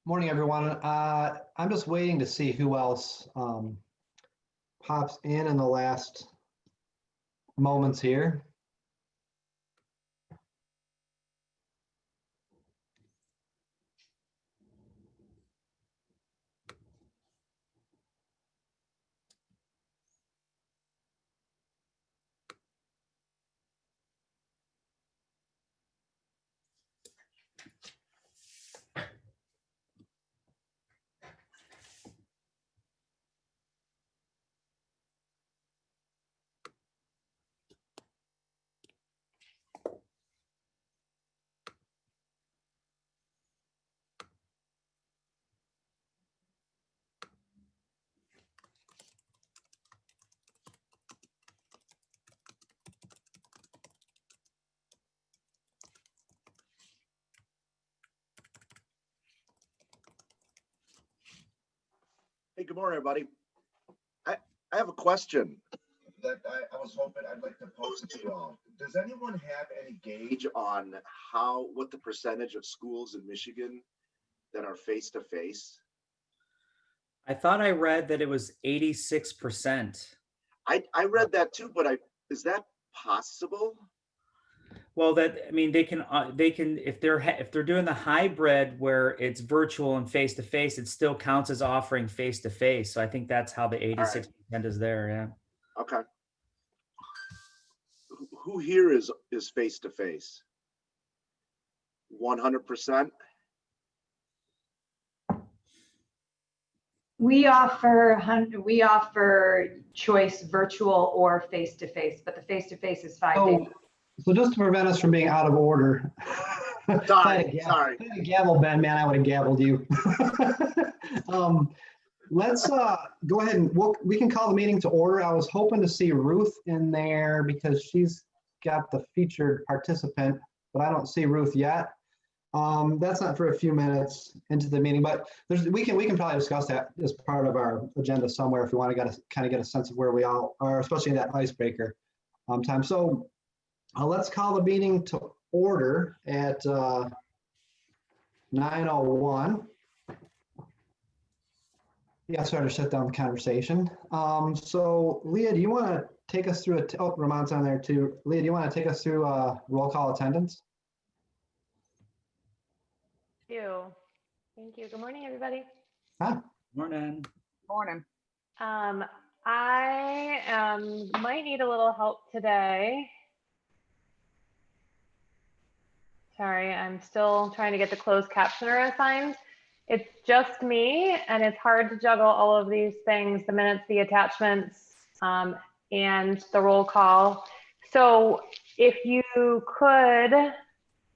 Morning, everyone. I'm just waiting to see who else pops in the last moments here. Hey, good morning, everybody. I have a question that I was hoping I'd like to pose to you all. Does anyone have any gauge on what the percentage of schools in Michigan that are face-to-face? I thought I read that it was 86%. I read that too, but is that possible? Well, they can if they're doing the hybrid where it's virtual and face to face, it still counts as offering face to face. So I think that's how the 86% is there. Yeah. Okay. Who here is face-to-face? 100%? We offer choice virtual or face-to-face, but the face-to-face is 5 days. So just to prevent us from being out of order. Sorry. If I had a gavel, Ben, man, I would have gavelled you. Let's go ahead and we can call the meeting to order. I was hoping to see Ruth in there because she's got the featured participant, but I don't see Ruth yet. That's not for a few minutes into the meeting, but we can probably discuss that as part of our agenda somewhere if we want to kind of get a sense of where we all are, especially in that icebreaker time. So let's call the meeting to order at 9:01. Yeah, sorry to shut down the conversation. So Leah, do you want to take us through Ramon's on there too. Leah, do you want to take us through roll call attendance? Thank you. Good morning, everybody. Hi. Morning. Morning. I might need a little help today. Sorry, I'm still trying to get the closed captioner assigned. It's just me, and it's hard to juggle all of these things, the minutes, the attachments, and the roll call. So if you could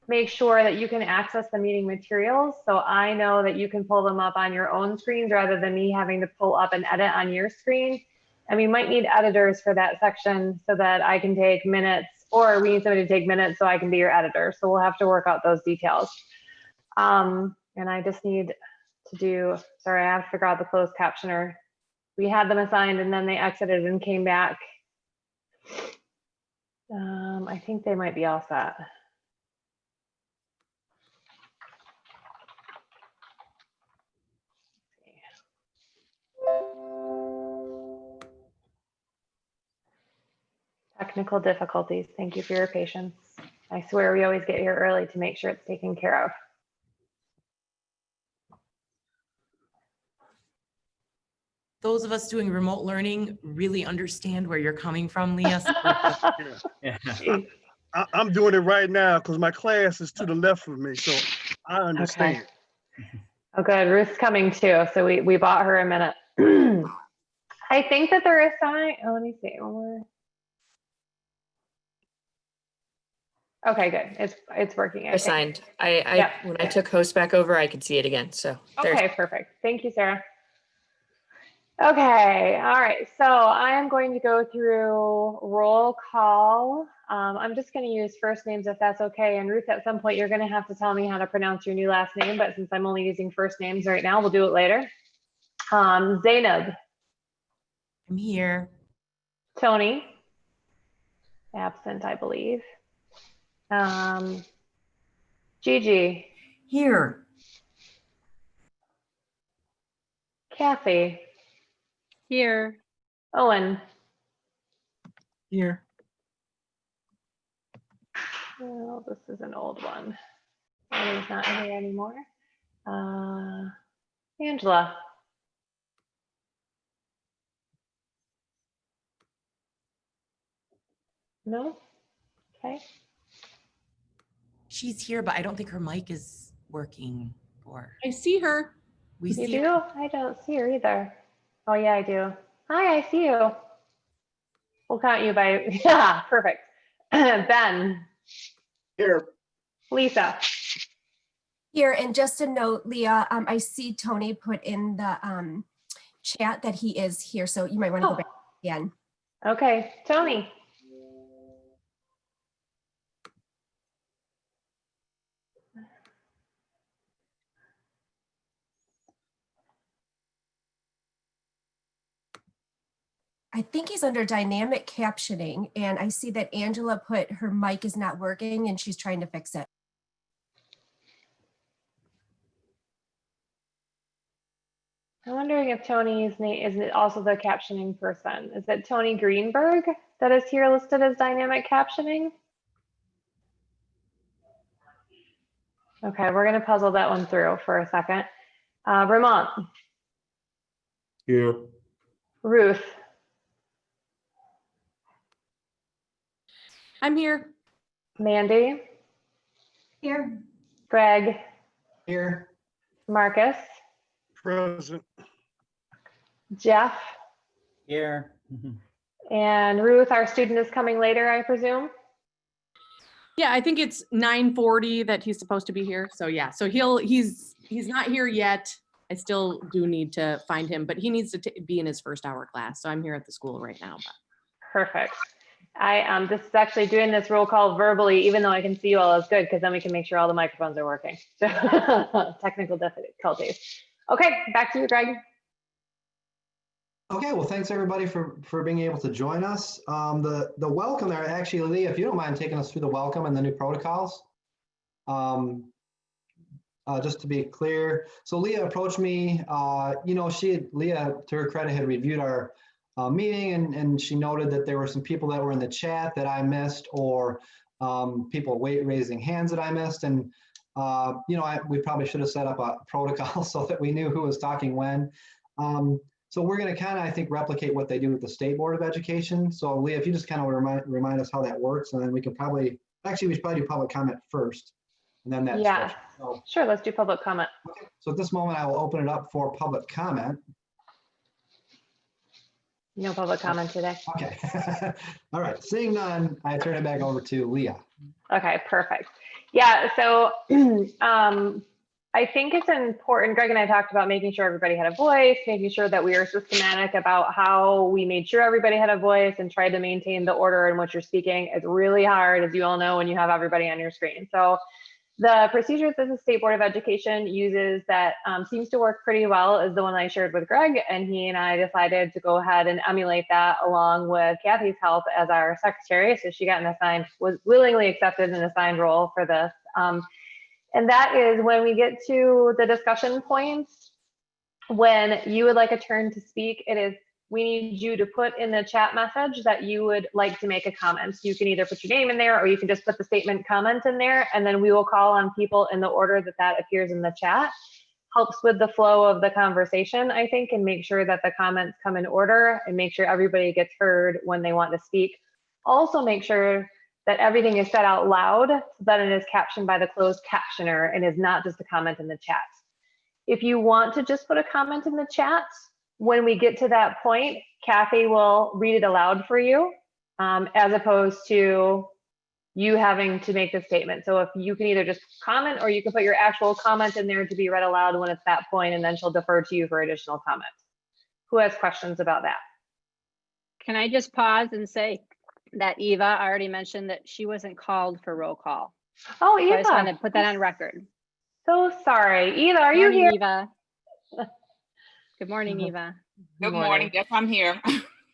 make sure that you can access the meeting materials, so I know that you can pull them up on your own screens rather than me having to pull up and edit on your screen. And we might need editors for that section so that I can take minutes, or we need somebody to take minutes so I can be your editor. So we'll have to work out those details. And I just need to sorry, I have to figure out the closed captioner. We had them assigned and then they exited and came back. I think they might be all set. Technical difficulties. Thank you for your patience. I swear we always get here early to make sure it's taken care of. Those of us doing remote learning really understand where you're coming from, Leah. Yeah. I'm doing it right now because my class is to the left of me, so I understand. Okay. Oh, good. Ruth's coming too, so we bought her a minute. I think that there is something. Oh, let me see. Okay, good. It's working. Assigned. When I took host back over, I could see it again. So okay, perfect. Thank you, Sarah. Okay, all right. So I am going to go through roll call. I'm just going to use first names if that's okay. And Ruth, at some point, you're going to have to tell me how to pronounce your new last name. But since I'm only using first names right now, we'll do it later. Zainab. I'm here. Tony. Absent, I believe. Gigi. Here. Kathy, Here. Owen. Here. Oh, this is an old one. Owen's not here anymore. Angela. No? Okay. She's here, but I don't think her mic is working for. I see her. We You see do? her. I don't see her either. Oh, yeah, I do. Hi, I see you. We'll count you by, yeah, perfect. Ben, Here. Lisa, Here, and just a note, Leah, I see Tony put in the chat that he is here, so you might want to Oh. go back again. okay, Tony, I think he's under dynamic captioning, and I see that Angela put her mic is not working and she's trying to fix it. I'm wondering if Tony's name is also the captioning person. Is it Tony Greenberg that is here listed as dynamic captioning? Okay, we're gonna puzzle that one through for a second. Vermont, Here. Ruth, I'm here. Mandy, Here. Greg, Here. Marcus, Present. Jeff, Here. Mhm. and Ruth, our student is coming later, I presume? Yeah, I think it's 9:40 that he's supposed to be here. So yeah, so he's not here yet. I still do need to find him, but he needs to be in his first hour class. So I'm here at the school right now. But. Perfect. This is actually doing this roll call verbally, even though I can see you all is good, because then we can make sure all the microphones are working. Technical difficulties. Okay, back to you, Greg. Okay, well, thanks everybody for being able to join us. The welcome there, actually, Leah, if you don't mind taking us through the welcome and the new protocols. Just to be clear, so Leah approached me. Leah, to her credit, had reviewed our meeting, and she noted that there were some people that were in the chat that I missed, or people raising hands that I missed, and we probably should have set up a protocol so that we knew who was talking when. So we're going to kind of, I think, replicate what they do with the State Board of Education. So Leah, if you just kind of remind us how that works, and then we should probably do public comment first, and then that Yeah, discussion. So, sure, let's do public comment. okay. So at this moment, I will open it up for public comment. No public comment today. Okay. All right. Seeing none, I turn it back over to Leah. Okay, perfect. Yeah, so I think it's important, Greg and I talked about making sure everybody had a voice, making sure that we were systematic about how we made sure everybody had a voice and tried to maintain the order in which you're speaking. It's really hard, as you all know, when you have everybody on your screen. So the procedures that the State Board of Education uses that seems to work pretty well is the one I shared with Greg, and he and I decided to go ahead and emulate that along with Kathy's help as our secretary. So she got was willingly accepted an assigned role for this. And that is when we get to the discussion points, when you would like a turn to speak, we need you to put in the chat message that you would like to make a comment. So you can either put your name in there, or you can just put the statement comment in there, and then we will call on people in the order that appears in the chat. Helps with the flow of the conversation, I think, and make sure that the comments come in order and make sure everybody gets heard when they want to speak. Also make sure that everything is said out loud so that it is captioned by the closed captioner and is not just a comment in the chat. If you want to just put a comment in the chat, when we get to that point, Kathy will read it aloud for you, as opposed to you having to make the statement. So if you can either just comment, or you can put your actual comment in there to be read aloud when it's that point, and then she'll defer to you for additional comments. Who has questions about that? Can I just pause and say that Eva already mentioned that she wasn't called for roll call. Oh, So Eva. I just want to put that on record. So sorry. Eva, are you Morning, here? Eva. Good morning, Eva. Good morning. Yes, I'm here.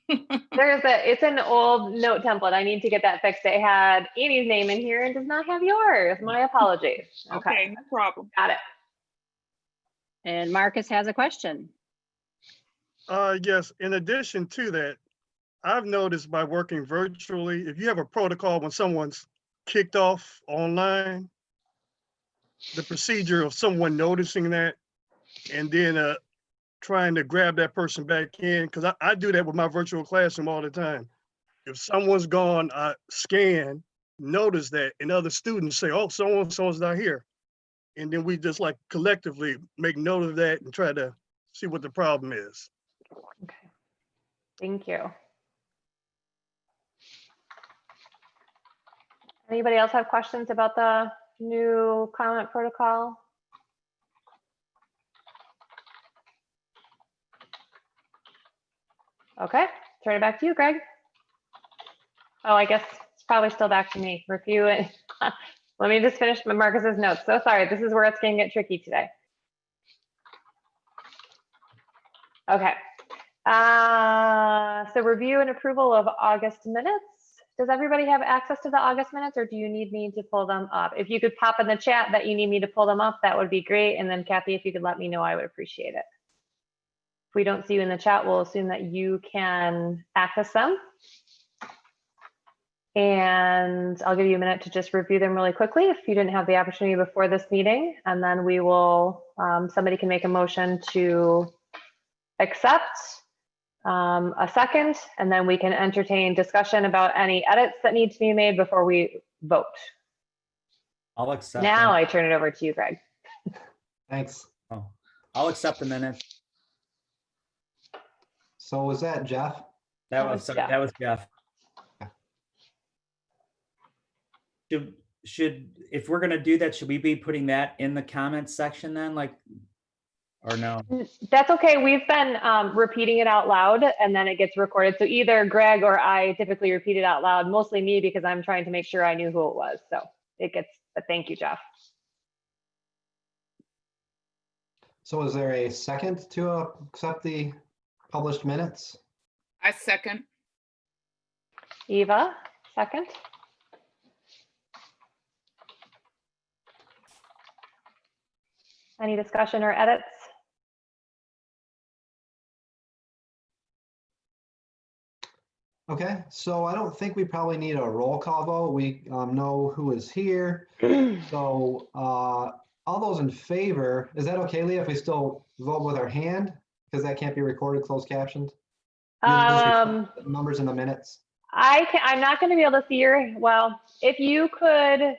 It's an old note template. I need to get that fixed. It had Annie's name in here and does not have yours. My apologies. Okay, no problem. Got it. And Marcus has a question. Yes, in addition to that, I've noticed by working virtually, if you have a protocol when someone's kicked off online, the procedure of someone noticing that and then trying to grab that person back in, because I do that with my virtual classroom all the time. If someone's gone, I scan, notice that, and other students say, oh, someone's not here. And then we just like collectively make note of that and try to see what the problem is. Okay. Thank you. Anybody else have questions about the new comment protocol? Okay, turn it back to you, Greg. Oh, I guess it's probably still back to me. Review it. Let me just finish Marcus's notes. So sorry, this is where it's gonna get tricky today. Okay. So review and approval of August minutes. Does everybody have access to the August minutes, or do you need me to pull them up? If you could pop in the chat that you need me to pull them up, that would be great. And then Kathy, if you could let me know, I would appreciate it. If we don't see you in the chat, we'll assume that you can access them. And I'll give you a minute to just review them really quickly if you didn't have the opportunity before this meeting. And then we will, somebody can make a motion to accept, a second, and then we can entertain discussion about any edits that need to be made before we vote. I'll accept. Now I turn it over to you, Greg. Thanks. Oh, I'll accept the minutes. So was that Jeff? That was Jeff. Should if we're gonna do that, should we be putting that in the comments section then, like, or no? That's okay. We've been repeating it out loud, and then it gets recorded. So either Greg or I typically repeat it out loud, mostly me because I'm trying to make sure I knew who it was. So it gets, but thank you, Jeff. So is there a second to accept the published minutes? I second. Eva, second. Any discussion or edits? Okay, so I don't think we probably need a roll call vote. We know who is here. So all those in favor, is that okay, Leah, if we still vote with our hand? Because that can't be recorded, closed captioned? Numbers in the minutes. I'm not going to be able to see your, well, if you could,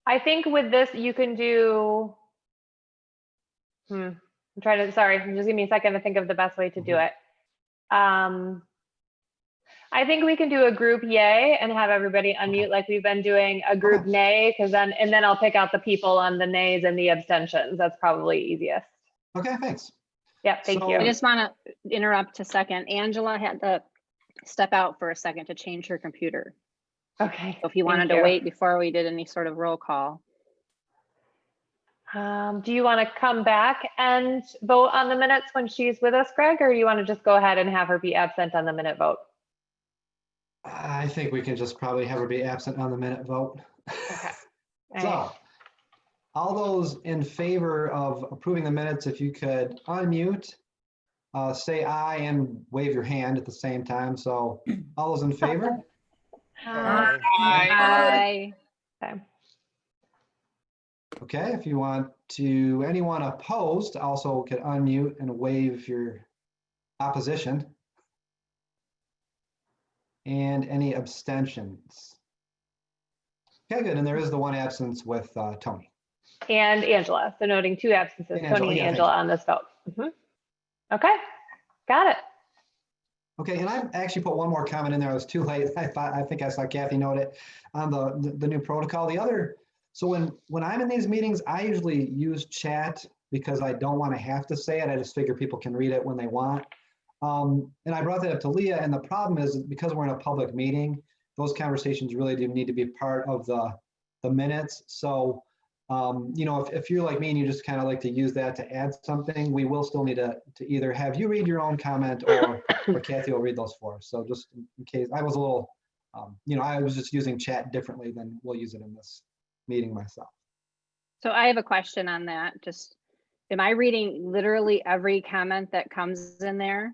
I think with this, you can do, I'm trying to, sorry, just give me a second to think of the best way to do it. I think we can do a group yay and have everybody unmute like we've been doing a group nay, because then, and then I'll pick out the people on the nays and the abstentions. That's probably easiest. Okay, thanks. Yeah, thank you. I just want to interrupt a second. Angela had to step out for a second to change her computer. Okay. So if you wanted to wait before we did any sort of roll call. Do you want to come back and vote on the minutes when she's with us, Greg, or you want to just go ahead and have her be absent on the minute vote? I think we can just probably have her be absent on the minute vote. Okay. So, all those in favor of approving the minutes, if you could unmute, say aye and wave your hand at the same time. So, all those in favor? Aye. Aye. Okay. Okay, if you want to, anyone opposed also could unmute and wave your opposition. And any abstentions? Okay, good. And there is the one absence with Tony. And Angela. So noting two absences, And Angela, Tony and yeah, Angela on this vote. Okay, got it. Okay, and I actually put one more comment in there. I was too late. I think I saw Kathy note it on the new protocol. The other, so when I'm in these meetings, I usually use chat because I don't want to have to say it. I just figure people can read it when they want. And I brought that up to Leah, and the problem is because we're in a public meeting, those conversations really do need to be part of the minutes. So, you know, if you're like me and you just kind of like to use that to add something, we will still need to either have you read your own comment or Kathy will read those for us. So just in case, I was a little, you know, I was just using chat differently than we'll use it in this meeting myself. So I have a question on that. Just, am I reading literally every comment that comes in there?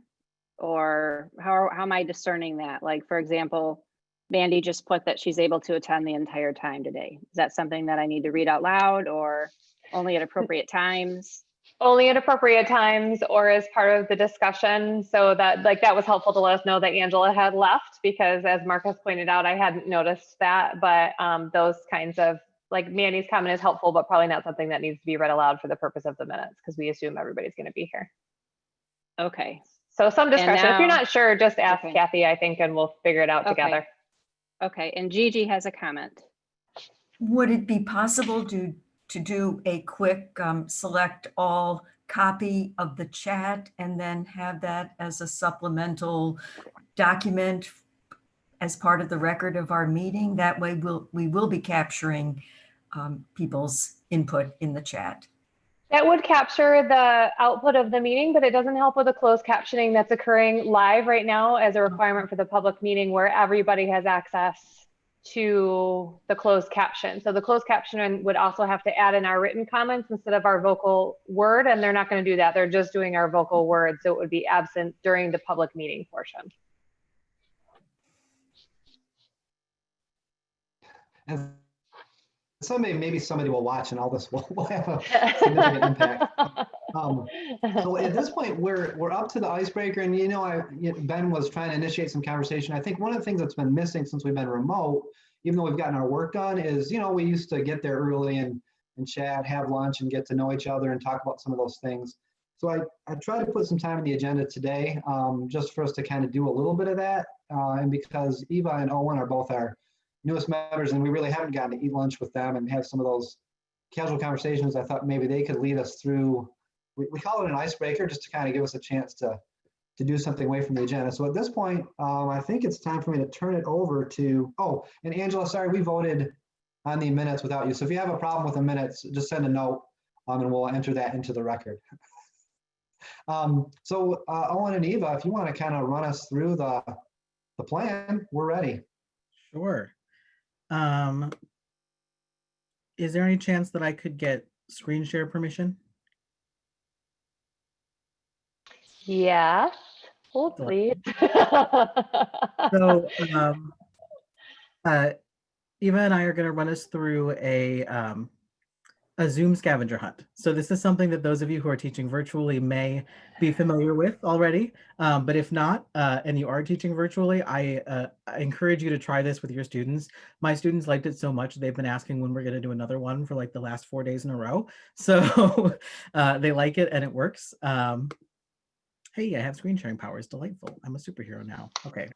Or how am I discerning that? Like, for example, Mandy just put that she's able to attend the entire time today. Is that something that I need to read out loud or only at appropriate times? Only at appropriate times or as part of the discussion. So that that was helpful to let us know that Angela had left, because as Marcus pointed out, I hadn't noticed that, but those kinds of, like Mandy's comment is helpful, but probably not something that needs to be read aloud for the purpose of the minutes, because we assume everybody's going to be here. Okay. So some discussion. If you're now- not sure, just ask Okay. Kathy, I think, and we'll figure it out together. Okay, and Gigi has a comment. Would it be possible to do a quick select all copy of the chat and then have that as a supplemental document as part of the record of our meeting? That way we will be capturing people's input in the chat. That would capture the output of the meeting, but it doesn't help with the closed captioning that's occurring live right now as a requirement for the public meeting, where everybody has access to the closed caption. So the closed caption would also have to add in our written comments instead of our vocal word, and they're not going to do that. They're just doing our vocal word, so it would be absent during the public meeting portion. And maybe somebody will watch and all this will have a significant impact. So at this point, we're up to the icebreaker, and Ben was trying to initiate some conversation. I think one of the things that's been missing since we've been remote, even though we've gotten our work done, is we used to get there early and chat, have lunch, and get to know each other and talk about some of those things. So I tried to put some time in the agenda today, just for us to kind of do a little bit of that, and because Eva and Owen are both our newest members, and we really haven't gotten to eat lunch with them and have some of those casual conversations, I thought maybe they could lead us through. We call it an icebreaker, just to kind of give us a chance to do something away from the agenda. So at this point, I think it's time for me to turn it over to, and Angela, sorry, we voted on the minutes without you. So if you have a problem with the minutes, just send a note, and we'll enter that into the record. So Owen and Eva, if you want to kind of run us through the plan, we're ready. Sure. Is there any chance that I could get screen share permission? Yes, hold please. So Eva and I are going to run us through a Zoom scavenger hunt. So this is something that those of you who are teaching virtually may be familiar with already. But if not, and you are teaching virtually, I encourage you to try this with your students. My students liked it so much, they've been asking when we're going to do another one for like the last 4 days in a row. So they like it and it works. Hey, I have screen sharing powers. Delightful. I'm a superhero now. Okay.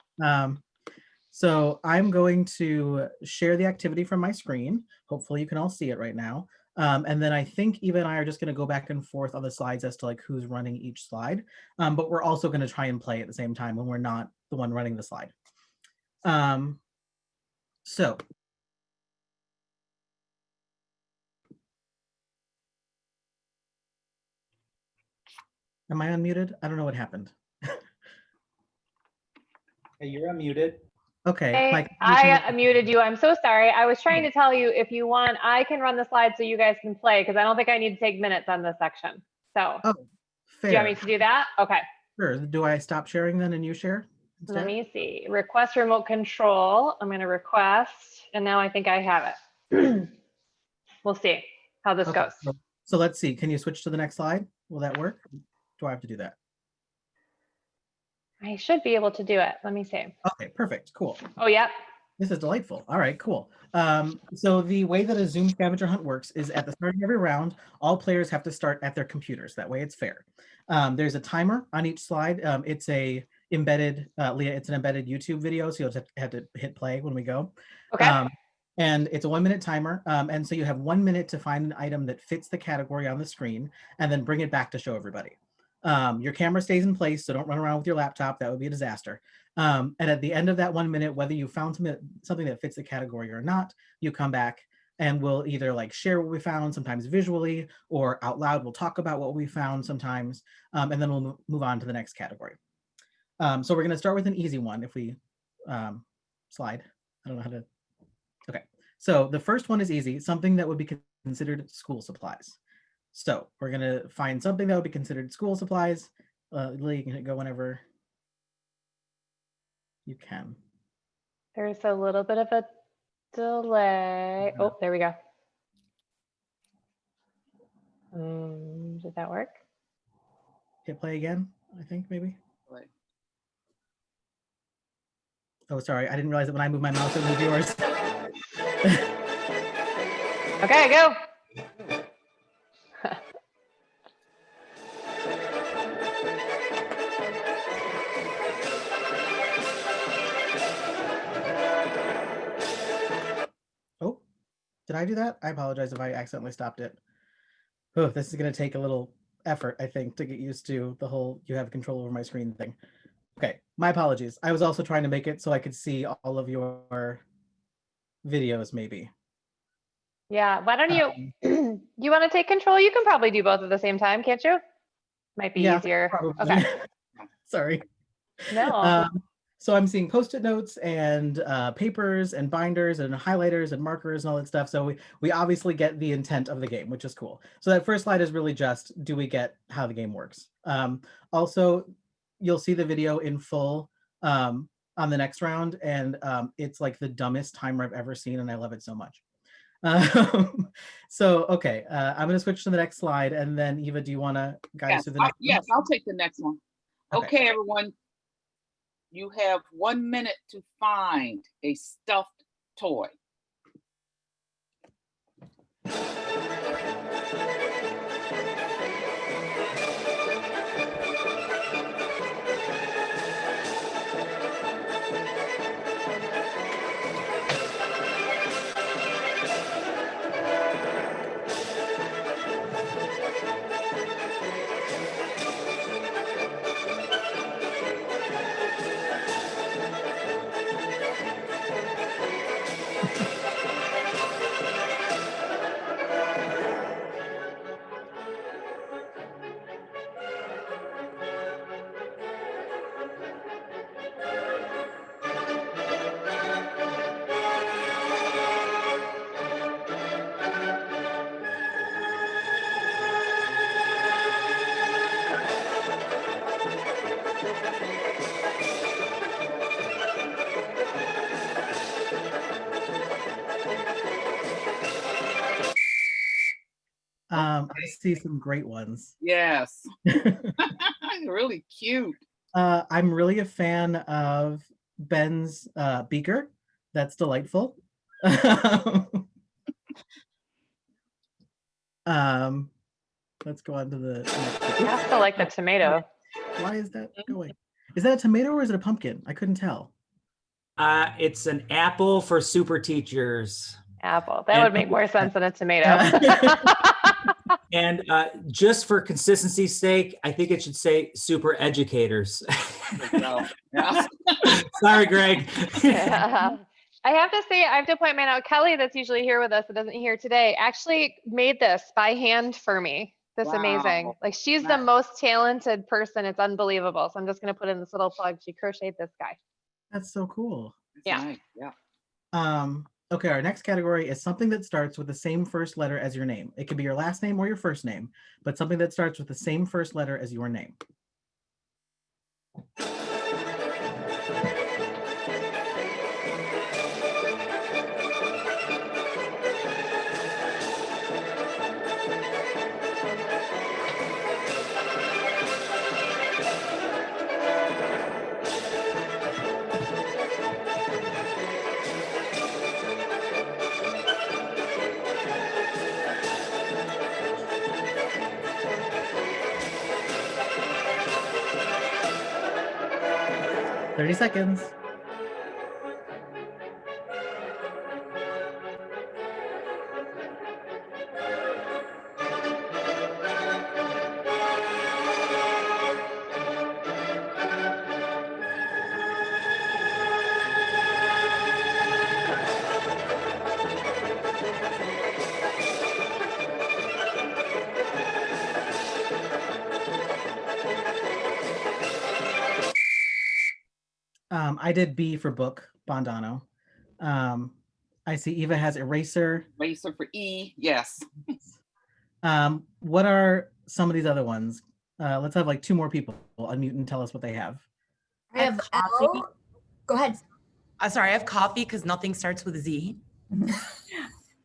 So I'm going to share the activity from my screen. Hopefully you can all see it right now. And then I think Eva and I are just going to go back and forth on the slides as to like who's running each slide. But we're also going to try and play at the same time when we're not the one running the slide. So am I unmuted? I don't know what happened. Hey, you're unmuted. Okay. Hey, I muted you. I'm so sorry. I was trying to tell you, if you want, I can run the slides so you guys can play, because I don't think I need to take minutes on this section. So Fair. do you want me to do that? Okay. Sure. Do I stop sharing then and you share instead? Let me see. Request remote control. I'm going to request, and now I think I have it. We'll see how this goes. So let's see. Can you switch to the next slide? Will that work? Do I have to do that? I should be able to do it. Let me see. Okay, perfect. Cool. Oh, yeah. This is delightful. All right, cool. So the way that a Zoom scavenger hunt works is at the start of every round, all players have to start at their computers. That way it's fair. There's a timer on each slide. It's a embedded, Leah, it's an embedded YouTube video, so you'll just have to hit play when we go. Okay. And it's a 1-minute timer. And so you have 1 minute to find an item that fits the category on the screen and then bring it back to show everybody. Your camera stays in place, so don't run around with your laptop. That would be a disaster. And at the end of that 1 minute, whether you found something that fits the category or not, you come back and we'll either like share what we found, sometimes visually, or out loud. We'll talk about what we found sometimes, and then we'll move on to the next category. So we're going to start with an easy one. If we slide, I don't know how to. Okay, so the first one is easy, something that would be considered school supplies. So we're gonna find something that would be considered school supplies. Lily, you can go whenever you can. There's a little bit of a delay. Oh, there we go. Did that work? Hit play again, I think maybe. Play. Oh, sorry, I didn't realize that when I move my mouse, it moves yours. Okay, go. Oh, did I do that? I apologize if I accidentally stopped it. Oh, this is going to take a little effort, I think, to get used to the whole you have control over my screen thing. Okay, my apologies. I was also trying to make it so I could see all of your videos, maybe. Yeah, why don't you, you want to take control? You can probably do both at the same time, can't you? Might be Yeah, easier. probably. Okay. Sorry. No. So I'm seeing Post-it notes and papers and binders and highlighters and markers and all that stuff. So we obviously get the intent of the game, which is cool. So that first slide is really just, do we get how the game works? Also, you'll see the video in full on the next round, and it's like the dumbest timer I've ever seen, and I love it so much. So, okay, I'm going to switch to the next slide, and then Eva, do you want to guide us through the next one? Yes, I'll take the next one. Okay, everyone. You have 1 minute to find a stuffed toy. I see some great ones. Yes. Really cute. I'm really a fan of Ben's beaker. That's delightful. Let's go on to the next. I still like the tomato. Why is that going? Is that a tomato or is it a pumpkin? I couldn't tell. It's an apple for super teachers. Apple. That would make more sense than a tomato. And just for consistency's sake, I think it should say super educators. Sorry, Greg. Yeah. I have to say, I have to point mine out. Kelly, that's usually here with us, that doesn't here today, actually made this by hand for me. This amazing. Like, she's the most talented person. It's unbelievable. So I'm just going to put in this little plug. She crocheted this guy. That's so cool. Yeah. Nice. Yeah. Okay, our next category is something that starts with the same first letter as your name. It could be your last name or your first name, but something that starts with the same first letter as your name. 30 seconds. I did B for book, Bondano. I see Eva has eraser. Eraser for E, yes. What are some of these other ones? Let's have like 2 more people unmute and tell us what they have. I have L. Go ahead. Sorry, I have coffee because nothing starts with a Z.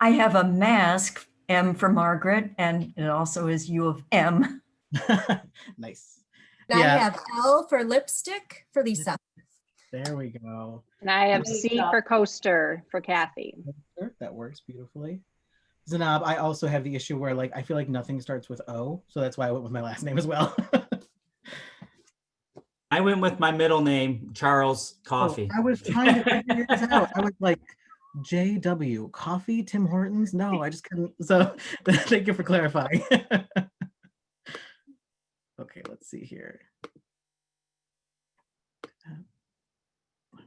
I have a mask, M for Margaret, and it also is U of M. Nice. And I have L for lipstick for Lisa. There we go. And I have C for coaster for Kathy. That works beautifully. Zanab, I also have the issue where like I feel like nothing starts with O, so that's why I went with my last name as well. I went with my middle name, Charles Coffee. I was trying to figure this out. I was like, JW, Coffee, Tim Hortons? No, I just couldn't. So thank you for clarifying. Okay, let's see here.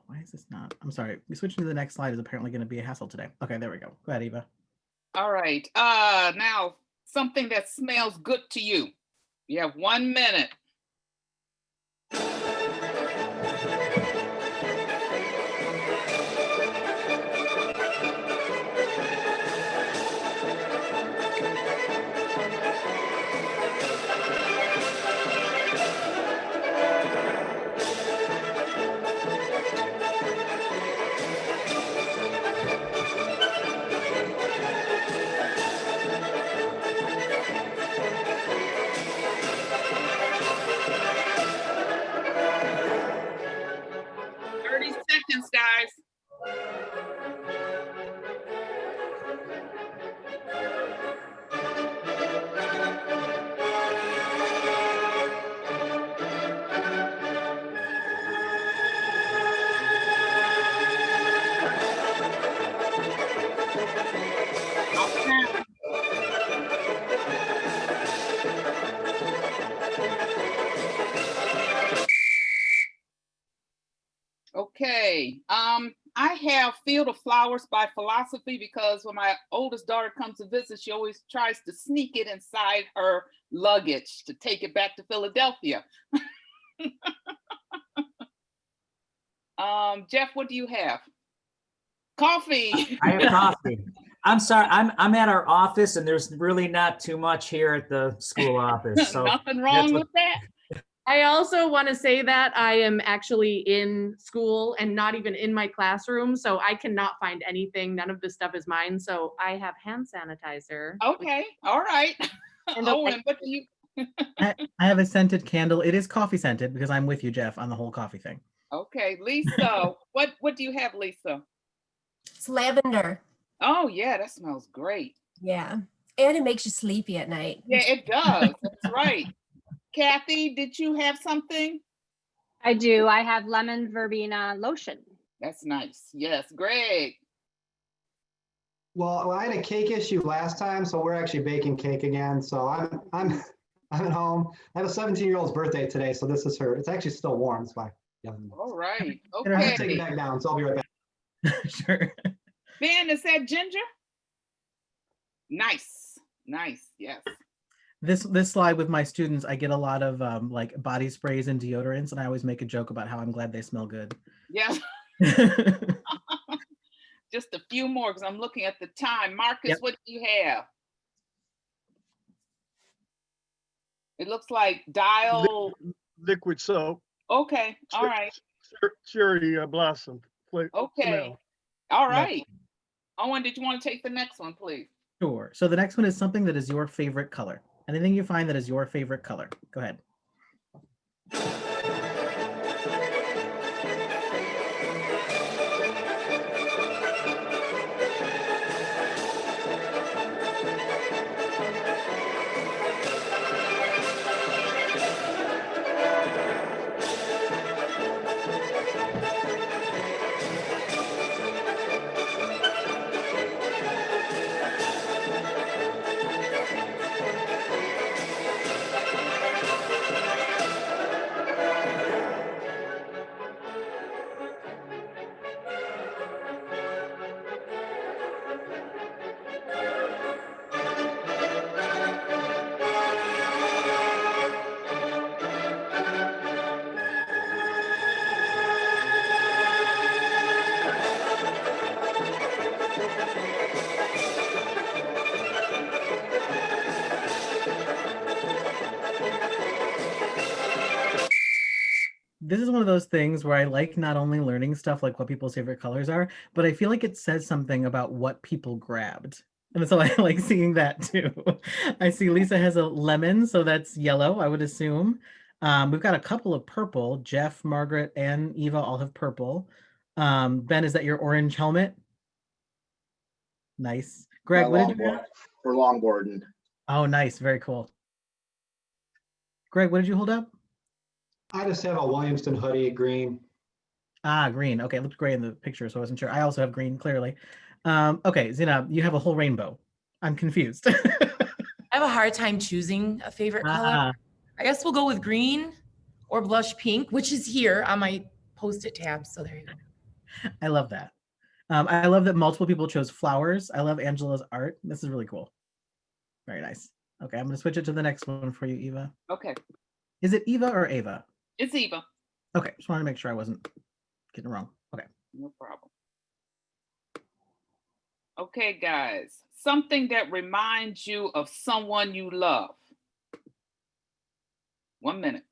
Why is this not? I'm sorry. We switching to the next slide is apparently going to be a hassle today. Okay, there we go. Go ahead, Eva. All right. Now something that smells good to you. You have 1 minute. Seconds, guys. Okay, I have Field of Flowers by Philosophy because when my oldest daughter comes to visit, she always tries to sneak it inside her luggage to take it back to Philadelphia. Jeff, what do you have? Coffee. I have coffee. I'm sorry, I'm at our office and there's really not too much here at the school office. So nothing wrong with that. I also want to say that I am actually in school and not even in my classroom, so I cannot find anything. None of this stuff is mine. So I have hand sanitizer. Okay, all right. And Owen, what do you? I have a scented candle. It is coffee scented because I'm with you, Jeff, on the whole coffee thing. Okay, Lisa, what do you have, Lisa? It's lavender. Oh yeah, that smells great. Yeah. And it makes you sleepy at night. Yeah, it does. That's right. Kathy, did you have something? I do. I have lemon verbena lotion. That's nice. Yes, Greg. Well, I had a cake issue last time, so we're actually baking cake again. So I'm at home. I have a 17-year-old's birthday today, so this is her. It's actually still warm. That's why. Yeah. All right. I have to take Okay. it back down, so I'll be right back. Sure. Ben, is that ginger? Nice. Nice. Yes. This slide with my students, I get a lot of like body sprays and deodorants, and I always make a joke about how I'm glad they smell good. Yeah. Just a few more because I'm looking at the time. Marcus, Yep. what do you have? It looks like dial. Liquid soap. Okay. All right. Cherry blossom. Okay. Smell. All right. Owen, did you want to take the next one, please? Sure. So the next one is something that is your favorite color. Anything you find that is your favorite color. Go ahead. this is one of those things where I like not only learning stuff like what people's favorite colors are, but I feel like it says something about what people grabbed. And so I like seeing that too. I see Lisa has a lemon, so that's yellow, I would assume. We've got a couple of purple. Jeff, Margaret, and Eva all have purple. Ben, is that your orange helmet? Nice. Greg, what did you have? For longboarding. Oh, nice. Very cool. Greg, what did you hold up? I just have a Williamston hoodie, green. Ah, green. Okay, it looked gray in the picture, so I wasn't sure. I also have green, clearly. Okay, Zina, you have a whole rainbow. I'm confused. I have a hard time choosing a favorite color. I guess we'll go with green or blush pink, which is here on my Post-it tab. So there you go. I love that. I love that multiple people chose flowers. I love Angela's art. This is really cool. Very nice. Okay, I'm going to switch it to the next one for you, Eva. Okay. Is it Eva or Ava? It's Eva. Okay, just wanted to make sure I wasn't getting it wrong. Okay. No problem. Okay, guys. Something that reminds you of someone you love. 1 minute.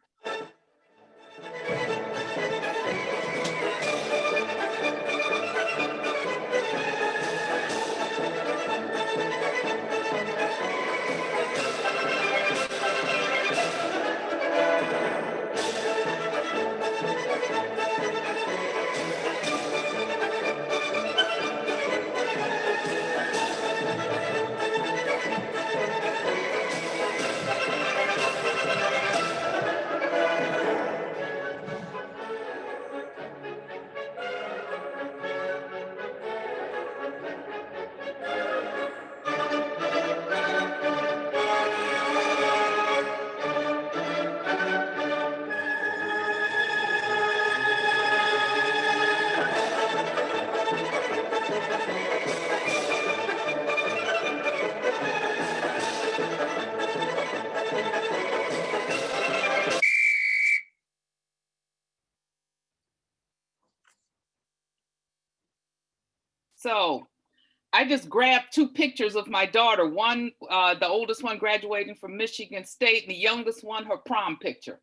So I just grabbed 2 pictures of my daughter. One, the oldest one graduating from Michigan State, and the youngest one, her prom picture.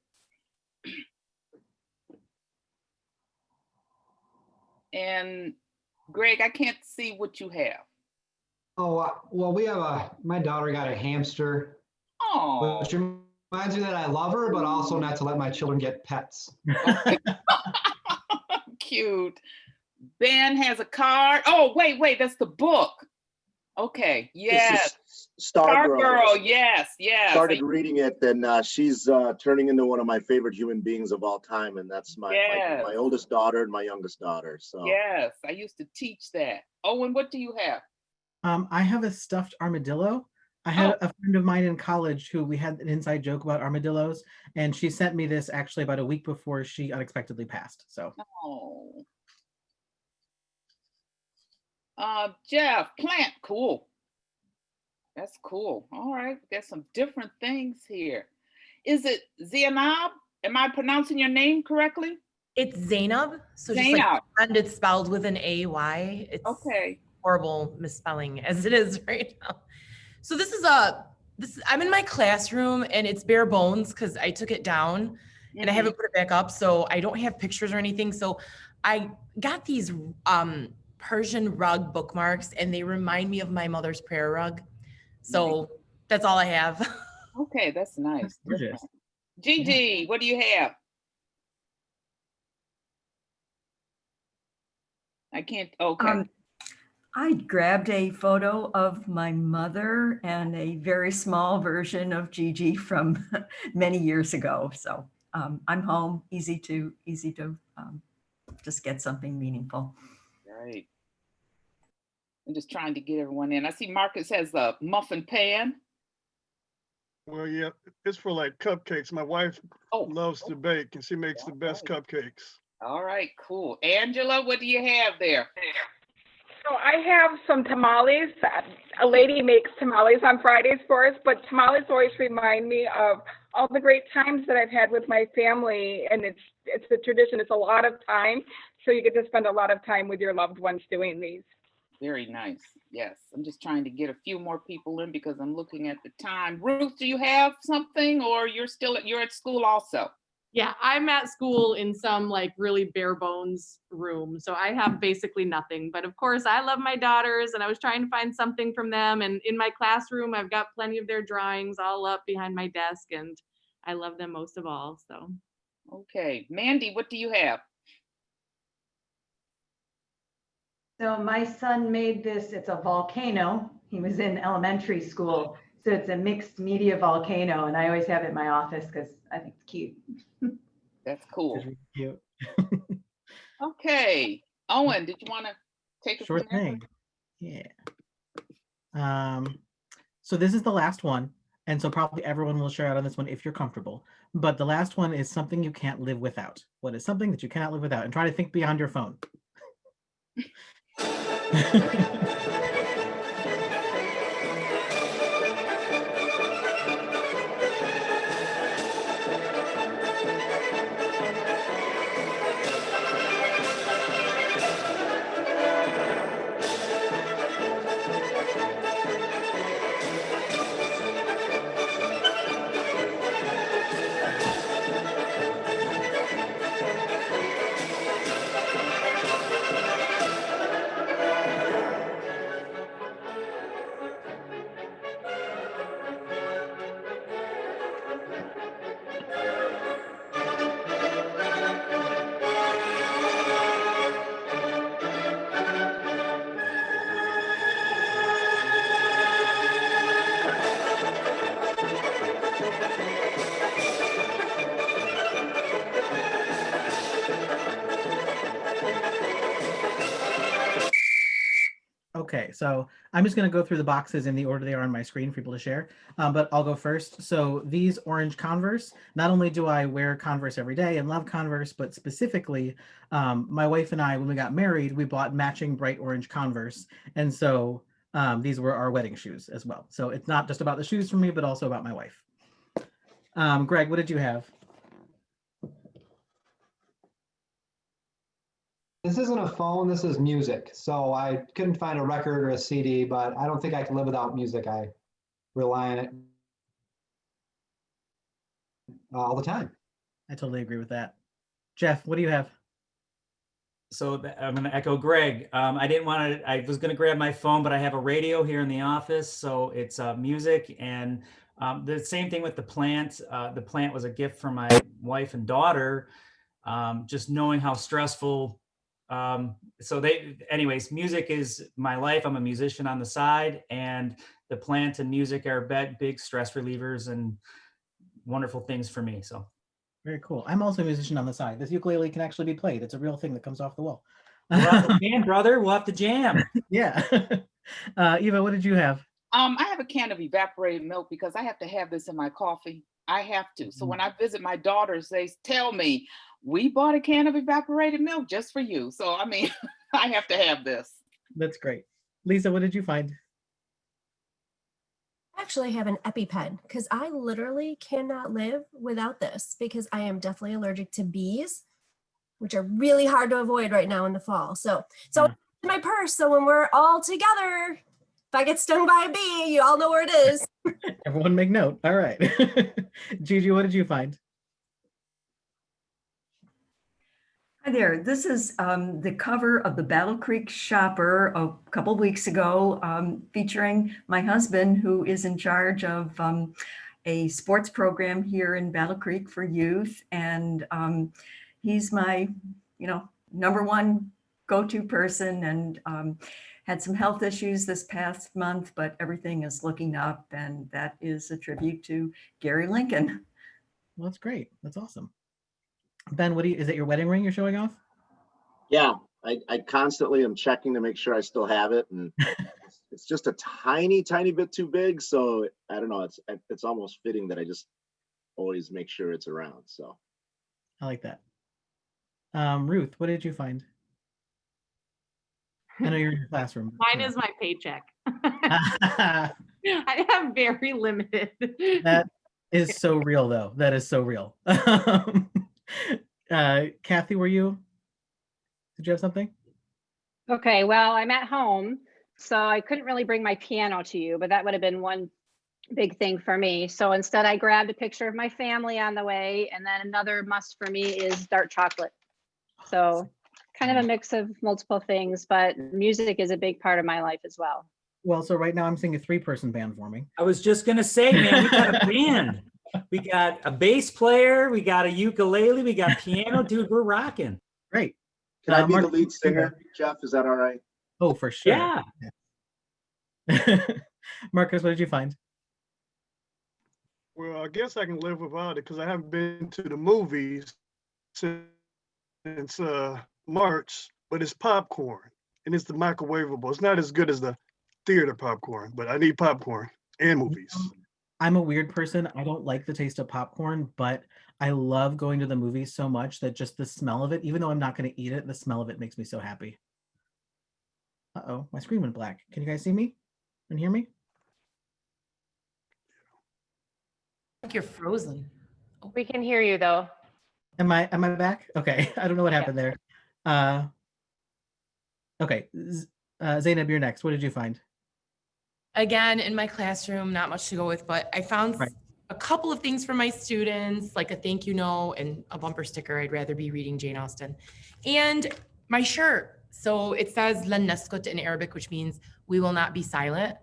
And Greg, I can't see what you have. Oh, well, we have my daughter got a hamster. Oh. Which reminds me that I love her, but also not to let my children get pets. Cute. Ben has a card. Oh, wait, that's the book. Okay, yes. Stargirl. Yes. Started reading it, and she's turning into one of my favorite human beings of all time, and that's my oldest daughter and my youngest daughter. So yes, I used to teach that. Owen, what do you have? I have a stuffed armadillo. I had a friend of mine in college who we had an inside joke about armadillos, and she sent me this actually about a week before she unexpectedly passed. So. Oh. Jeff, plant, cool. That's cool. All right, there's some different things here. Is it Zainab? Am I pronouncing your name correctly? It's Zainab. So Zainab. just like friend, it's spelled with an A-Y. It's okay. Horrible misspelling as it is right now. So this is I'm in my classroom and it's bare bones because I took it down and I haven't put it back up. So I don't have pictures or anything. So I got these Persian rug bookmarks and they remind me of my mother's prayer rug. So that's all I have. Okay, that's nice. That's gorgeous. Gigi, what do you have? I can't, okay. I grabbed a photo of my mother and a very small version of Gigi from many years ago. So I'm home, easy to just get something meaningful. Right. I'm just trying to get everyone in. I see Marcus has a muffin pan. Well, yeah, it's for like cupcakes. My wife loves to bake and she makes the best cupcakes. All right, cool. Angela, what do you have there? So I have some tamales. A lady makes tamales on Fridays for us, but tamales always remind me of all the great times that I've had with my family. And it's the tradition. It's a lot of time. So you get to spend a lot of time with your loved ones doing these. Very nice. Yes. I'm just trying to get a few more people in because I'm looking at the time. Ruth, do you have something or you're at school also? Yeah, I'm at school in some like really bare bones room. So I have basically nothing. But of course, I love my daughters and I was trying to find something from them. And in my classroom, I've got plenty of their drawings all up behind my desk and I love them most of all. So. Okay, Mandy, what do you have? So my son made this, it's a volcano. He was in elementary school. So it's a mixed media volcano and I always have it in my office because I think it's cute. That's cool. It's really cute. Okay, Owen, did you want to take it Sure from there? thing. Yeah. So this is the last one. And so probably everyone will share out on this one if you're comfortable. But the last one is something you can't live without. What is something that you cannot live without? And try to think beyond your phone. Okay, so I'm just going to go through the boxes in the order they are on my screen for people to share, but I'll go first. So these orange Converse, not only do I wear Converse every day and love Converse, but specifically, my wife and I, when we got married, we bought matching bright orange Converse. And so these were our wedding shoes as well. So it's not just about the shoes for me, but also about my wife. Greg, what did you have? This isn't a phone, this is music. So I couldn't find a record or a CD, but I don't think I can live without music. I rely on it all the time. I totally agree with that. Jeff, what do you have? So I'm going to echo Greg. I was going to grab my phone, but I have a radio here in the office. So it's music and the same thing with the plant. The plant was a gift from my wife and daughter. Just knowing how stressful. Anyways, music is my life. I'm a musician on the side, and the plant and music are big stress relievers and wonderful things for me. So. Very cool. I'm also a musician on the side. This ukulele can actually be played. It's a real thing that comes off the wall. We'll have to jam, brother. We'll have to jam. Yeah. Eva, what did you have? I have a can of evaporated milk because I have to have this in my coffee. I have to. So when I visit my daughters, they tell me, we bought a can of evaporated milk just for you. So, I mean, I have to have this. That's great. Lisa, what did you find? I actually have an EpiPen because I literally cannot live without this because I am definitely allergic to bees, which are really hard to avoid right now in the fall. So in my purse. So when we're all together, if I get stung by a bee, you all know where it is. Everyone make note. All right. Gigi, what did you find? Hi there. This is the cover of the Battle Creek Shopper a couple weeks ago, featuring my husband, who is in charge of a sports program here in Battle Creek for youth. And he's my, number one go-to person, and had some health issues this past month, but everything is looking up, and that is a tribute to Gary Lincoln. Well, that's great. That's awesome. Ben, is it your wedding ring you're showing off? Yeah, I constantly am checking to make sure I still have it, and it's just a tiny bit too big. So I don't know. It's almost fitting that I just always make sure it's around. So I like that. Ruth, what did you find? I know you're in your classroom. Mine is my paycheck. I have very limited. That is so real, though. That is so real. Kathy, did you have something? Okay, well, I'm at home, so I couldn't really bring my piano to you, but that would have been one big thing for me. So instead I grabbed a picture of my family on the way, and then another must for me is dark chocolate. So kind of a mix of multiple things, but music is a big part of my life as well. Well, so right now I'm seeing a 3-person band forming. I was just gonna say, man, we got a band. We got a bass player, we got a ukulele, we got piano, dude, we're rocking. Great. Can I be Mark- the lead singer, Jeff? Is that all right? Oh, for sure. Yeah. Marcus, what did you find? Well, I guess I can live without it because I haven't been to the movies since March, but it's popcorn and it's the microwavable. It's not as good as the theater popcorn, but I need popcorn and movies. I'm a weird person. I don't like the taste of popcorn, but I love going to the movies so much that just the smell of it, even though I'm not going to eat it, the smell of it makes me so happy. Uh-oh, my screen went black. Can you guys see me and hear me? I think you're frozen. We can hear you though. Am I back? Okay, I don't know what happened there. Okay, Zainab, you're next. What did you find? Again, in my classroom, not much to go with, but I found a couple of things for my students, like a thank you note and a bumper sticker. I'd rather be reading Jane Austen. And my shirt. So it says "Lan naskut" in Arabic, which means we will not be silent.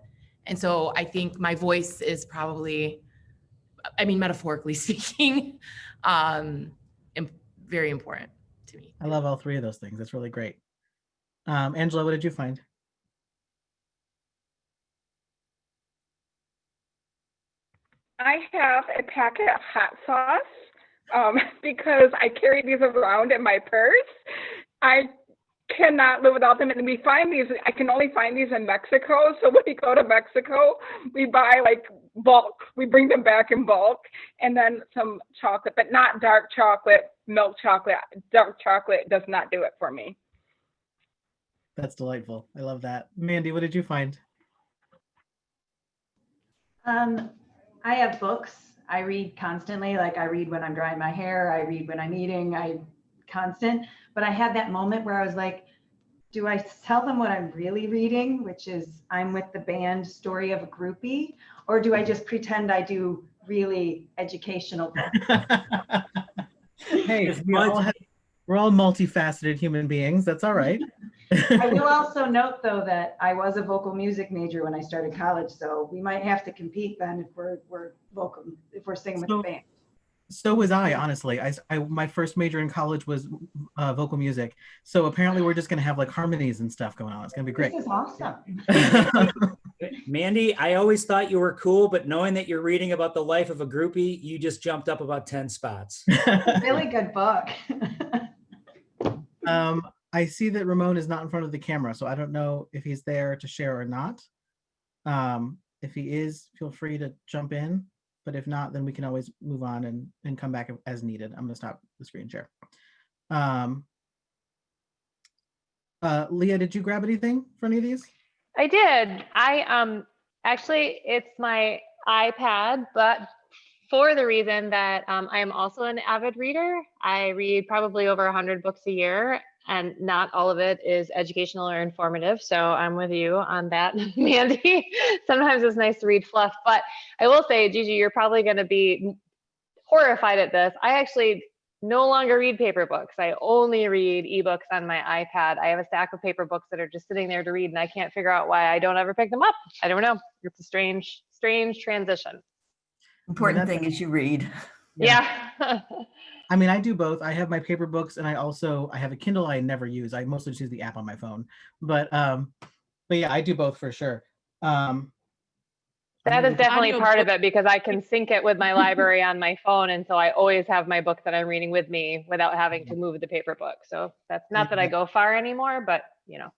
And so I think my voice is probably, I mean, metaphorically speaking, very important to me. I love all 3 of those things. That's really great. Angela, what did you find? I have a packet of hot sauce because I carry these around in my purse. I cannot live without them. And we find these, I can only find these in Mexico. So when we go to Mexico, we buy like bulk. We bring them back in bulk, and then some chocolate, but not dark chocolate, milk chocolate. Dark chocolate does not do it for me. That's delightful. I love that. Mandy, what did you find? I have books. I read constantly. Like I read when I'm drying my hair. I read when I'm eating. Constant. But I had that moment where I was like, do I tell them what I'm really reading, which is I'm with the band Story of a Groupie, or do I just pretend I do really educational books? Hey, we're all multifaceted human beings. That's all right. I will also note though that I was a vocal music major when I started college, so we might have to compete then if we're singing with the band. So was I, honestly. My first major in college was vocal music. So apparently we're just going to have like harmonies and stuff going on. It's going to be great. This is awesome. Mandy, I always thought you were cool, but knowing that you're reading about the life of a groupie, you just jumped up about 10 spots. Really good book. I see that Ramon is not in front of the camera, so I don't know if he's there to share or not. If he is, feel free to jump in. But if not, then we can always move on and come back as needed. I'm going to stop the screen share. Leah, did you grab anything for any of these? I did. I actually, it's my iPad, but for the reason that I am also an avid reader. I read probably over 100 books a year, and not all of it is educational or informative. So I'm with you on that, Mandy. Sometimes it's nice to read fluff, but I will say, Gigi, you're probably going to be horrified at this. I actually no longer read paper books. I only read ebooks on my iPad. I have a stack of paper books that are just sitting there to read, and I can't figure out why I don't ever pick them up. I don't know. It's a strange transition. Important thing is you read. Yeah. I mean, I do both. I have my paper books, and I have a Kindle I never use. I mostly just use the app on my phone. But yeah, I do both for sure. That is definitely part of it, because I can sync it with my library on my phone, and so I always have my book that I'm reading with me without having to move the paper book. So that's not that I go far anymore, but you know.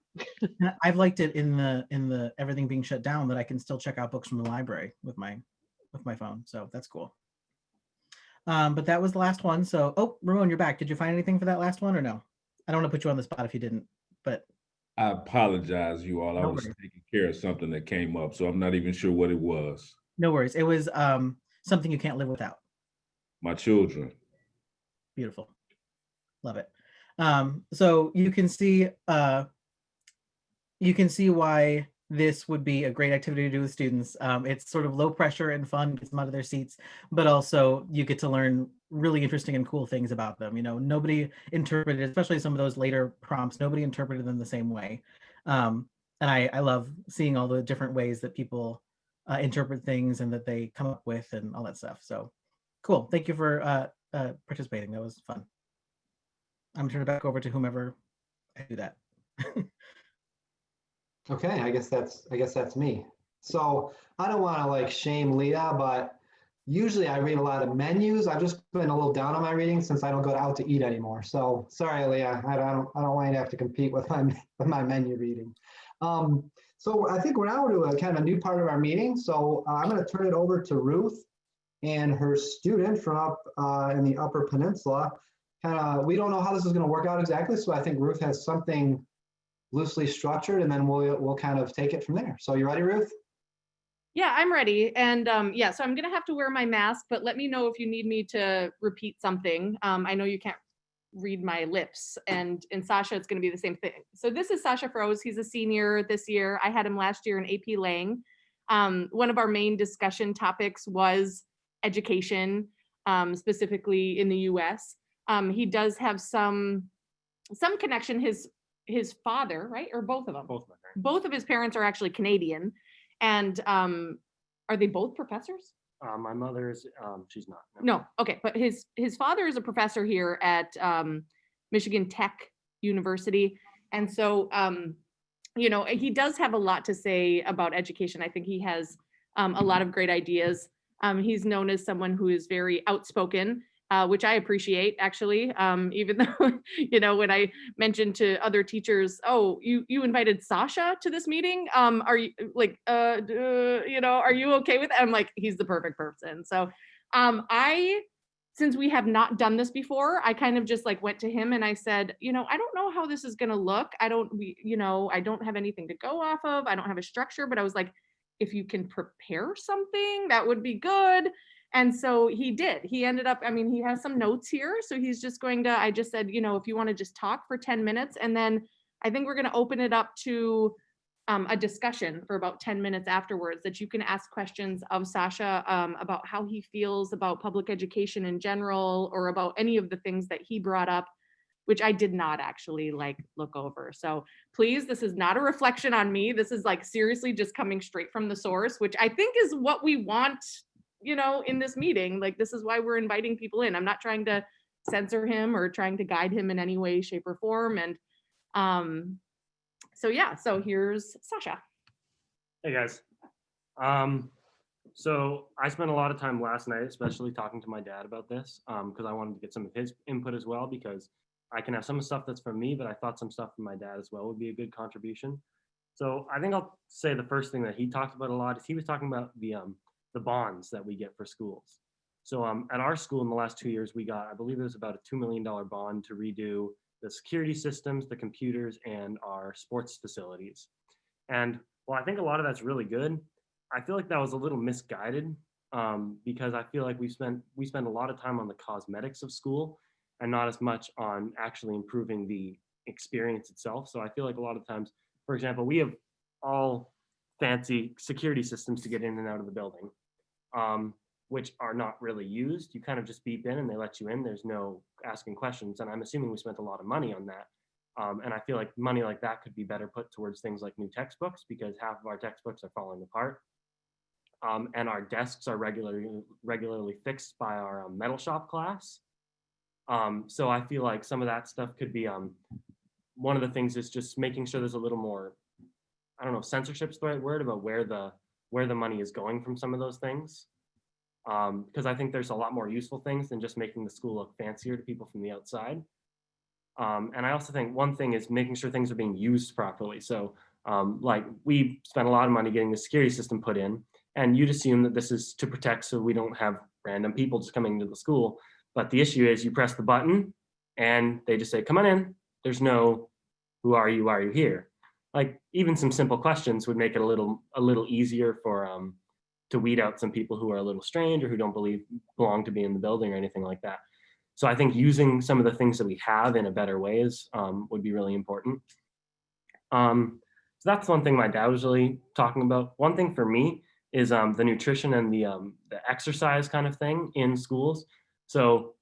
I've liked it in the everything being shut down that I can still check out books from the library with my phone. So that's cool. But that was the last one. So, oh, Ramon, you're back. Did you find anything for that last one or no? I don't want to put you on the spot if you didn't, but. I apologize, you all. I was taking care of something that came up, so I'm not even sure what it was. No worries. It was something you can't live without. My children. Beautiful. Love it. So you can see why this would be a great activity to do with students. It's sort of low pressure and fun, gets them out of their seats, but also you get to learn really interesting and cool things about them. You know, nobody interpreted, especially some of those later prompts, nobody interpreted them the same way. And I love seeing all the different ways that people interpret things and that they come up with and all that stuff. So cool. Thank you for participating. That was fun. I'm gonna turn it back over to whomever I do that. Okay, I guess that's me. So I don't want to like shame Leah, but usually I read a lot of menus. I've just been a little down on my reading since I don't go out to eat anymore. So sorry, Leah, I don't want you to have to compete with my menu reading. So I think we're now to a kind of a new part of our meeting. So I'm going to turn it over to Ruth and her student from up in the Upper Peninsula. We don't know how this is going to work out exactly, so I think Ruth has something loosely structured, and then we'll kind of take it from there. So you ready, Ruth? Yeah, I'm ready. And yeah, so I'm gonna have to wear my mask, but let me know if you need me to repeat something. I know you can't read my lips, and in Sasha, it's gonna be the same thing. So this is Sasha Froese. He's a senior this year. I had him last year in AP Lang. One of our main discussion topics was education, specifically in the US. He does have some connection. His father, right? Or both of them? Both of his parents are actually Canadian. And are they both professors? My mother's, she's not. No, okay. But his father is a professor here at Michigan Tech University. And so, you know, he does have a lot to say about education. I think he has a lot of great ideas. He's known as someone who is very outspoken, which I appreciate, actually, even though, you know, when I mentioned to other teachers, oh, you invited Sasha to this meeting? Are you like, you know, are you okay with it? I'm like, he's the perfect person. So since we have not done this before, I kind of just like went to him and I said, you know, I don't know how this is going to look. You know, I don't have anything to go off of. I don't have a structure, but I was like, if you can prepare something, that would be good. And so he did. He ended up, I mean, he has some notes here. So he's just going to, I just said, you know, if you want to just talk for 10 minutes, and then I think we're going to open it up to a discussion for about 10 minutes afterwards, that you can ask questions of Sasha about how he feels about public education in general, or about any of the things that he brought up, which I did not actually like look over. So please, this is not a reflection on me. This is like seriously just coming straight from the source, which I think is what we want, you know, in this meeting. Like, this is why we're inviting people in. I'm not trying to censor him or trying to guide him in any way, shape, or form. And so yeah, so here's Sasha. Hey guys. So I spent a lot of time last night, especially talking to my dad about this, because I wanted to get some of his input as well, because I can have some stuff that's from me, but I thought some stuff from my dad as well would be a good contribution. So I think I'll say the first thing that he talked about a lot is he was talking about the bonds that we get for schools. So at our school in the last 2 years, we got, I believe it was about a $2 million bond to redo the security systems, the computers, and our sports facilities. And while I think a lot of that's really good, I feel like that was a little misguided, because I feel like we spend a lot of time on the cosmetics of school and not as much on actually improving the experience itself. So I feel like a lot of times, for example, we have all fancy security systems to get in and out of the building, which are not really used. You kind of just beep in and they let you in. There's no asking questions. And I'm assuming we spent a lot of money on that. And I feel like money like that could be better put towards things like new textbooks, because half of our textbooks are falling apart. And our desks are regularly fixed by our metal shop class. So I feel like some of that stuff could be, one of the things is just making sure there's a little more, I don't know if censorship's the right word, about where the money is going from some of those things. Because I think there's a lot more useful things than just making the school look fancier to people from the outside. And I also think one thing is making sure things are being used properly. So like we spent a lot of money getting the security system put in, and you'd assume that this is to protect so we don't have random people just coming into the school. But the issue is you press the button and they just say, come on in. There's no, who are you? Why are you here? Like even some simple questions would make it a little easier for to weed out some people who are a little strange or who don't belong to be in the building or anything like that. So I think using some of the things that we have in a better ways would be really important. So that's one thing my dad was really talking about. One thing for me is the nutrition and the exercise kind of thing in schools. So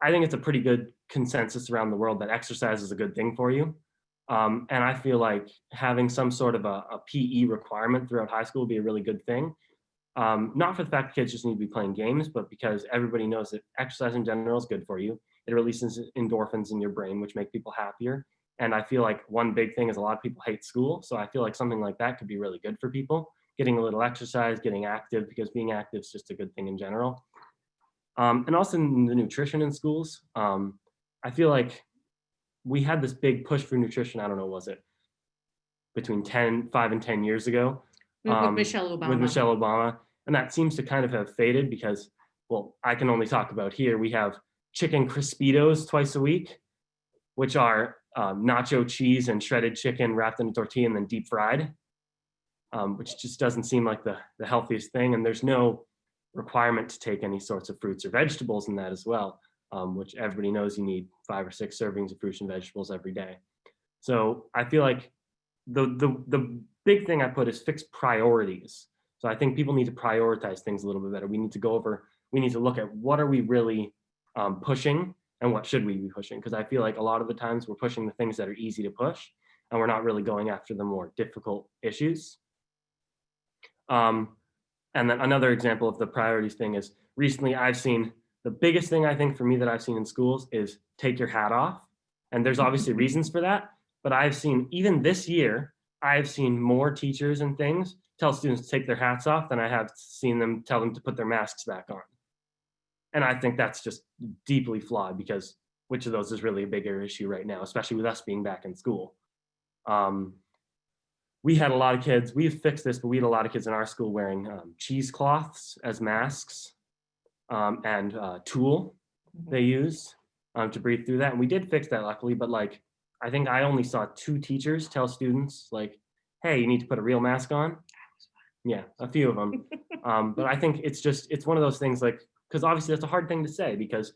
I think it's a pretty good consensus around the world that exercise is a good thing for you. And I feel like having some sort of a PE requirement throughout high school would be a really good thing. Not for the fact that kids just need to be playing games, but because everybody knows that exercise in general is good for you. It releases endorphins in your brain, which make people happier. And I feel like one big thing is a lot of people hate school. So I feel like something like that could be really good for people. Getting a little exercise, getting active, because being active is just a good thing in general. And also in the nutrition in schools, I feel like we had this big push for nutrition. I don't know, was it between 5 and 10 years ago? With Michelle Obama. With Michelle Obama. And that seems to kind of have faded because, well, I can only talk about here. We have chicken Crispitos twice a week, which are nacho cheese and shredded chicken wrapped in a tortilla and then deep fried, which just doesn't seem like the healthiest thing. And there's no requirement to take any sorts of fruits or vegetables in that as well, which everybody knows you need 5 or 6 servings of fruits and vegetables every day. So I feel like the big thing I put is fixed priorities. So I think people need to prioritize things a little bit better. We need to look at what are we really pushing and what should we be pushing? Because I feel like a lot of the times we're pushing the things that are easy to push and we're not really going after the more difficult issues. And then another example of the priorities thing is recently I've seen the biggest thing I think for me that I've seen in schools is take your hat off. And there's obviously reasons for that, but I've seen even this year, I've seen more teachers and things tell students to take their hats off than I have seen them tell them to put their masks back on. And I think that's just deeply flawed because which of those is really a bigger issue right now, especially with us being back in school. We had a lot of kids, we've fixed this, but we had a lot of kids in our school wearing cheesecloths as masks and tulle they use to breathe through that. And we did fix that luckily, but like, I think I only saw 2 teachers tell students like, hey, you need to put a real mask on. Yeah, a few of them. But I think it's one of those things like, because obviously that's a hard thing to say because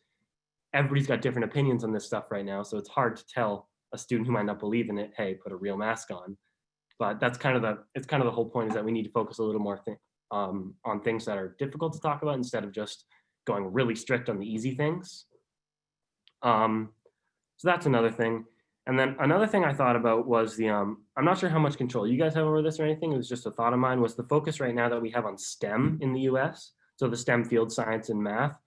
everybody's got different opinions on this stuff right now. So it's hard to tell a student who might not believe in it, hey, put a real mask on. But that's kind of the whole point is that we need to focus a little more on things that are difficult to talk about instead of just going really strict on the easy things. So that's another thing. And then another thing I thought about was I'm not sure how much control you guys have over this or anything. It was just a thought of mine was the focus right now that we have on STEM in the US. So the STEM field, science and math.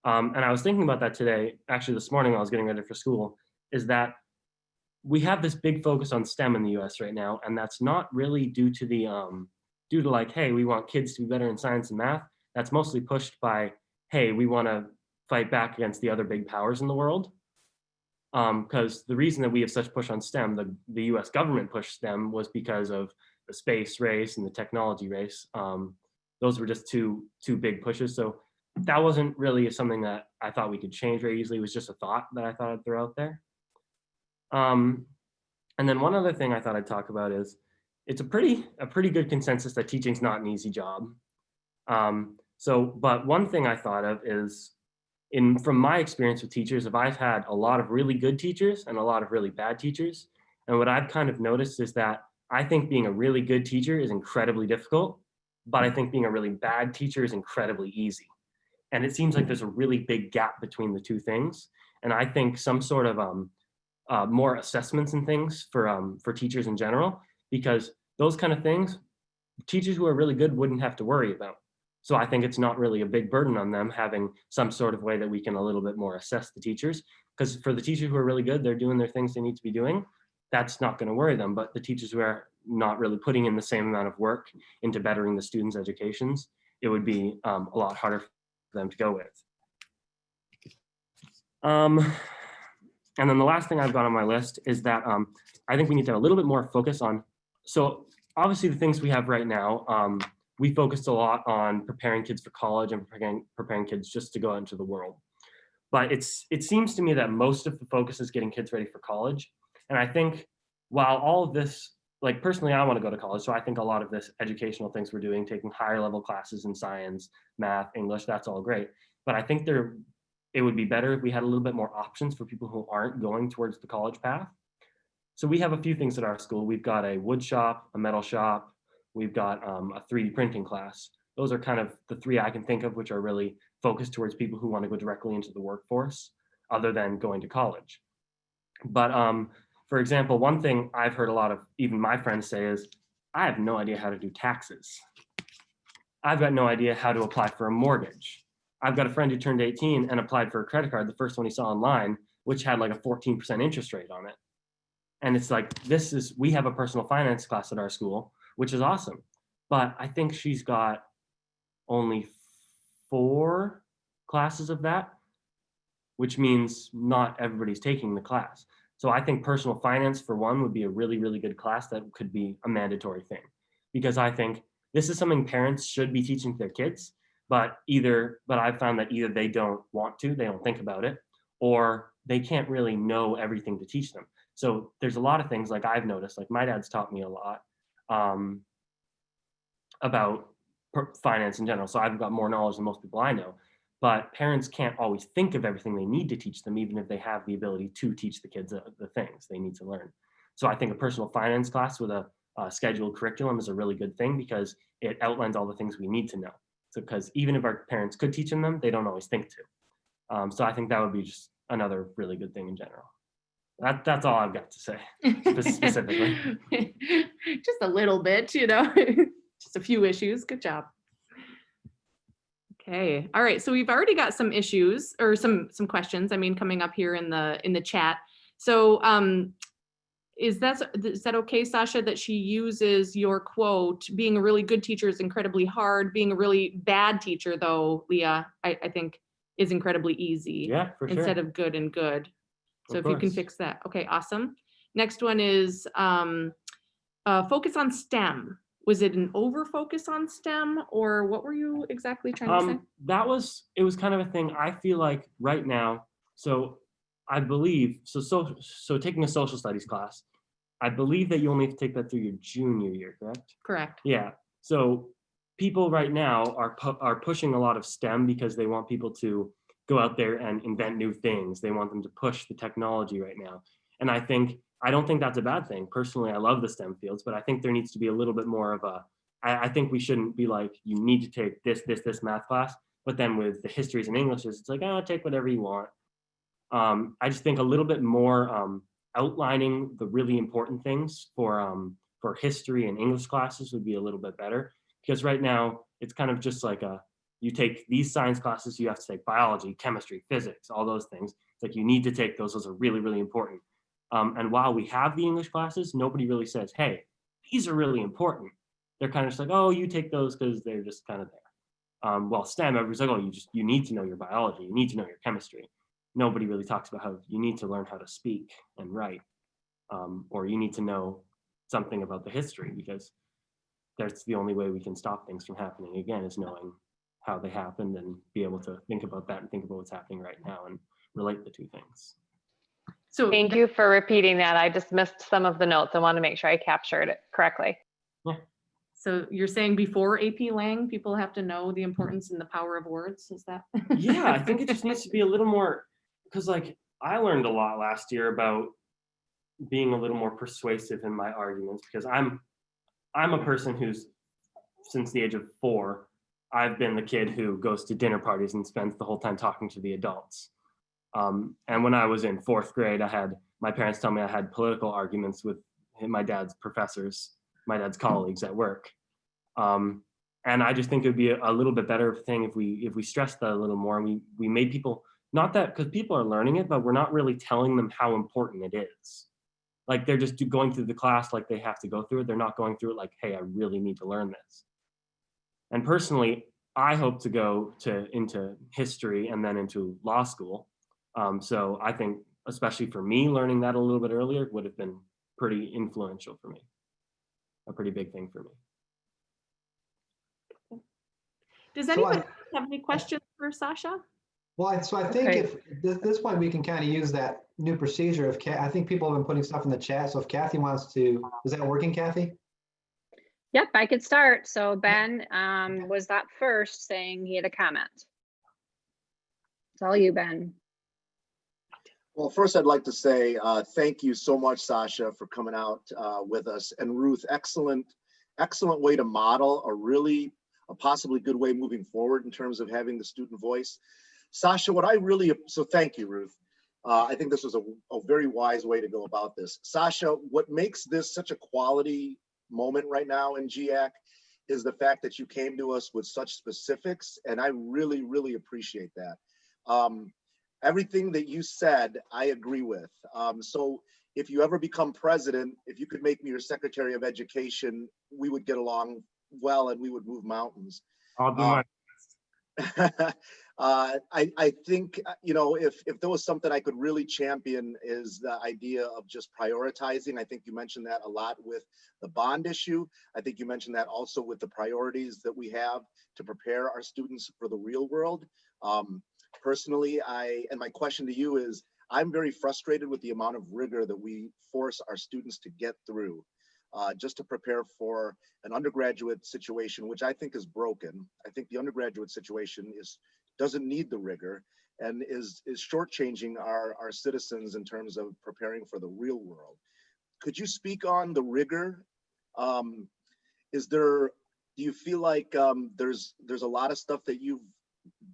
And I was thinking about that today, actually this morning while I was getting ready for school, is that we have this big focus on STEM in the US right now. And that's not really due to like, hey, we want kids to be better in science and math. That's mostly pushed by, hey, we want to fight back against the other big powers in the world. Because the reason that we have such push on STEM, the US government pushed STEM was because of the space race and the technology race. Those were just two big pushes. So that wasn't really something that I thought we could change very easily. It was just a thought that I thought I'd throw out there. And then one other thing I thought I'd talk about is it's a pretty good consensus that teaching's not an easy job. But one thing I thought of is from my experience with teachers, I've had a lot of really good teachers and a lot of really bad teachers. And what I've kind of noticed is that I think being a really good teacher is incredibly difficult, but I think being a really bad teacher is incredibly easy. And it seems like there's a really big gap between the two things. And I think some sort of more assessments and things for teachers in general, because those kind of things, teachers who are really good wouldn't have to worry about. So I think it's not really a big burden on them having some sort of way that we can a little bit more assess the teachers. Because for the teachers who are really good, they're doing their things they need to be doing. That's not going to worry them. But the teachers who are not really putting in the same amount of work into bettering the students' educations, it would be a lot harder for them to go with. And then the last thing I've got on my list is that I think we need to have a little bit more focus on, so obviously the things we have right now, we focused a lot on preparing kids for college and preparing kids just to go out into the world. But it seems to me that most of the focus is getting kids ready for college. And I think while all of this, like personally, I want to go to college. So I think a lot of this educational things we're doing, taking higher level classes in science, math, English, that's all great. But I think it would be better if we had a little bit more options for people who aren't going towards the college path. So we have a few things at our school. We've got a wood shop, a metal shop. We've got a 3D printing class. Those are kind of the three I can think of, which are really focused towards people who want to go directly into the workforce other than going to college. But for example, one thing I've heard a lot of even my friends say is, I have no idea how to do taxes. I've got no idea how to apply for a mortgage. I've got a friend who turned 18 and applied for a credit card, the first one he saw online, which had like a 14% interest rate on it. And it's like, we have a personal finance class at our school, which is awesome. But I think she's got only 4 classes of that, which means not everybody's taking the class. So I think personal finance, for one, would be a really, really good class that could be a mandatory thing. Because I think this is something parents should be teaching to their kids, but I've found that either they don't want to, they don't think about it, or they can't really know everything to teach them. So there's a lot of things, like I've noticed, like my dad's taught me a lot about finance in general. So I've got more knowledge than most people I know, but parents can't always think of everything they need to teach them, even if they have the ability to teach the kids the things they need to learn. So I think a personal finance class with a scheduled curriculum is a really good thing, because it outlines all the things we need to know. So because even if our parents could teach them, they don't always think to. So I think that would be just another really good thing in general. That's all I've got to say specifically. Just a little bit, just a few issues. Good job. Okay. All right. So we've already got some issues or some questions, coming up here in the chat. So is that okay, Sasha, that she uses your quote, being a really good teacher is incredibly hard, being a really bad teacher, though, Leah, I think is incredibly easy. Yeah, for sure. Instead of good and good. So Of if you can course. fix that. Okay, awesome. Next one is focus on STEM. Was it an over focus on STEM, or what were you exactly trying to say? It was kind of a thing. I feel like right now, so I believe, so taking a social studies class, I believe that you only have to take that through your junior year, correct? Correct. Yeah. So people right now are pushing a lot of STEM because they want people to go out there and invent new things. They want them to push the technology right now. And I don't think that's a bad thing. Personally, I love the STEM fields, but I think there needs to be a little bit more of I think we shouldn't be like, you need to take this math class, but then with the histories and Englishes, it's like, oh, take whatever you want. I just think a little bit more outlining the really important things for history and English classes would be a little bit better, because right now it's kind of just like you take these science classes, you have to take biology, chemistry, physics, all those things. It's like you need to take those. Those are really, really important. And while we have the English classes, nobody really says, hey, these are really important. They're kind of just like, oh, you take those because they're just kind of there. While STEM, everybody's like, oh, you need to know your biology, you need to know your chemistry. Nobody really talks about how you need to learn how to speak and write, or you need to know something about the history, because that's the only way we can stop things from happening again, is knowing how they happened and be able to think about that and think about what's happening right now and relate the two things. So thank you for repeating that. I just missed some of the notes. I want to make sure I captured it correctly. Yeah. So you're saying before AP Lang, people have to know the importance and the power of words? Is that? Yeah, I think it just needs to be a little more, because like I learned a lot last year about being a little more persuasive in my arguments, because I'm a person who's, since the age of 4, I've been the kid who goes to dinner parties and spends the whole time talking to the adults. And when I was in 4th grade, my parents tell me I had political arguments with my dad's professors, my dad's colleagues at work. And I just think it would be a little bit better thing if we stressed that a little more, and we made people, not that, because people are learning it, but we're not really telling them how important it is. Like they're just going through the class like they have to go through it. They're not going through it like, hey, I really need to learn this. And personally, I hope to go into history and then into law school. So I think, especially for me, learning that a little bit earlier would have been pretty influential for me, a pretty big thing for me. Does anyone have any questions for Sasha? Well, so I think if at this point we can kind of use that new procedure of I think people have been putting stuff in the chat. So if Kathy wants to, is that working, Kathy? Yep, I could start. So Ben was that first saying he had a comment. It's all you, Ben. Well, first I'd like to say thank you so much, Sasha, for coming out with us. And Ruth, excellent way to model a possibly good way moving forward in terms of having the student voice. Sasha, so thank you, Ruth. I think this was a very wise way to go about this. Sasha, what makes this such a quality moment right now in Giac is the fact that you came to us with such specifics, and I really, really appreciate that. Everything that you said, I agree with. So if you ever become president, if you could make me your Secretary of Education, we would get along well and we would move mountains. I'll do my I think, if there was something I could really champion is the idea of just prioritizing. I think you mentioned that a lot with the bond issue. I think you mentioned that also with the priorities that we have to prepare our students for the real world. Personally, and my question to you is, I'm very frustrated with the amount of rigor that we force our students to get through just to prepare for an undergraduate situation, which I think is broken. I think the undergraduate situation doesn't need the rigor and is shortchanging our citizens in terms of preparing for the real world. Could you speak on the rigor? Do you feel like there's a lot of stuff that you've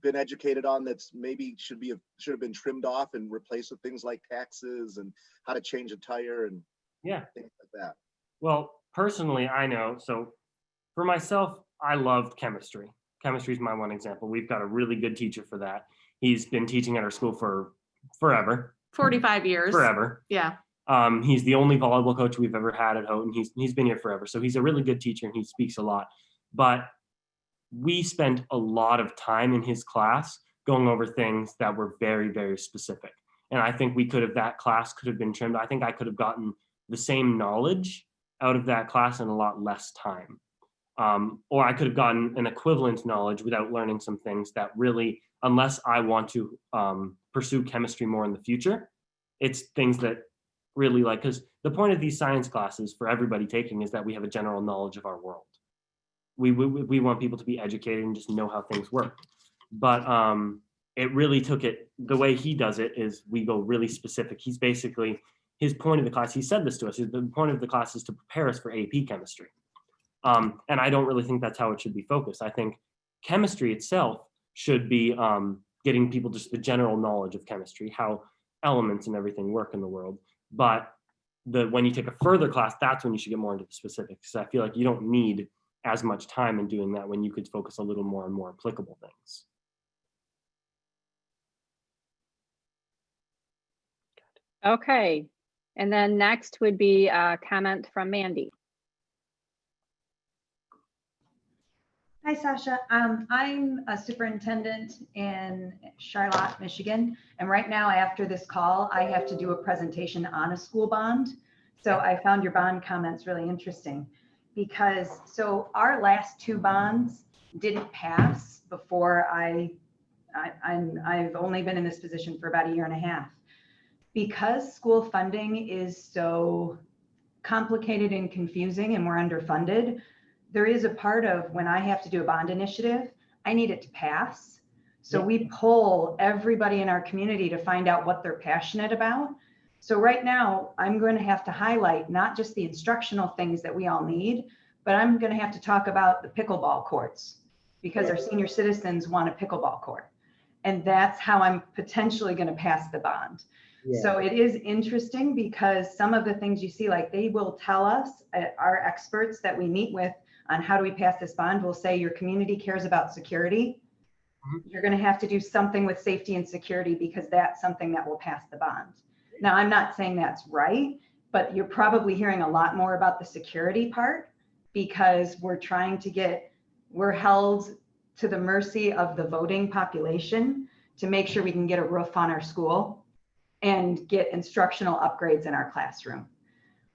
been educated on that's maybe should have been trimmed off and replaced with things like taxes and how to change a tire and things like that? Well, personally, I know. So for myself, I loved chemistry. Chemistry is my one example. We've got a really good teacher for that. He's been teaching at our school for forever. 45 years. Forever. Yeah. He's the only volleyball coach we've ever had at Houghton. He's been here forever. So he's a really good teacher and he speaks a lot. But we spent a lot of time in his class going over things that were very, very specific. And I think that class could have been trimmed. I think I could have gotten the same knowledge out of that class in a lot less time. Or I could have gotten an equivalent knowledge without learning some things that really, unless I want to pursue chemistry more in the future, it's things that really because the point of these science classes for everybody taking is that we have a general knowledge of our world. We want people to be educated and just know how things work. But it really took it, the way he does it is we go really specific. He's basically, his point of the class, he said this to us, the point of the class is to prepare us for AP chemistry. And I don't really think that's how it should be focused. I think chemistry itself should be getting people just the general knowledge of chemistry, how elements and everything work in the world. But when you take a further class, that's when you should get more into the specifics. I feel like you don't need as much time in doing that when you could focus a little more on more applicable things. Okay. And then next would be a comment from Mandy. Hi, Sasha. I'm a superintendent in Charlotte, Michigan. And right now, after this call, I have to do a presentation on a school bond. So I found your bond comments really interesting because our last two bonds didn't pass before I've only been in this position for about a year and a half. Because school funding is so complicated and confusing and we're underfunded, there is a part of when I have to do a bond initiative, I need it to pass. So we poll everybody in our community to find out what they're passionate about. So right now, I'm going to have to highlight not just the instructional things that we all need, but I'm going to have to talk about the pickleball courts because our senior citizens want a pickleball court. And that's how I'm potentially going to pass the bond. Yeah. So it is interesting because some of the things you see, like they will tell us, our experts that we meet with on how do we pass this bond will say your community cares about security. You're going to have to do something with safety and security because that's something that will pass the bond. Now, I'm not saying that's right, but you're probably hearing a lot more about the security part because we're held to the mercy of the voting population to make sure we can get a roof on our school and get instructional upgrades in our classroom.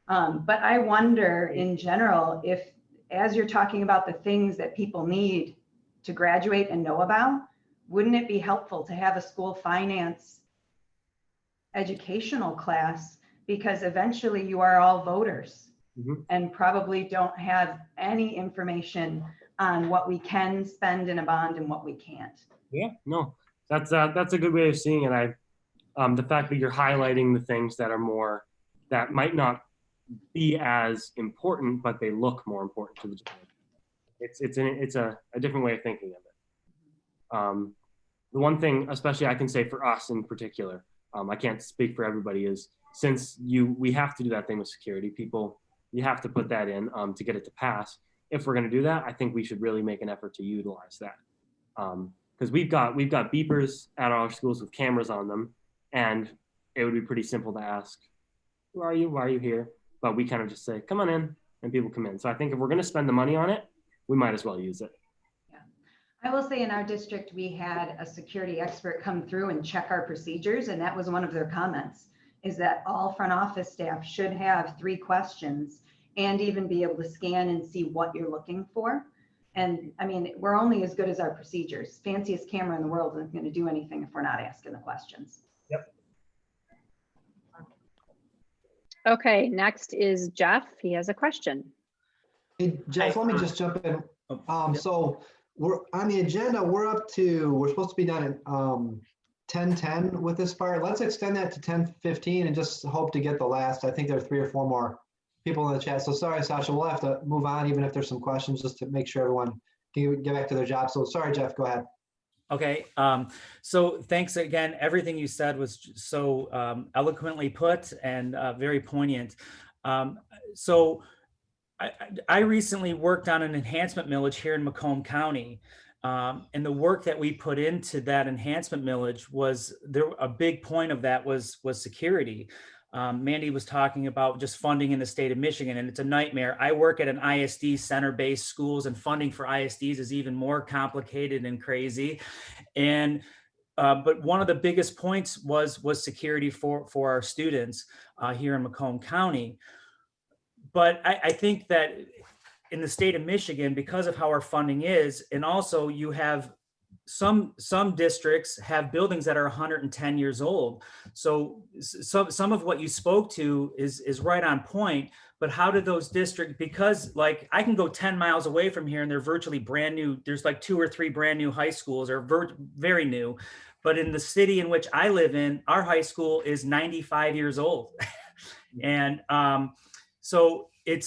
But I wonder in general, if as you're talking about the things that people need to graduate and know about, wouldn't it be helpful to have a school finance educational class? Because eventually you are all voters and probably don't have any information on what we can spend in a bond and what we can't. Yeah, no, that's a good way of seeing it. the fact that you're highlighting the things that are more, that might not be as important, but they look more important to the child. It's a different way of thinking of it. The one thing, especially I can say for us in particular, I can't speak for everybody, is since we have to do that thing with security people, you have to put that in to get it to pass. If we're going to do that, I think we should really make an effort to utilize that. Because we've got beepers at our schools with cameras on them, and it would be pretty simple to ask, who are you? Why are you here? But we kind of just say, come on in, and people come in. So I think if we're going to spend the money on it, we might as well use it. I will say in our district, we had a security expert come through and check our procedures, and that was one of their comments, is that all front office staff should have 3 questions and even be able to scan and see what you're looking for. And I mean, we're only as good as our procedures. Fanciest camera in the world isn't going to do anything if we're not asking the questions. Yep. Okay, next is Jeff. He has a question. Hey, Jeff, let me just jump in. So we're on the agenda, we're supposed to be done at 10:10 with this part. Let's extend that to 10:15 and just hope to get the last. I think there are 3 or 4 more people in the chat. So sorry, Sasha, we'll have to move on even if there's some questions just to make sure everyone can get back to their job. So sorry, Jeff, go ahead. Okay, so thanks again. Everything you said was so eloquently put and very poignant. So I recently worked on an enhancement millage here in Macomb County. And the work that we put into that enhancement millage a big point of that was security. Mandy was talking about just funding in the state of Michigan, and it's a nightmare. I work at an ISD center-based schools, and funding for ISDs is even more complicated and crazy. And but one of the biggest points was security for our students here in Macomb County. But I think that in the state of Michigan, because of how our funding is, and also you have some districts have buildings that are 110 years old. So some of what you spoke to is right on point, but how do those districts, because like I can go 10 miles away from here and they're virtually brand new. There's like 2 or 3 brand new high schools, or very new. But in the city in which I live in, our high school is 95 years old. And so it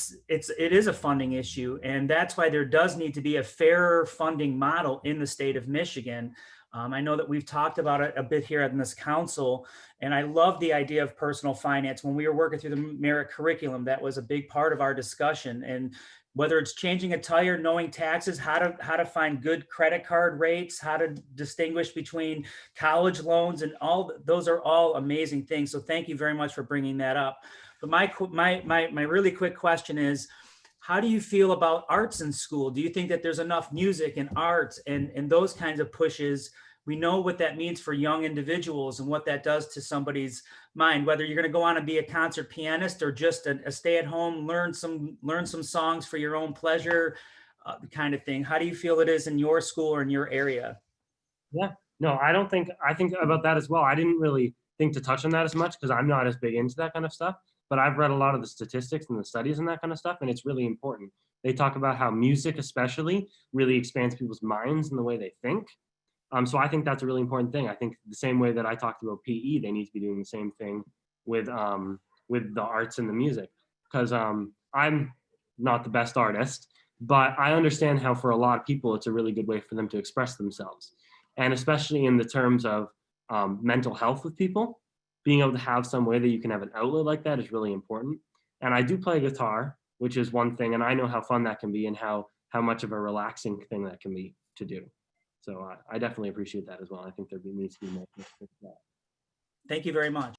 is a funding issue, and that's why there does need to be a fairer funding model in the state of Michigan. I know that we've talked about it a bit here in this council, and I love the idea of personal finance. When we were working through the merit curriculum, that was a big part of our discussion. And whether it's changing a tire, knowing taxes, how to find good credit card rates, how to distinguish between college loans, and all those are all amazing things. So thank you very much for bringing that up. But my really quick question is, how do you feel about arts in school? Do you think that there's enough music and arts and those kinds of pushes? We know what that means for young individuals and what that does to somebody's mind, whether you're going to go on and be a concert pianist or just a stay at home, learn some songs for your own pleasure, kind of thing. How do you feel it is in your school or in your area? Yeah, no, I think about that as well. I didn't really think to touch on that as much because I'm not as big into that kind of stuff. But I've read a lot of the statistics and the studies and that kind of stuff, and it's really important. They talk about how music especially really expands people's minds and the way they think. So I think that's a really important thing. I think the same way that I talked about PE, they need to be doing the same thing with the arts and the music. Because I'm not the best artist, but I understand how for a lot of people, it's a really good way for them to express themselves. And especially in the terms of mental health with people, being able to have some way that you can have an outlet like that is really important. And I do play guitar, which is one thing, and I know how fun that can be and how much of a relaxing thing that can be to do. So I definitely appreciate that as well. I think there needs to be more. Thank you very much.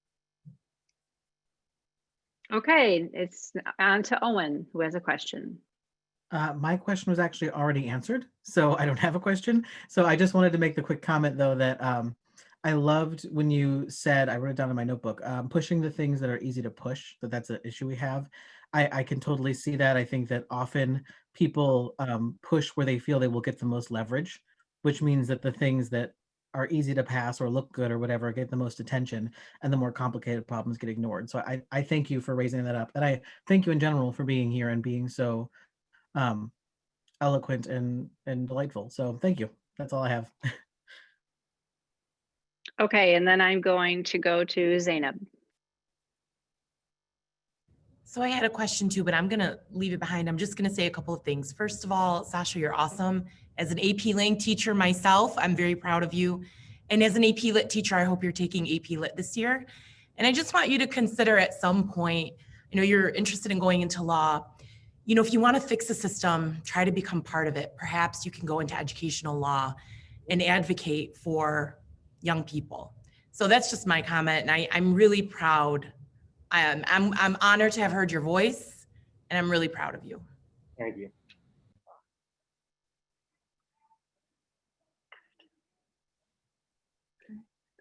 Okay, it's on to Owen, who has a question. My question was actually already answered, so I don't have a question. So I just wanted to make the quick comment, though, that I loved when you said, I wrote it down in my notebook, pushing the things that are easy to push, that's an issue we have. I can totally see that. I think that often people push where they feel they will get the most leverage, which means that the things that are easy to pass or look good or whatever get the most attention, and the more complicated problems get ignored. So I thank you for raising that up. And I thank you in general for being here and being so eloquent and delightful. So thank you. That's all I have. Okay, and then I'm going to go to Zainab. So I had a question too, but I'm gonna leave it behind. I'm just gonna say a couple of things. First of all, Sasha, you're awesome. As an AP Lang teacher myself, I'm very proud of you. And as an AP Lit teacher, I hope you're taking AP Lit this year. And I just want you to consider at some point, you're interested in going into law. If you want to fix the system, try to become part of it. Perhaps you can go into educational law and advocate for young people. So that's just my comment. And I'm really proud. I'm honored to have heard your voice, and I'm really proud of you. Thank you.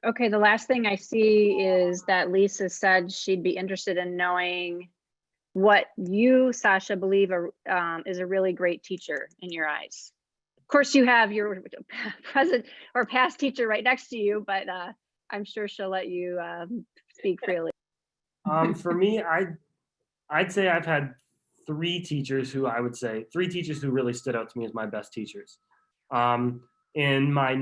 Okay, the last thing I see is that Lisa said she'd be interested in knowing what you, Sasha, believe is a really great teacher in your eyes. Of course, you have your present or past teacher right next to you, but I'm sure she'll let you speak freely. For me, I'd say I've had three teachers who really stood out to me as my best teachers. In my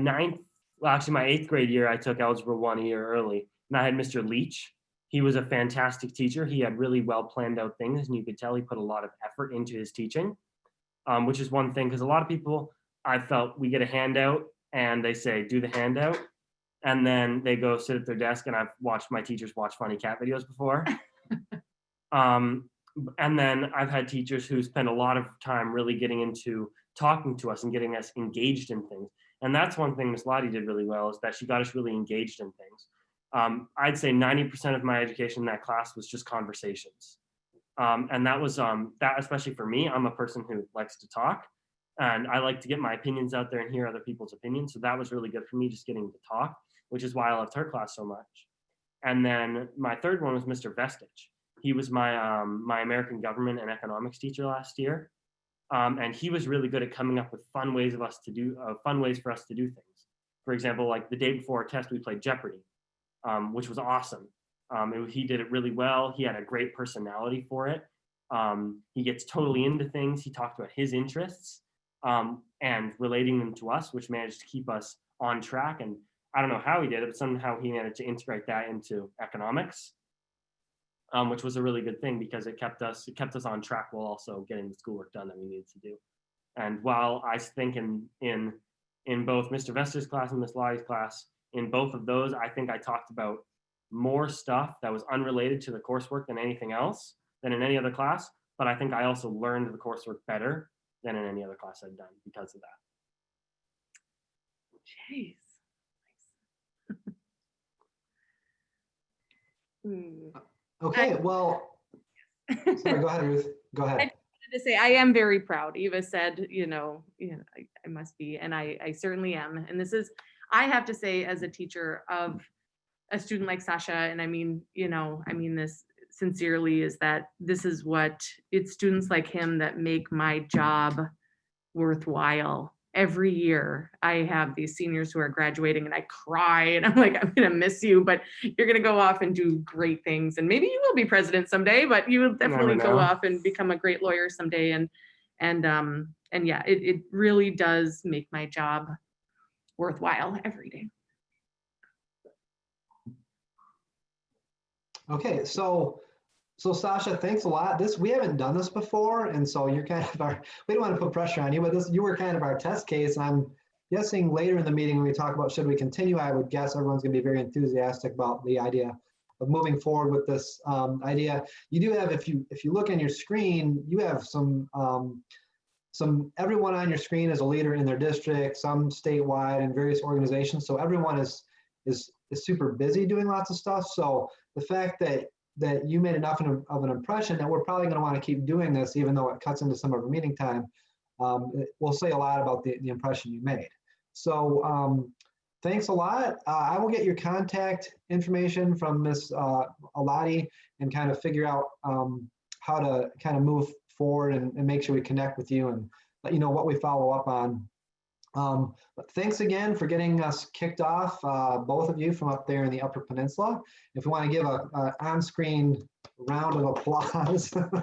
my 8th grade year, I took Algebra 1 a year early, and I had Mr. Leach. He was a fantastic teacher. He had really well planned out things, and you could tell he put a lot of effort into his teaching, which is one thing, because a lot of people, I felt, we get a handout and they say, do the handout, and then they go sit at their desk, and I've watched my teachers watch funny cat videos before. And then I've had teachers who spend a lot of time really getting into talking to us and getting us engaged in things. And that's one thing Miss Lottie did really well, is that she got us really engaged in things. I'd say 90% of my education in that class was just conversations. And that was, that especially for me, I'm a person who likes to talk, and I like to get my opinions out there and hear other people's opinions. So that was really good for me, just getting to talk, which is why I loved her class so much. And then my third one was Mr. Vestige. He was my my American government and economics teacher last year, and he was really good at coming up with fun ways for us to do things. For example, like the day before a test, we played Jeopardy, which was awesome. He did it really well. He had a great personality for it. He gets totally into things. He talked about his interests and relating them to us, which managed to keep us on track. And I don't know how he did it, but somehow he managed to integrate that into economics. Which was a really good thing, because it kept us on track while also getting the schoolwork done that we needed to do. And while I think in both Mr. Vester's class and Miss Lottie's class, in both of those, I think I talked about more stuff that was unrelated to the coursework than anything else, than in any other class. But I think I also learned the coursework better than in any other class I'd done because of that. Jeez. Okay, well, sorry, go ahead, Ruth. Go ahead. I just wanted to say I am very proud. Eva said, I must be, and I certainly am. And this is, I have to say, as a teacher of a student like Sasha, and I mean this sincerely, is that this is what, it's students like him that make my job worthwhile. Every year I have these seniors who are graduating, and I cry, and I'm like, I'm gonna miss you, but you're gonna go off and do great things, and maybe you will be president someday, but you will definitely go off and become a great lawyer someday. And yeah, it really does make my job worthwhile every day. Okay, so Sasha, thanks a lot. We haven't done this before, and so you're kind of we don't want to put pressure on you, but you were kind of our test case. And I'm guessing later in the meeting when we talk about should we continue, I would guess everyone's going to be very enthusiastic about the idea of moving forward with this idea. You do have, if you look on your screen, you have some everyone on your screen is a leader in their district, some statewide and various organizations. So everyone is super busy doing lots of stuff. So the fact that you made enough of an impression that we're probably going to want to keep doing this, even though it cuts into some of our meeting time, it will say a lot about the impression you made. So thanks a lot. I will get your contact information from Ms. Alati and kind of figure out how to kind of move forward and make sure we connect with you and let you know what we follow up on. But thanks again for getting us kicked off, both of you from up there in the Upper Peninsula. If we want to give an on-screen round of applause. Thank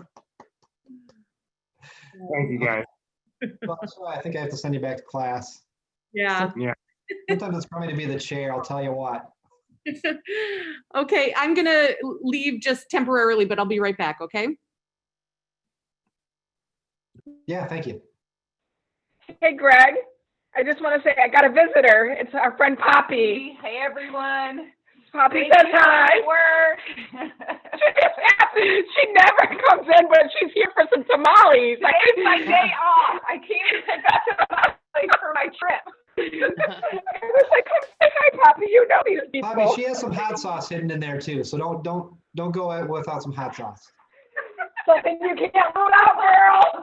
you, guys. Well, I think I have to send you back to class. Yeah. Yeah. Sometimes it's for me to be the chair, I'll tell you what. Okay, I'm gonna leave just temporarily, but I'll be right back, okay? Yeah, thank you. Hey, Greg, I just want to say I got a visitor. It's our friend Poppy. Hey, everyone. Poppy says hi. She never comes in, but she's here for some tamales. It's my day off. I came to got tamales for my trip. I was like, come say hi, Poppy. You know these people. Bobby, she has some hot sauce hidden in there too, so don't go out without some hot sauce. Something you can't rule out, girl.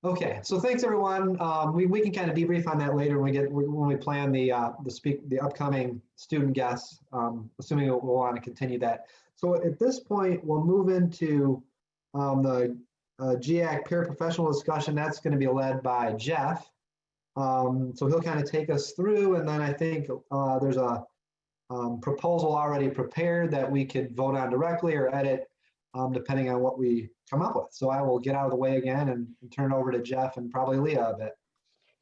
Okay, so thanks everyone. We can kind of debrief on that later when we plan the upcoming student guests, assuming we'll want to continue that. So at this point, we'll move into the Giac paraprofessional discussion. That's going to be led by Jeff. So he'll kind of take us through, and then I think there's a proposal already prepared that we could vote on directly or edit, depending on what we come up with. So I will get out of the way again and turn it over to Jeff and probably Leah a bit.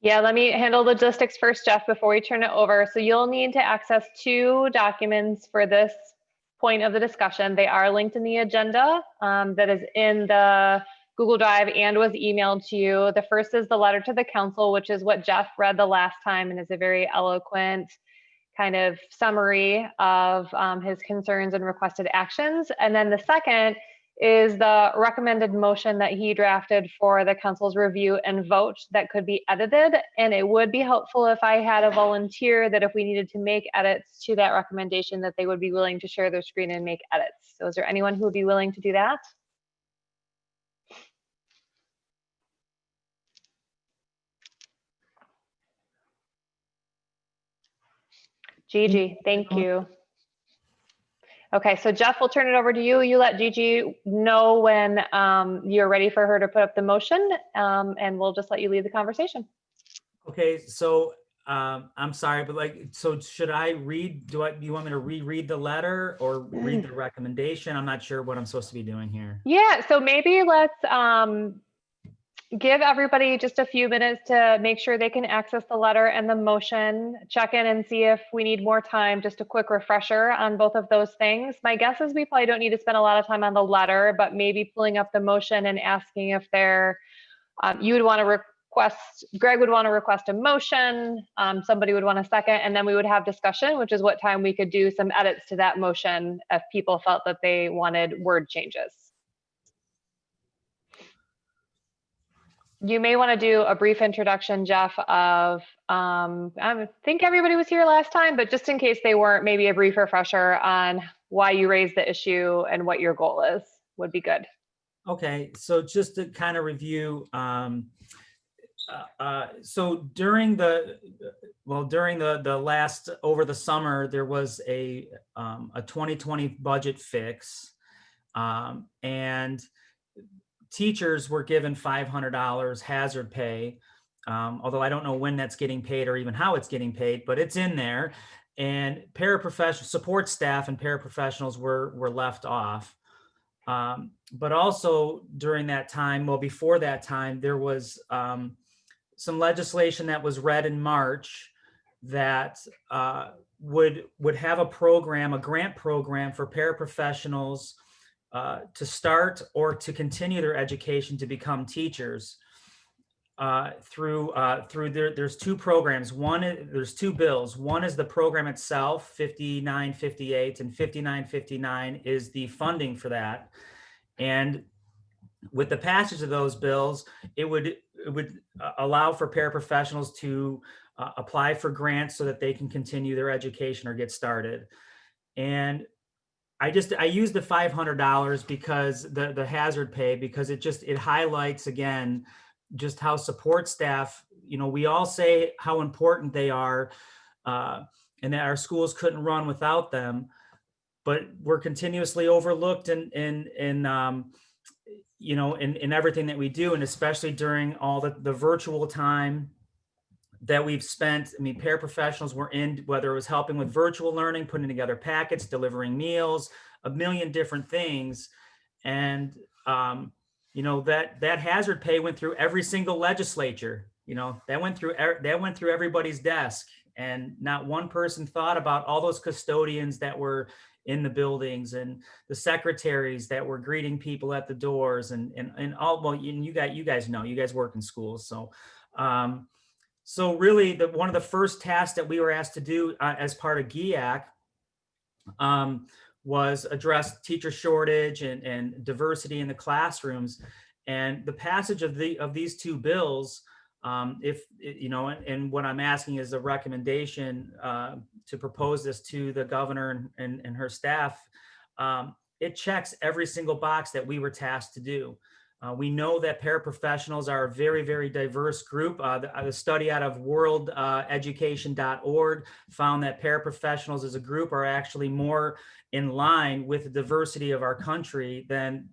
Yeah, let me handle logistics first, Jeff, before we turn it over. So you'll need to access 2 documents for this point of the discussion. They are linked in the agenda that is in the Google Drive and was emailed to you. The first is the letter to the council, which is what Jeff read the last time and is a very eloquent kind of summary of his concerns and requested actions. And then the second is the recommended motion that he drafted for the council's review and vote that could be edited. And it would be helpful if I had a volunteer that if we needed to make edits to that recommendation, that they would be willing to share their screen and make edits. So is there anyone who would be willing to do that? Gigi, thank you. Okay, so Jeff, we'll turn it over to you. You let Gigi know when you're ready for her to put up the motion, and we'll just let you lead the conversation. Okay, so I'm sorry, but so should I read, do you want me to reread the letter or read the recommendation? I'm not sure what I'm supposed to be doing here. Yeah, so maybe let's give everybody just a few minutes to make sure they can access the letter and the motion, check in and see if we need more time, just a quick refresher on both of those things. My guess is we probably don't need to spend a lot of time on the letter, but maybe pulling up the motion and asking if you would want to request, Greg would want to request a motion, somebody would want a second, and then we would have discussion, which is what time we could do some edits to that motion if people felt that they wanted word changes. You may want to do a brief introduction, Jeff, of, I think everybody was here last time, but just in case they weren't, maybe a brief refresher on why you raised the issue and what your goal is would be good. Okay, so just to kind of review, so during the last, over the summer, there was a 2020 budget fix, and teachers were given $500 hazard pay, although I don't know when that's getting paid or even how it's getting paid, but it's in there. And paraprofessional support staff and paraprofessionals were left off. But also during that time, well, before that time, there was some legislation that was read in March that would have a program, a grant program for paraprofessionals to start or to continue their education to become teachers there's 2 programs. There's 2 bills. One is the program itself, 5958, and 5959 is the funding for that. And with the passage of those bills, it would allow for paraprofessionals to apply for grants so that they can continue their education or get started. And I use the $500 because the hazard pay, because it highlights again just how support staff, we all say how important they are, and that our schools couldn't run without them, but we're continuously overlooked in everything that we do, and especially during all the virtual time that we've spent. I mean, paraprofessionals were in, whether it was helping with virtual learning, putting together packets, delivering meals, a million different things. And, that hazard pay went through every single legislature, You know, that went through everybody's desk, and not one person thought about all those custodians that were in the buildings and the secretaries that were greeting people at the doors and all. Well, you guys know, you guys work in schools, so so really one of the first tasks that we were asked to do as part of Giac was address teacher shortage and diversity in the classrooms. And the passage of these two bills, if you know, and what I'm asking is a recommendation to propose this to the governor and her staff. It checks every single box that we were tasked to do. We know that paraprofessionals are a very, very diverse group. The study out of worldeducation.org found that paraprofessionals as a group are actually more in line with the diversity of our country than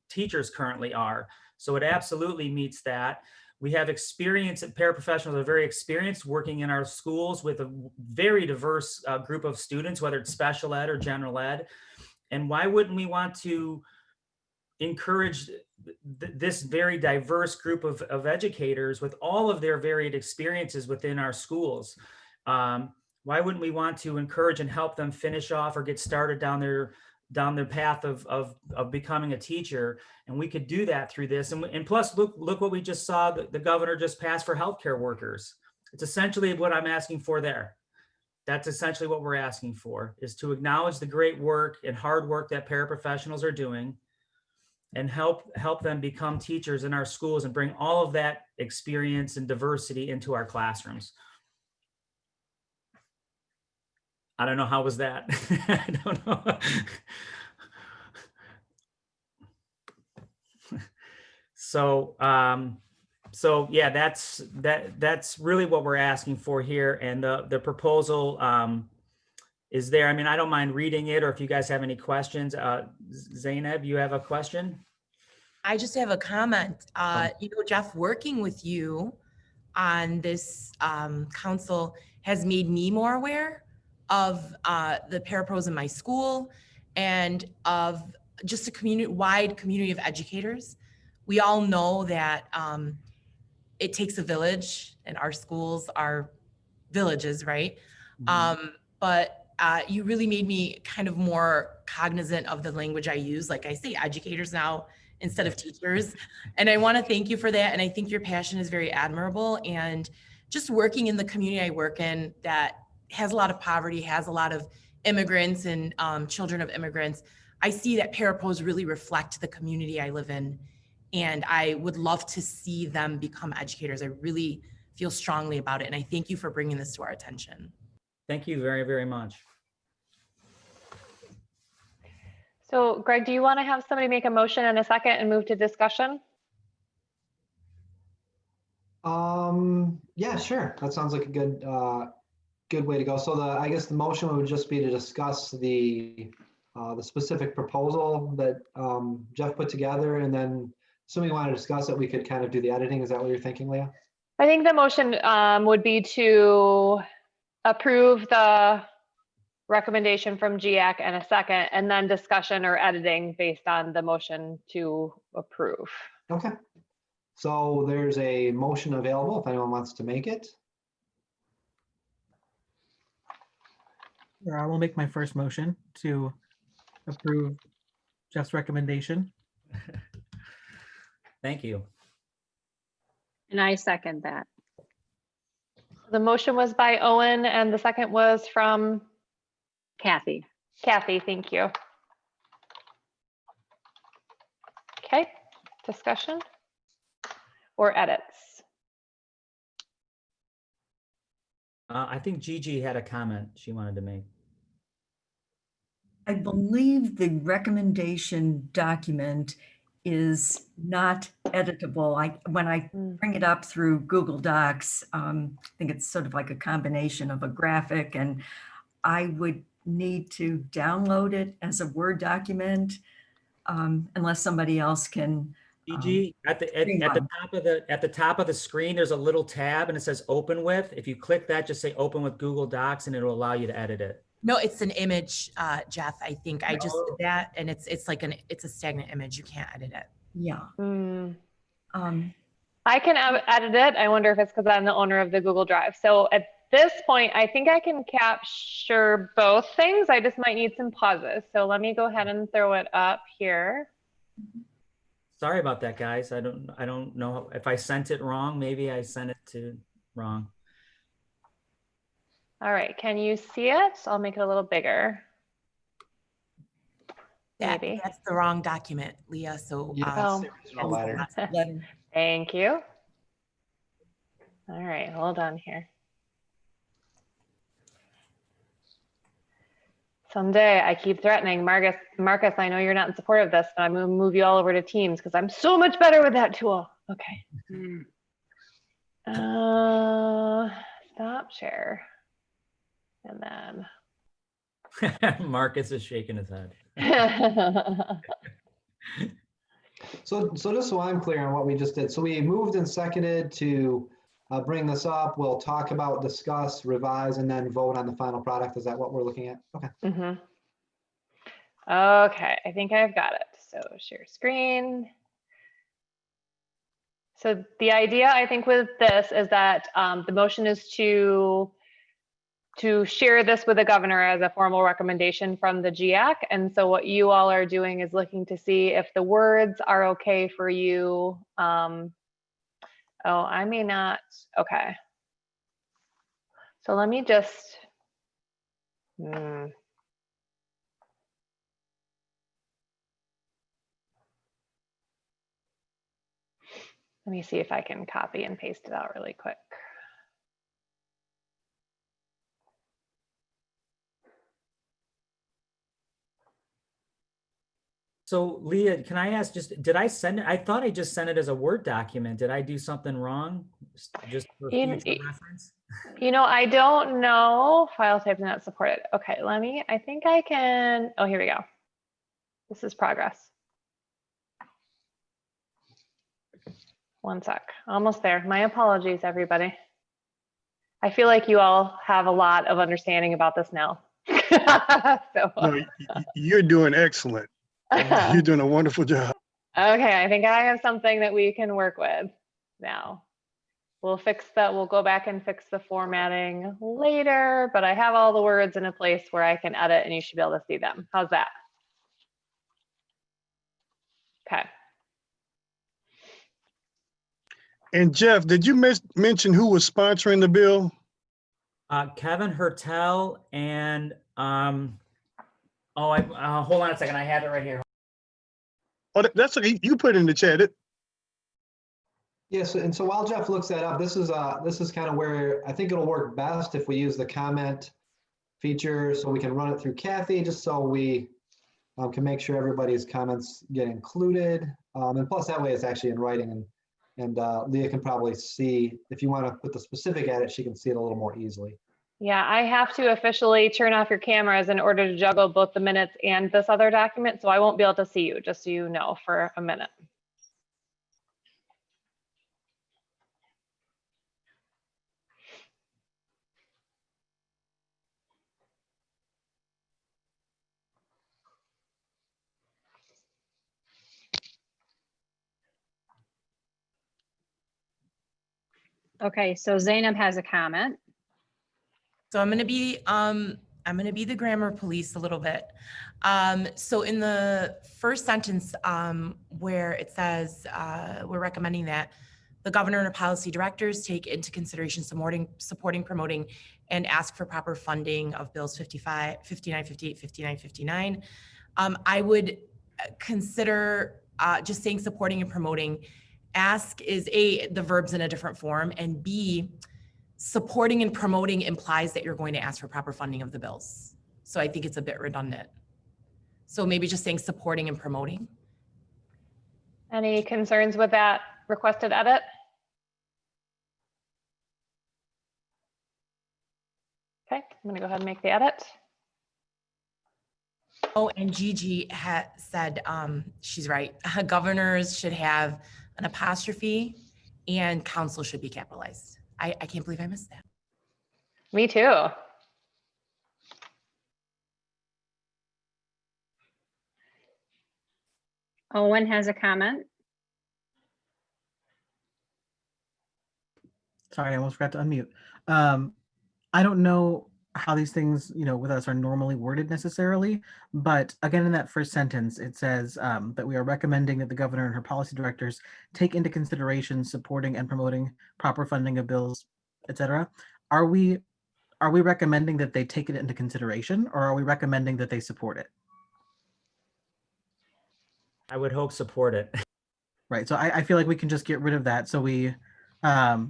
teachers currently are. So it absolutely meets that. We have experience, paraprofessionals are very experienced working in our schools with a very diverse group of students, whether it's special ed or general ed. And why wouldn't we want to encourage this very diverse group of educators with all of their varied experiences within our schools? Why wouldn't we want to encourage and help them finish off or get started down their path of becoming a teacher? And we could do that through this. And plus, look what we just saw, the governor just passed for healthcare workers. It's essentially what I'm asking for there. That's essentially what we're asking for, is to acknowledge the great work and hard work that paraprofessionals are doing and help them become teachers in our schools and bring all of that experience and diversity into our classrooms. I don't know, how was that? I don't know. So yeah, that's really what we're asking for here. And the proposal is there. I mean, I don't mind reading it, or if you guys have any questions. Zainab, you have a question? I just have a comment. You know, Jeff, working with you on this council has made me more aware of the parapros in my school and of just a wide community of educators. We all know that it takes a village, and our schools are villages, right? Mm-hmm. But you really made me kind of more cognizant of the language I use. Like I say, educators now instead of teachers. And I want to thank you for that. And I think your passion is very admirable. And just working in the community I work in that has a lot of poverty, has a lot of immigrants and children of immigrants, I see that parapros really reflect the community I live in. And I would love to see them become educators. I really feel strongly about it. And I thank you for bringing this to our attention. Thank you very, very much. So Greg, do you want to have somebody make a motion in a second and move to discussion? Yeah, sure. That sounds like a good way to go. So I guess the motion would just be to discuss the specific proposal that Jeff put together, and then assuming we want to discuss it, we could kind of do the editing. Is that what you're thinking, Leah? I think the motion would be to approve the recommendation from Giac and a second, and then discussion or editing based on the motion to approve. Okay. So there's a motion available if anyone wants to make it. I will make my first motion to approve Jeff's recommendation. Thank you. And I second that. The motion was by Owen and the second was from Kathy. Kathy, thank you. Okay, discussion or edits? I think Gigi had a comment she wanted to make. I believe the recommendation document is not editable. When I bring it up through Google Docs, I think it's sort of like a combination of a graphic, and I would need to download it as a Word document unless somebody else can. Gigi, at the top of the screen, there's a little tab and it says open with. If you click that, just say open with Google Docs and it'll allow you to edit it. No, it's an image, Jeff. I think I just did that, and it's like it's a stagnant image. You can't edit it. Yeah. I can edit it. I wonder if it's because I'm the owner of the Google Drive. So at this point, I think I can capture both things. I just might need some pauses. So let me go ahead and throw it up here. Sorry about that, guys. I don't know if I sent it wrong. Maybe I sent it to wrong. All right, can you see it? I'll make it a little bigger. Maybe. That's the wrong document, Leah. So Oh. Thank you. All right, hold on here. Someday I keep threatening Marcus, I know you're not in support of this, but I'm going to move you all over to Teams because I'm so much better with that tool. Okay. Stop share. And then. Marcus is shaking his head. So just so I'm clear on what we just did. So we moved and seconded to bring this up. We'll talk about, discuss, revise, and then vote on the final product. Is that what we're looking at? Okay. Okay, I think I've got it. So share screen. So the idea, I think, with this is that the motion is to share this with the governor as a formal recommendation from the Giac. And so what you all are doing is looking to see if the words are okay for you. Oh, I may not. Okay. So let me just. Let me see if I can copy and paste it out really quick. So Leah, can I ask, did I send it? I thought I just sent it as a Word document. Did I do something wrong? Just for future reference? You know, I don't know. File type not supported. Okay, I think I can. Oh, here we go. This is progress. One sec, almost there. My apologies, everybody. I feel like you all have a lot of understanding about this now. No, you're doing excellent. You're doing a wonderful job. Okay, I think I have something that we can work with now. We'll fix that. We'll go back and fix the formatting later, but I have all the words in a place where I can edit and you should be able to see them. How's that? Okay. And Jeff, did you mention who was sponsoring the bill? Kevin Hertel and hold on a second. I have it right here. Oh, that's okay. You put it in the chat. Yes, and so while Jeff looks that up, this is kind of where I think it'll work best if we use the comment feature, so we can run it through Kathy, just so we can make sure everybody's comments get included. And plus, that way it's actually in writing, and Leah can probably see, if you want to put the specific edit, she can see it a little more easily. Yeah, I have to officially turn off your cameras in order to juggle both the minutes and this other document, so I won't be able to see you, just so you know, for a minute. Okay, so Zainab has a comment. So I'm gonna be the grammar police a little bit. So in the first sentence, where it says we're recommending that the governor and the policy directors take into consideration supporting, promoting, and ask for proper funding of bills 55, 59, 58, 59, 59. I would consider just saying supporting and promoting. Ask is the verbs in a different form, and B, supporting and promoting implies that you're going to ask for proper funding of the bills. So I think it's a bit redundant. So maybe just saying supporting and promoting. Any concerns with that requested edit? Okay, I'm gonna go ahead and make the edit. Oh, and Gigi said, she's right. Governors should have an apostrophe and council should be capitalized. I can't believe I missed that. Me too. Owen has a comment. Sorry, I almost forgot to unmute. I don't know how these things, with us are normally worded necessarily, but again, in that first sentence, it says that we are recommending that the governor and her policy directors take into consideration supporting and promoting proper funding of bills, etc. Are we recommending that they take it into consideration, or are we recommending that they support it? I would hope support it. Right. So I feel like we can just get rid of that. So we are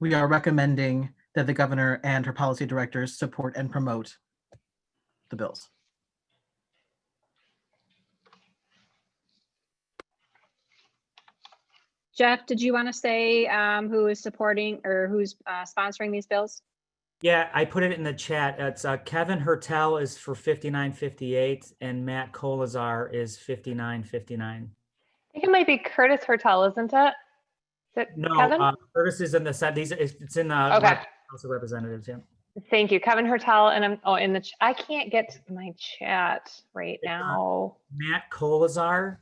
recommending that the governor and her policy directors support and promote the bills. Jeff, did you want to say who is supporting or who's sponsoring these bills? Yeah, I put it in the chat. It's Kevin Hertel is for 5958 and Matt Colazar is 5959. I think it might be Curtis Hertel, isn't it? Is it No, Kevin? Curtis is in the set. It's in the Okay. House of Representatives. Yeah. Thank you, Kevin Hertel, and I'm in the. I can't get to my chat right now. Matt Colazar.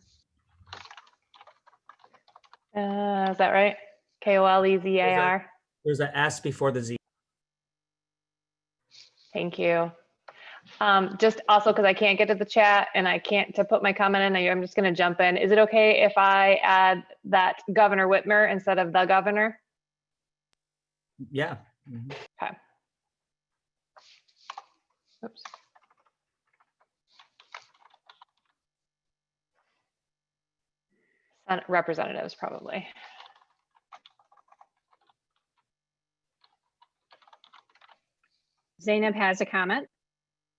Is that right? Kolezar. There's an S before the Z. Thank you. Just also because I can't get to the chat and I can't to put my comment in, I'm just going to jump in. Is it okay if I add that Governor Whitmer instead of the governor? Yeah. Mm-hmm. Okay. Oops. Senate representatives, probably. Zainab has a comment.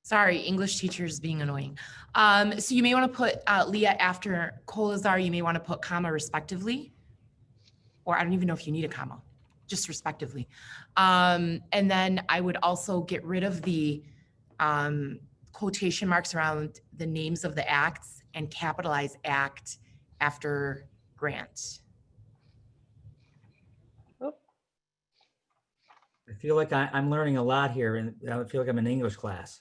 Sorry, English teachers being annoying. So you may want to put Leah after Colazar. You may want to put comma respectively, or I don't even know if you need a comma, just respectively. And then I would also get rid of the quotation marks around the names of the acts and capitalize act after grant. I feel like I'm learning a lot here, and I feel like I'm in English class.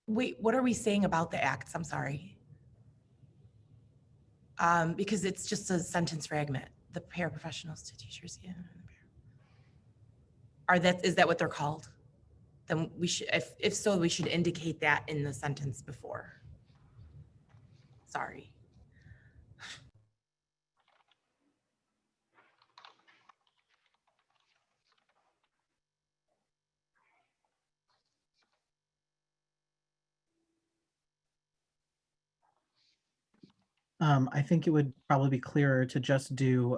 Wait, what are we saying about the acts? I'm sorry. Because it's just a sentence fragment. The paraprofessionals to teachers, yeah. Is that what they're called? Then we should, if so, we should indicate that in the sentence before. Sorry. I think it would probably be clearer to just do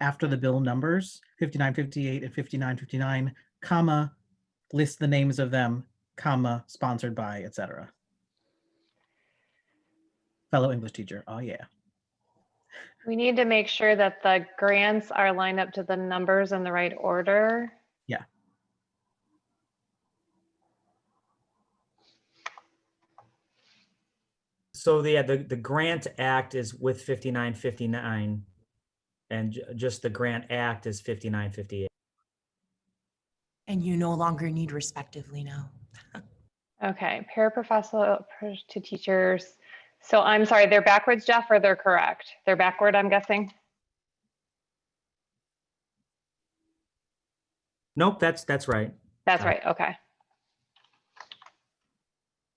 after the bill numbers 5958 and 5959, comma, list the names of them, comma, sponsored by, etc. Fellow English teacher. Oh yeah. We need to make sure that the grants are lined up to the numbers in the right order. Yeah. So the Grant Act is with 5959, and just the Grant Act is 5958. And you no longer need respectively now. Okay, paraprofessional to teachers. So I'm sorry, they're backwards, Jeff, or they're correct? They're backward, I'm guessing? Nope, that's right. That's right, okay.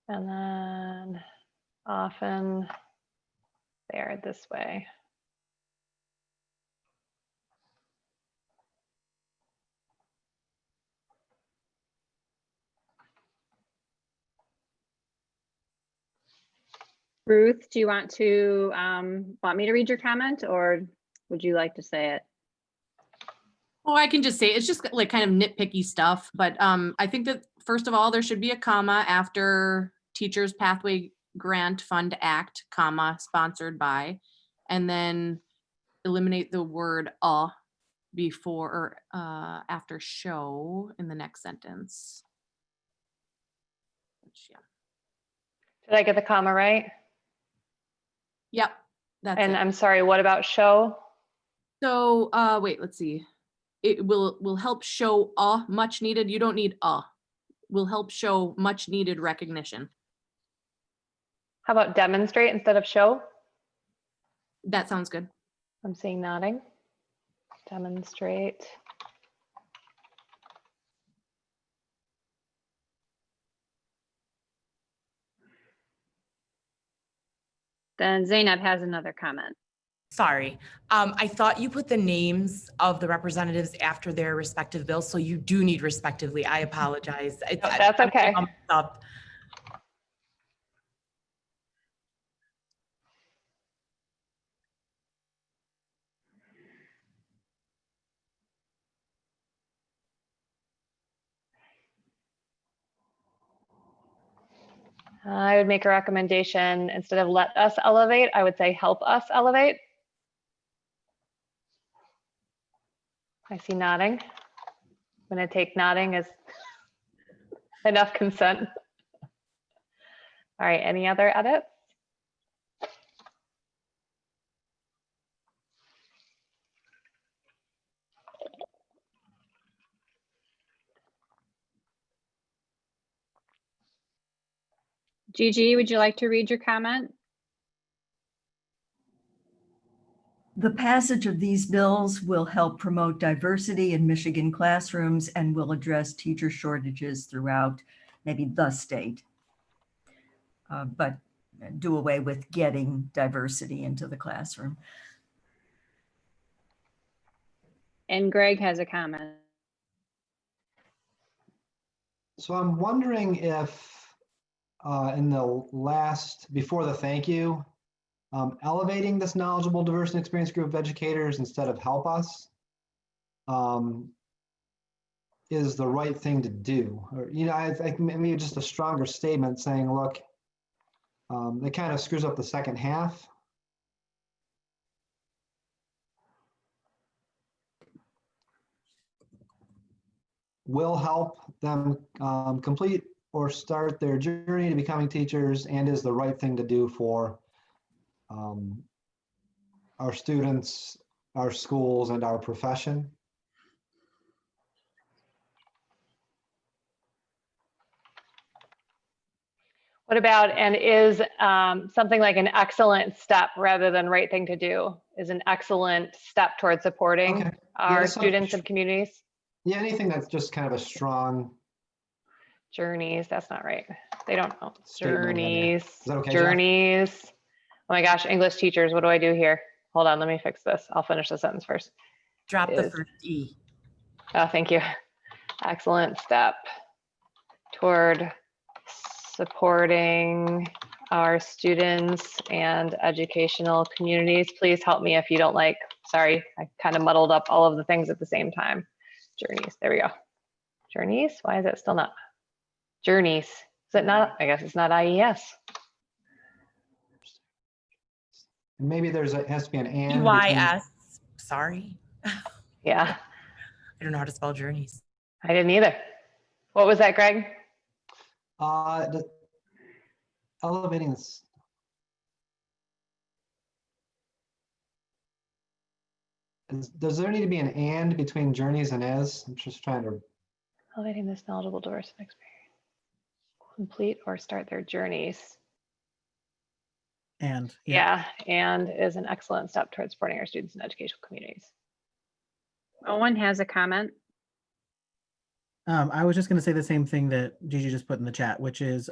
And then often they are this way. Ruth, do you want me to read your comment, or would you like to say it? Oh, I can just say it's just like kind of nitpicky stuff, but I think that first of all, there should be a comma after Teachers Pathway Grant Fund Act, comma, sponsored by, and then eliminate the word before or after show in the next sentence. Which, yeah. Did I get the comma right? Yep. That's and it. I'm sorry, what about show? So wait, let's see. It will help show much needed. You don't need will help show much needed recognition. How about demonstrate instead of show? That sounds good. I'm seeing nodding. Demonstrate. Then Zainab has another comment. Sorry. I thought you put the names of the representatives after their respective bills, so you do need respectively. I apologize. That's okay. Up. I would make a recommendation instead of let us elevate, I would say help us elevate. I see nodding. I'm going to take nodding as enough consent. All right, any other edits? Gigi, would you like to read your comment? The passage of these bills will help promote diversity in Michigan classrooms and will address teacher shortages throughout maybe the state. But do away with getting diversity into the classroom. And Greg has a comment. So I'm wondering if in the last, before the thank you, elevating this knowledgeable, diverse, and experienced group of educators instead of help us is the right thing to do. Or, you know, I think maybe just a stronger statement saying, look, it kind of screws up the second half. Will help them complete or start their journey to becoming teachers and is the right thing to do for our students, our schools, and our profession. What about, and is something like an excellent step rather than right thing to do, is an excellent step towards supporting our students and communities? Yeah, anything that's just kind of a strong journeys. That's not right. They don't know. Journeys. Is that okay, Journeys. Jeff? Oh my gosh, English teachers, what do I do here? Hold on, let me fix this. I'll finish the sentence first. Drop the first E. Oh, thank you. Excellent step toward supporting our students and educational communities. Please help me if you don't like, sorry, I kind of muddled up all of the things at the same time. Journeys, there we go. Journeys, why is it still not? Journeys, is it not? I guess it's not IES. Maybe there's a, has to be an and. EYS, sorry. Yeah. I don't know how to spell journeys. I didn't either. What was that, Greg? Elevating this. Does there need to be an and between journeys and as? I'm just trying to. Elevating this knowledgeable, diverse experience. Complete or start their journeys. And yeah, and is an excellent step towards supporting our students and educational communities. Owen has a comment. I was just going to say the same thing that Gigi just put in the chat, which is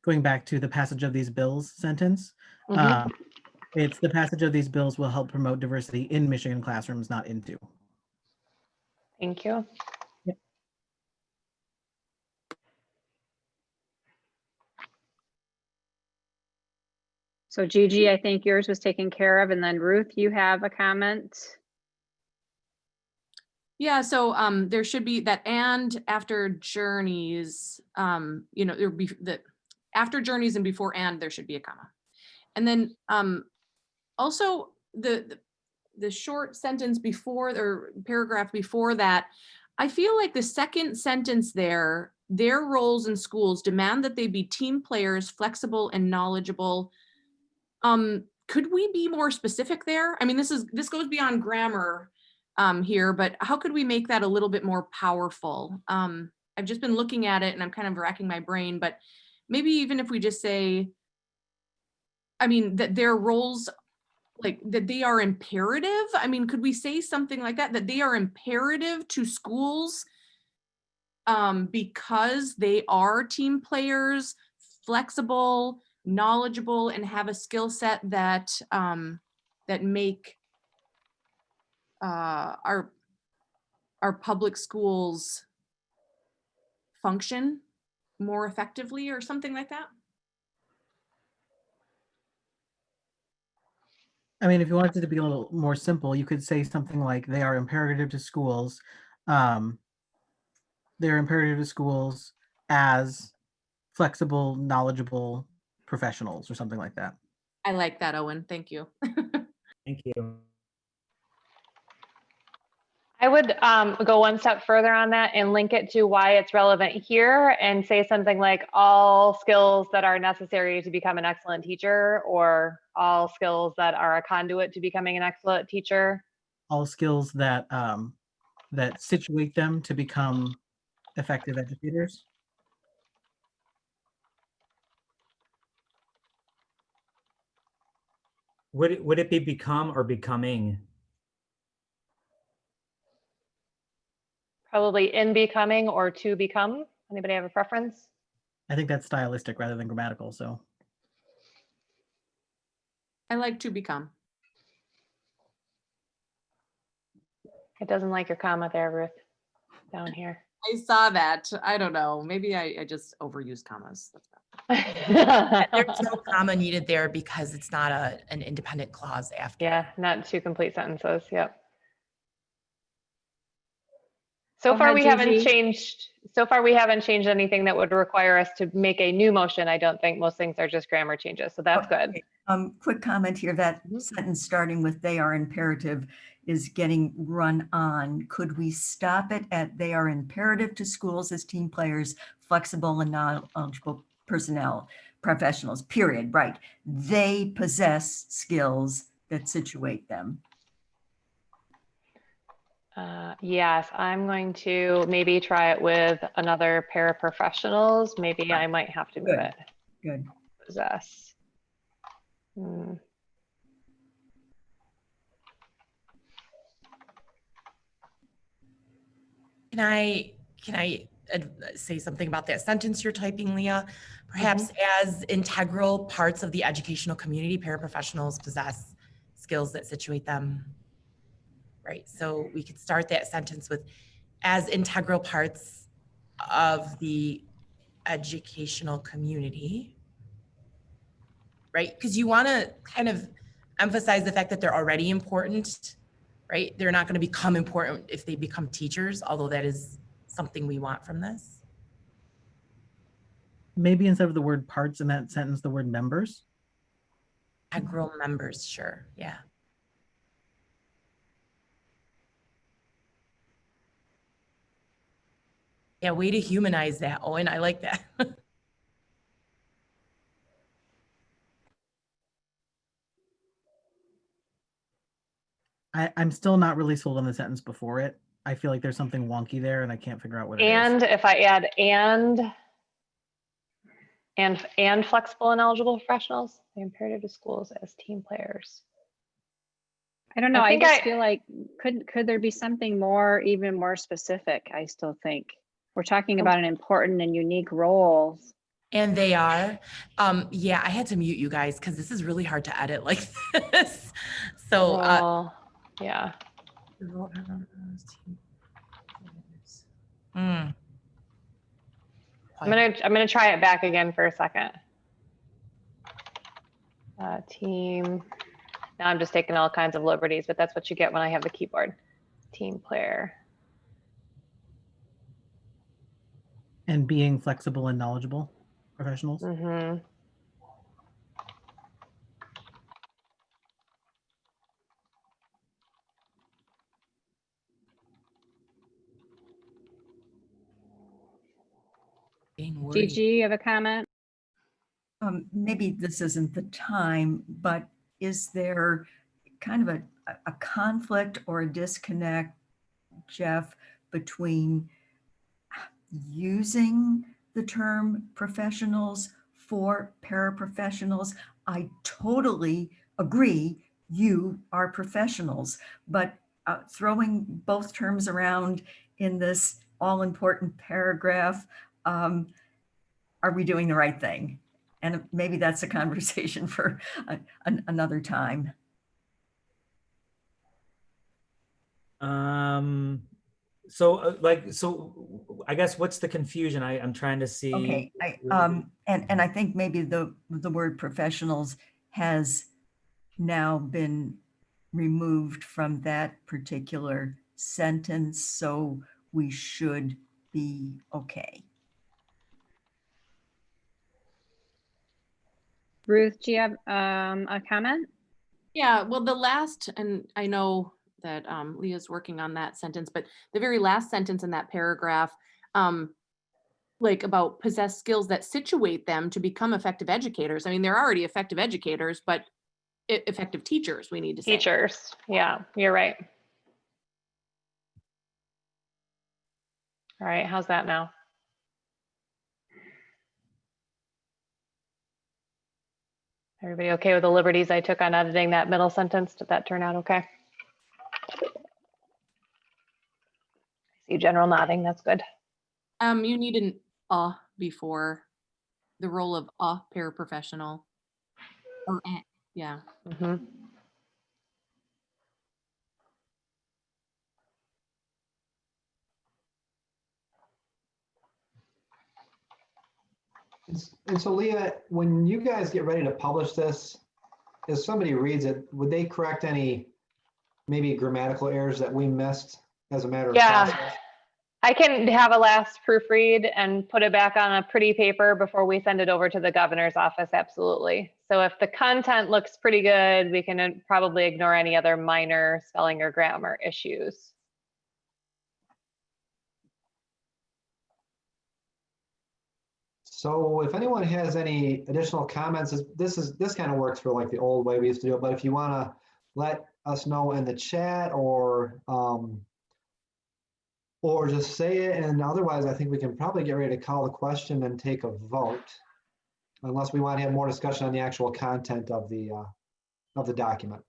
going back to the passage of these bills sentence. It's the passage of these bills will help promote diversity in Michigan classrooms, not into. Thank you. Yep. So Gigi, I think yours was taken care of. And then Ruth, you have a comment. Yeah, so there should be that and after journeys, you know, there be that after journeys and before and there should be a comma. And then also the short sentence before or paragraph before that, I feel like the second sentence there, their roles in schools demand that they be team players, flexible and knowledgeable. could we be more specific there? I mean, this goes beyond grammar here, but how could we make that a little bit more powerful? I've just been looking at it and I'm kind of racking my brain, but maybe even if we just say, I mean, that their roles, like that they are imperative. I mean, could we say something like that they are imperative to schools because they are team players, flexible, knowledgeable, and have a skill set that that make our public schools function more effectively or something like that? I mean, if you wanted it to be a little more simple, you could say something like they are imperative to schools. They're imperative to schools as flexible, knowledgeable professionals or something like that. I like that, Owen. Thank you. Thank you. I would go one step further on that and link it to why it's relevant here and say something like all skills that are necessary to become an excellent teacher, or all skills that are a conduit to becoming an excellent teacher. All skills that that situate them to become effective educators. Would it be become or becoming? Probably in becoming or to become. Anybody have a preference? I think that's stylistic rather than grammatical, so. I like to become. It doesn't like your comma there, Ruth, down here. I saw that. I don't know. Maybe I just overuse commas. There's no comma needed there because it's not an independent clause after. Yeah, not two complete sentences. Yep. So Go far, ahead, we haven't Gigi. changed. So far, we haven't changed anything that would require us to make a new motion. I don't think most things are just grammar changes. So that's good. Quick comment here, that sentence starting with they are imperative is getting run on. Could we stop it at they are imperative to schools as team players, flexible and knowledgeable professionals, period, right? They possess skills that situate them. Yes, I'm going to maybe try it with another paraprofessionals. Maybe I might have to move it. Good. Possess. Hmm. Can I say something about that sentence you're typing, Leah? Perhaps as integral parts of the educational community, paraprofessionals possess skills that situate them. Right, so we could start that sentence with as integral parts of the educational community, right? Because you want to kind of emphasize the fact that they're already important, right? They're not going to become important if they become teachers, although that is something we want from this. Maybe instead of the word parts in that sentence, the word members. Integral members, sure, yeah. Yeah, way to humanize that, Owen. I like that. I'm still not really sold on the sentence before it. I feel like there's something wonky there and I can't figure out what it is. And if I add and flexible and eligible professionals, they're imperative to schools as team players. I don't know. I think just feel like could there be something more, even more specific? I still think we're talking about an important and unique role. And they are. Yeah, I had to mute you guys because this is really hard to edit like this. So yeah. Mm. I'm gonna try it back again for a second. Team. Now I'm just taking all kinds of liberties, but that's what you get when I have the keyboard. Team player. And being flexible and knowledgeable professionals. Mm-hmm. Gigi, you have a comment? Maybe this isn't the time, but is there kind of a conflict or a disconnect, Jeff, between using the term professionals for paraprofessionals? I totally agree, you are professionals, but throwing both terms around in this all-important paragraph, are we doing the right thing? And maybe that's a conversation for another time. So I guess what's the confusion? I'm trying to see. Okay, and I think maybe the word professionals has now been removed from that particular sentence, so we should be okay. Ruth, do you have a comment? Yeah, well, the last, and I know that Leah's working on that sentence, but the very last sentence in that paragraph, like about possess skills that situate them to become effective educators. I mean, they're already effective educators, but effective teachers, we need to say. Teachers, yeah, you're right. All right, how's that now? Everybody okay with the liberties I took on editing that middle sentence? Did that turn out okay? I see general nodding, that's good. You need an before the role of a paraprofessional. Or yeah. Mm-hmm. And so Leah, when you guys get ready to publish this, if somebody reads it, would they correct any maybe grammatical errors that we missed as a matter of process? I can have a last proofread and put it back on a pretty paper before we send it over to the governor's office, absolutely. So if the content looks pretty good, we can probably ignore any other minor spelling or grammar issues. So if anyone has any additional comments, this kind of works for like the old way we used to do it, but if you want to let us know in the chat or just say it, and otherwise I think we can probably get ready to call the question and take a vote, unless we want to have more discussion on the actual content of the document.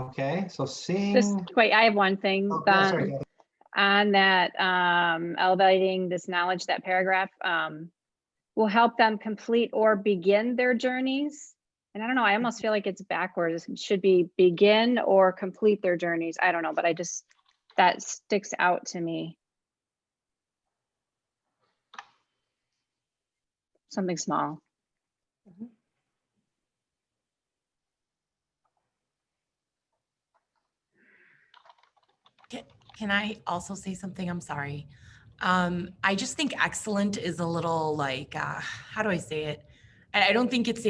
Okay, so seeing. Wait, I have one thing. Oh, yeah, sorry, Kathy. On that, elevating this knowledge, that paragraph will help them complete or begin their journeys. And I don't know, I almost feel like it's backwards. It should be begin or complete their journeys. I don't know, but that sticks out to me. Something small. Can I also say something? I'm sorry. I just think excellent is a little like, how do I say it? I don't think it's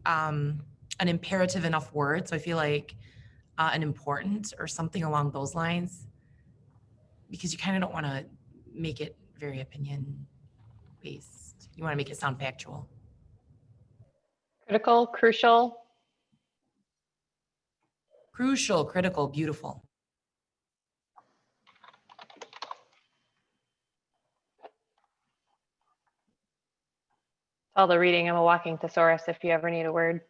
an imperative enough word. So I feel like an important or something along those lines, because you kind of don't want to make it very opinion based. You want to make it sound factual. Critical, crucial. Crucial, critical, beautiful. All the reading, I'm a walking thesaurus if you ever need a word.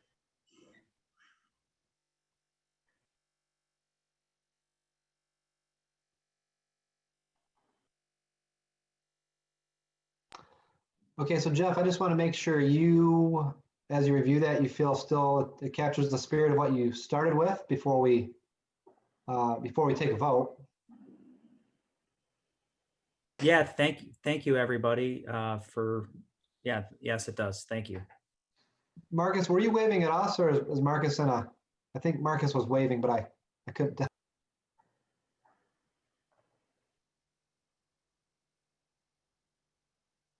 Okay, so Jeff, I just want to make sure you, as you review that, you feel still it captures the spirit of what you started with before we take a vote. Yeah, thank you everybody for, yeah, yes it does, thank you. Marcus, were you waving at us, or is Marcus in a, I think Marcus was waving, but I couldn't.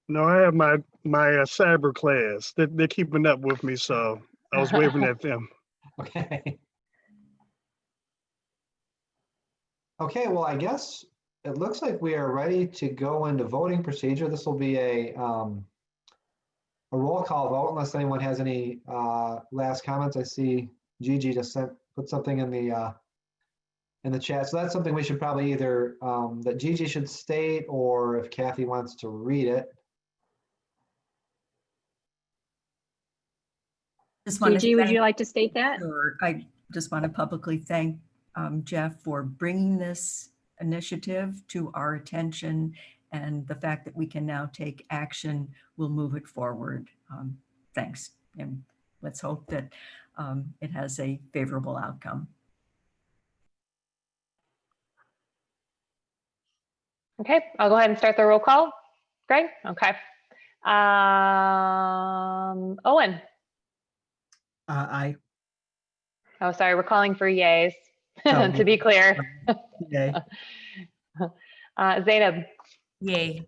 No, I have my cyber class. They're keeping up with me, so I was waving at them. Okay. Okay, well, I guess it looks like we are ready to go into voting procedure. This will be a roll call vote unless anyone has any last comments. I see Gigi just put something in the chat. So that's something we should probably either, that Gigi should state, or if Kathy wants to read it. Just want to Gigi, would thank- you like to state that? Sure. I just want to publicly thank Jeff for bringing this initiative to our attention, and the fact that we can now take action will move it forward. Thanks. And let's hope that it has a favorable outcome. Okay, I'll go ahead and start the roll call. Greg? Okay. Owen? Aye. Oh, sorry, we're calling for yays, Oh, to be clear. Yay. Zainab? Yay.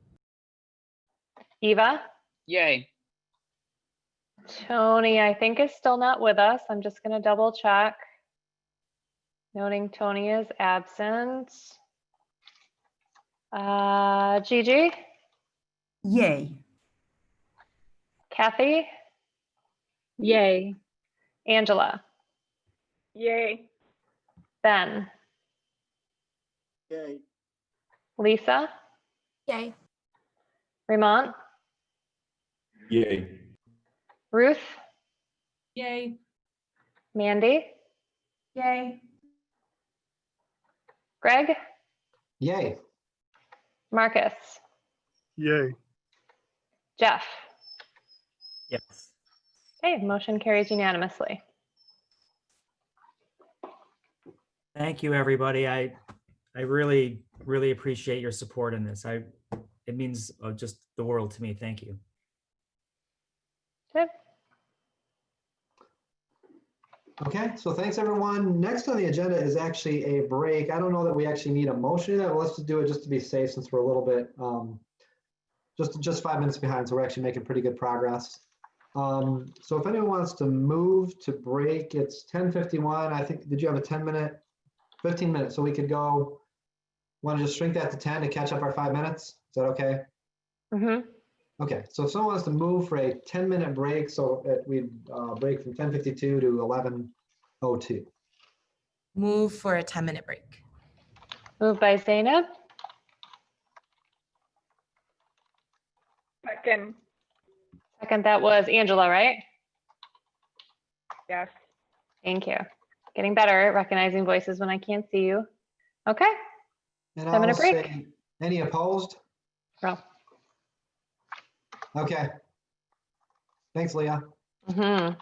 Eva? Yay. Tony, I think is still not with us. I'm just gonna double check. Noting Tony is absent. Gigi? Yay. Kathy? Yay. Angela? Yay. Ben? Yay. Lisa? Yay. Remont? Yay. Ruth? Yay. Mandy? Yay. Greg? Yay. Marcus? Yay. Jeff? Yes. Okay, motion carries unanimously. Thank you, everybody. I really, really appreciate your support in this. It means just the world to me. Thank you. Good. Okay, so thanks everyone. Next on the agenda is actually a break. I don't know that we actually need a motion to that. Let's just do it just to be safe, since we're a little bit just 5 minutes behind, so we're actually making pretty good progress. So if anyone wants to move to break, it's 10:51. I think, did you have a 10-minute, 15 minutes, so we could go, want to just shrink that to 10 to catch up our 5 minutes? Is that okay? Mm-hmm. Okay, so if someone wants to move for a 10-minute break, so we break from 10:52 to 11:02. Move for a 10-minute break. Moved by Zainab, Second. second that was Angela, right? Yes. Thank you. Getting better at recognizing voices when I can't see you. Okay, And 10-minute I'll break. say, any opposed? No. Okay. Thanks, Leah. Mm-hmm.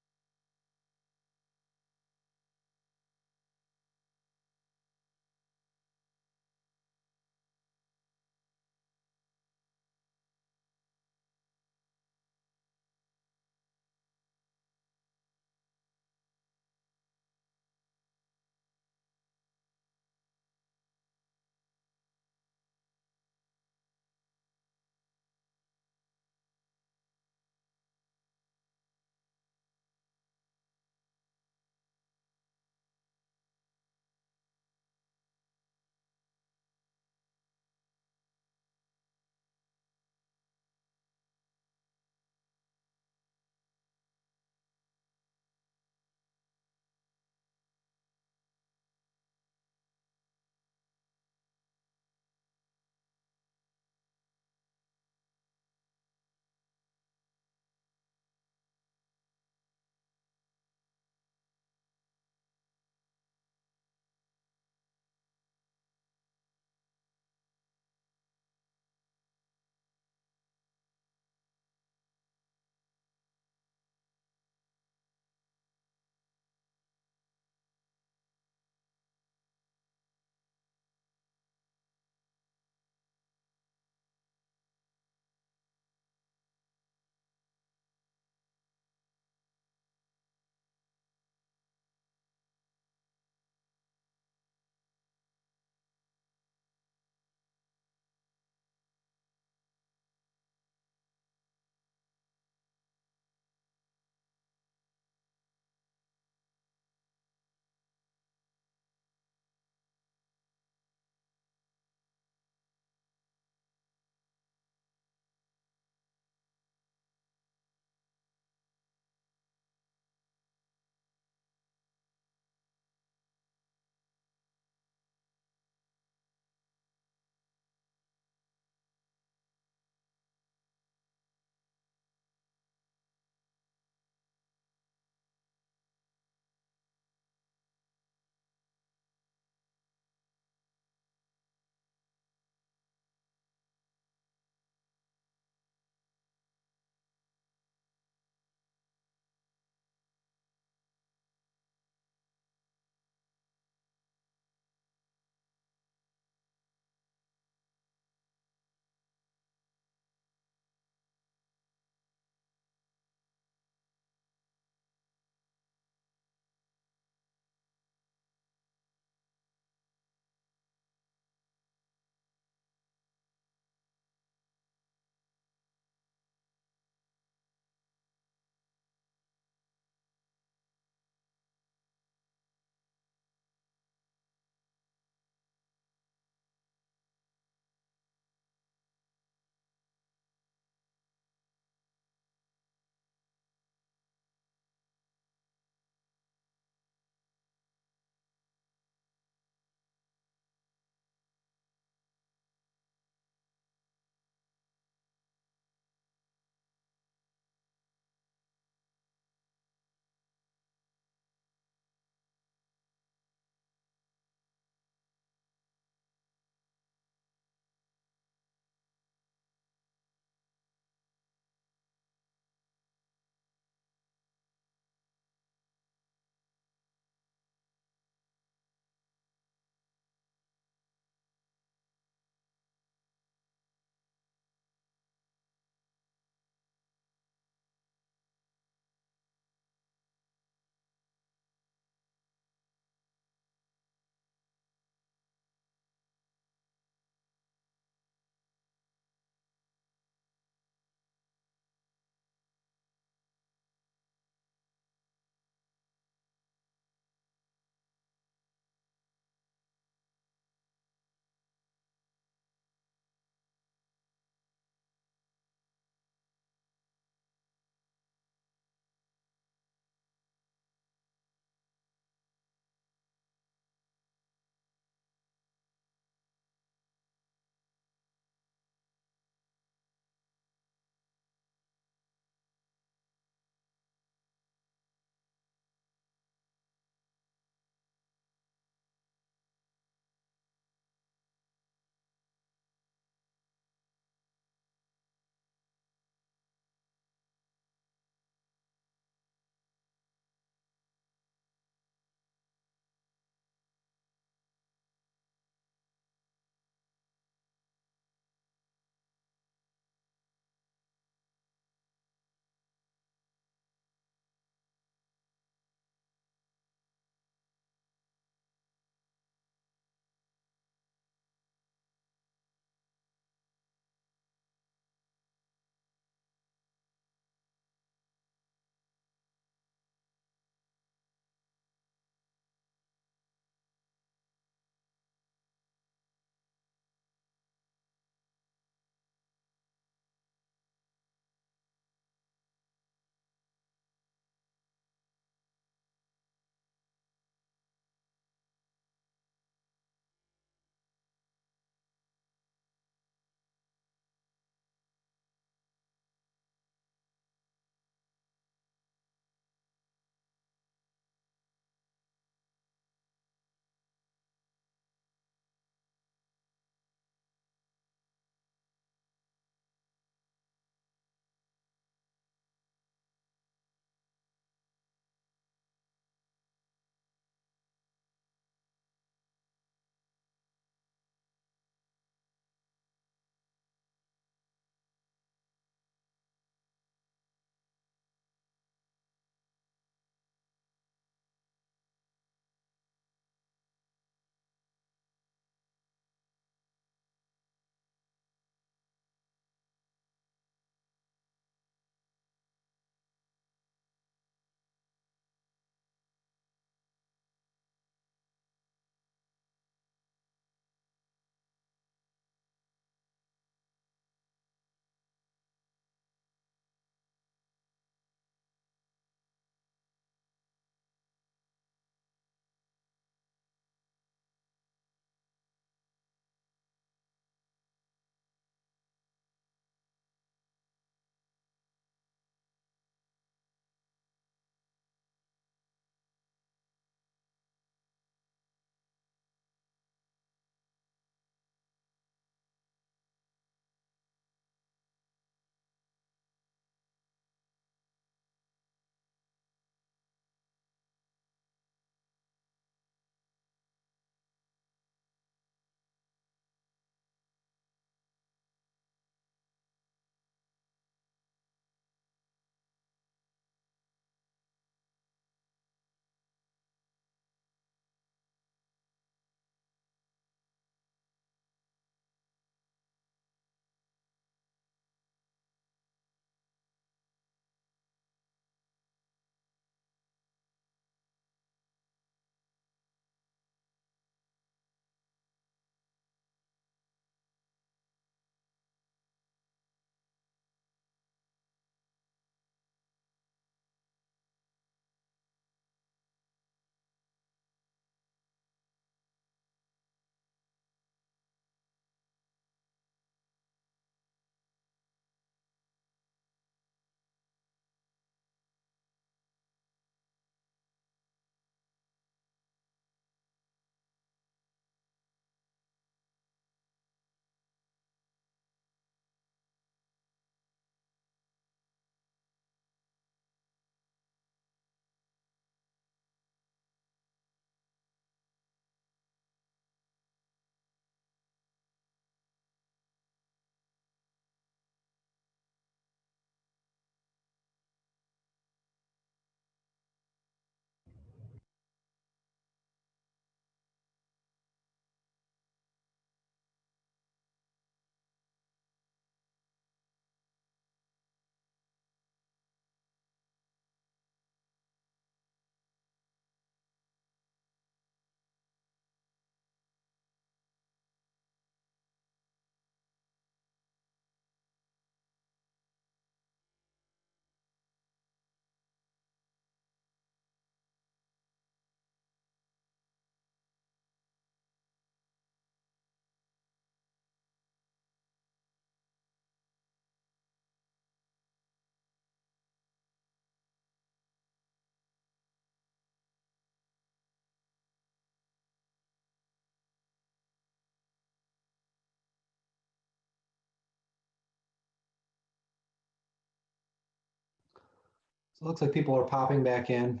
So it looks like people are popping back in.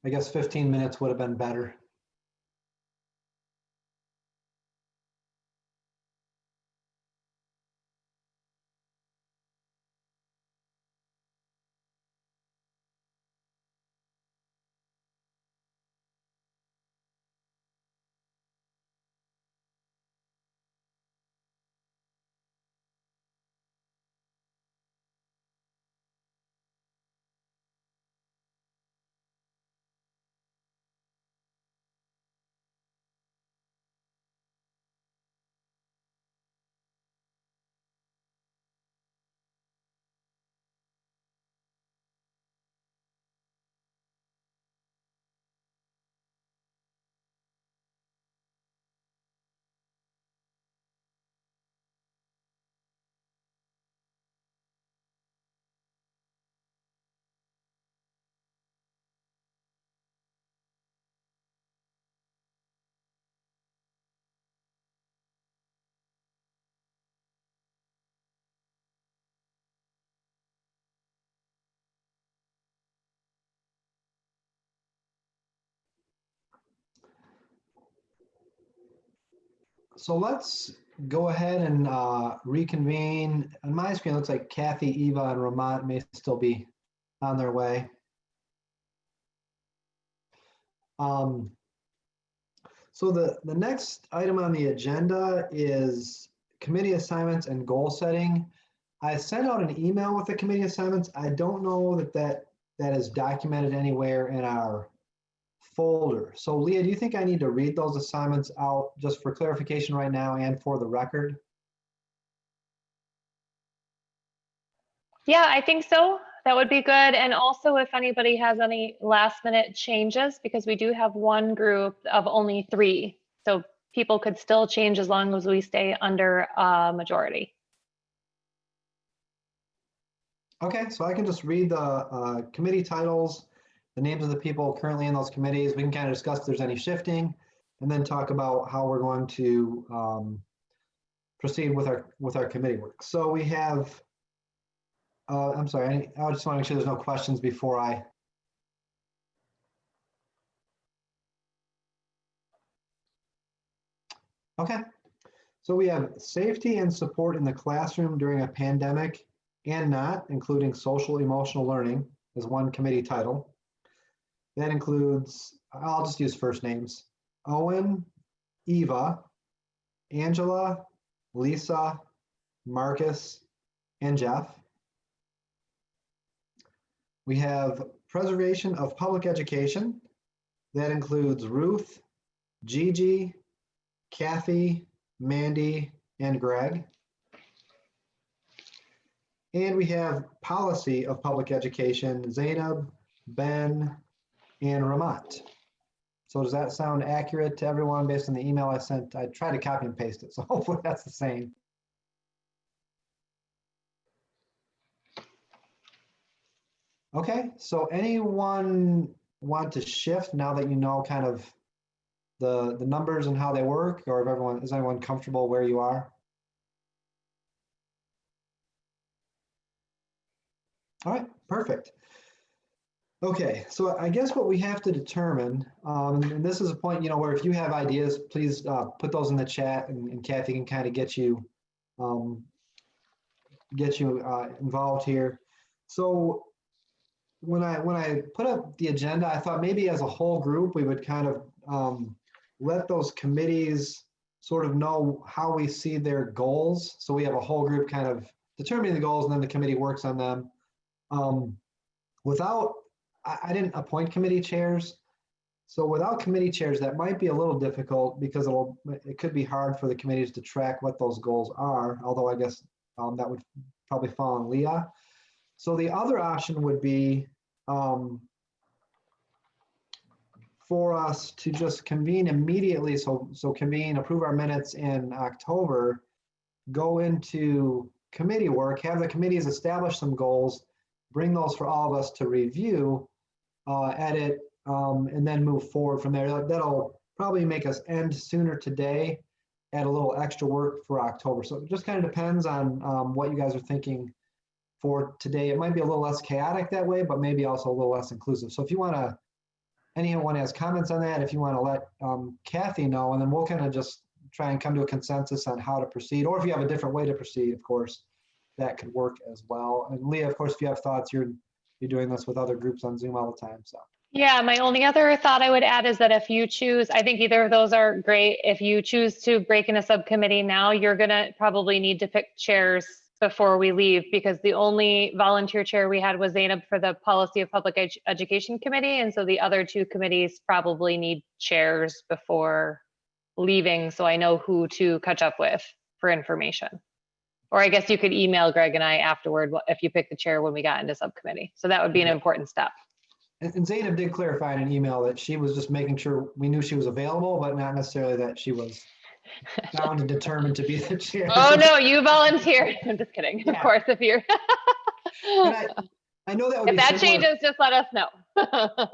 I guess 15 minutes would have been better. So let's go ahead and reconvene. On my screen, it looks like Kathy, Eva, and Ramont may still be on their way. So the next item on the agenda is committee assignments and goal setting. I sent out an email with the committee assignments. I don't know that is documented anywhere in our folder. So Leah, do you think I need to read those assignments out just for clarification right now and for the record? Yeah, I think so. That would be good. And also if anybody has any last minute changes, because we do have one group of only 3. So people could still change as long as we stay under a majority. Okay, so I can just read the committee titles, the names of the people currently in those committees. We can kind of discuss if there's any shifting and then talk about how we're going to proceed with our committee work. So we have, I'm sorry, I just want to make sure there's no questions before I. Okay, so we have safety and support in the classroom during a pandemic and not, including social emotional learning, is one committee title. That includes, I'll just use first names, Owen, Eva, Angela, Lisa, Marcus, and Jeff. We have preservation of public education. That includes Ruth, Gigi, Kathy, Mandy, and Greg. And we have policy of public education, Zainab, Ben, and Ramat. So does that sound accurate to everyone based on the email I sent? I tried to copy and paste it, so hopefully that's the same. Okay, so anyone want to shift now that you know kind of the numbers and how they work, or if is everyone comfortable where you are? All right, perfect. Okay, so I guess what we have to determine, and this is a point, where if you have ideas, please put those in the chat, and Kathy can kind of get you involved here. So when I put up the agenda, I thought maybe as a whole group, we would kind of let those committees sort of know how we see their goals. So we have a whole group kind of determining the goals, and then the committee works on them. I didn't appoint committee chairs. So without committee chairs, that might be a little difficult because it could be hard for the committees to track what those goals are, although I guess that would probably fall on Leah. So the other option would be for us to just convene immediately. So convene, approve our minutes in October, go into committee work, have the committees establish some goals, bring those for all of us to review, edit, and then move forward from there. That'll probably make us end sooner today, add a little extra work for October. So it just kind of depends on what you guys are thinking for today. It might be a little less chaotic that way, but maybe also a little less inclusive. So if you want to, anyone has comments on that, if you want to let Kathy know, and then we'll kind of just try and come to a consensus on how to proceed. Or if you have a different way to proceed, of course, that could work as well. And Leah, of course, if you have thoughts, you're doing this with other groups on Zoom all the time. So. Yeah, my only other thought I would add is that if you choose, I think either of those are great. If you choose to break in a subcommittee now, you're gonna probably need to pick chairs before we leave, because the only volunteer chair we had was Zainab for the Policy of Public Education Committee. And so the other two committees probably need chairs before leaving, so I know who to catch up with for information. Or I guess you could email Greg and I afterward if you pick the chair when we got into subcommittee. So that would be an important step. And Zainab did clarify in an email that she was just making sure we knew she was available, but not necessarily that she was bound and determined to be the chair. Oh no, you volunteered. I'm just kidding. Yeah. Of course, if you're. I know that would if be that similar, changes, just let us know.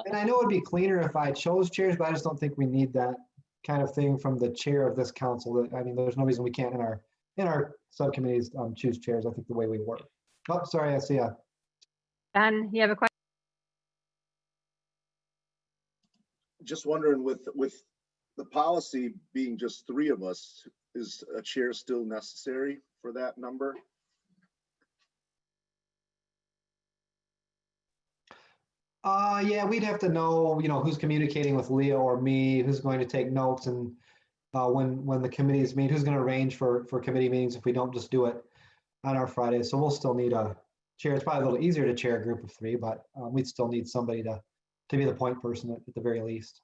and I know it'd be cleaner if I chose chairs, but I just don't think we need that kind of thing from the chair of this council. I mean, there's no reason we can't in our subcommittees choose chairs. I think the way we work. Oh, sorry, I see ya. Ben, you have a question? Just wondering, with the policy being just 3 of us, is a chair still necessary for that number? Yeah, we'd have to know, who's communicating with Leah or me, who's going to take notes, and when the committees meet, who's going to arrange for committee meetings if we don't just do it on our Fridays. So we'll still need a chair. It's probably a little easier to chair a group of 3, but we'd still need somebody to be the point person at the very least.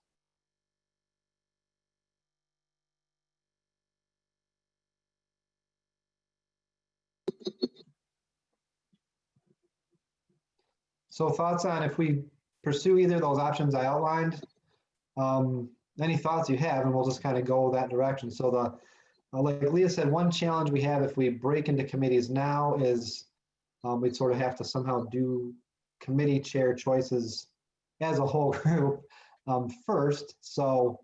So thoughts on if we pursue either of those options I outlined? Any thoughts you have, and we'll just kind of go that direction. So like Leah said, one challenge we have if we break into committees now is we'd sort of have to somehow do committee chair choices as a whole group first. So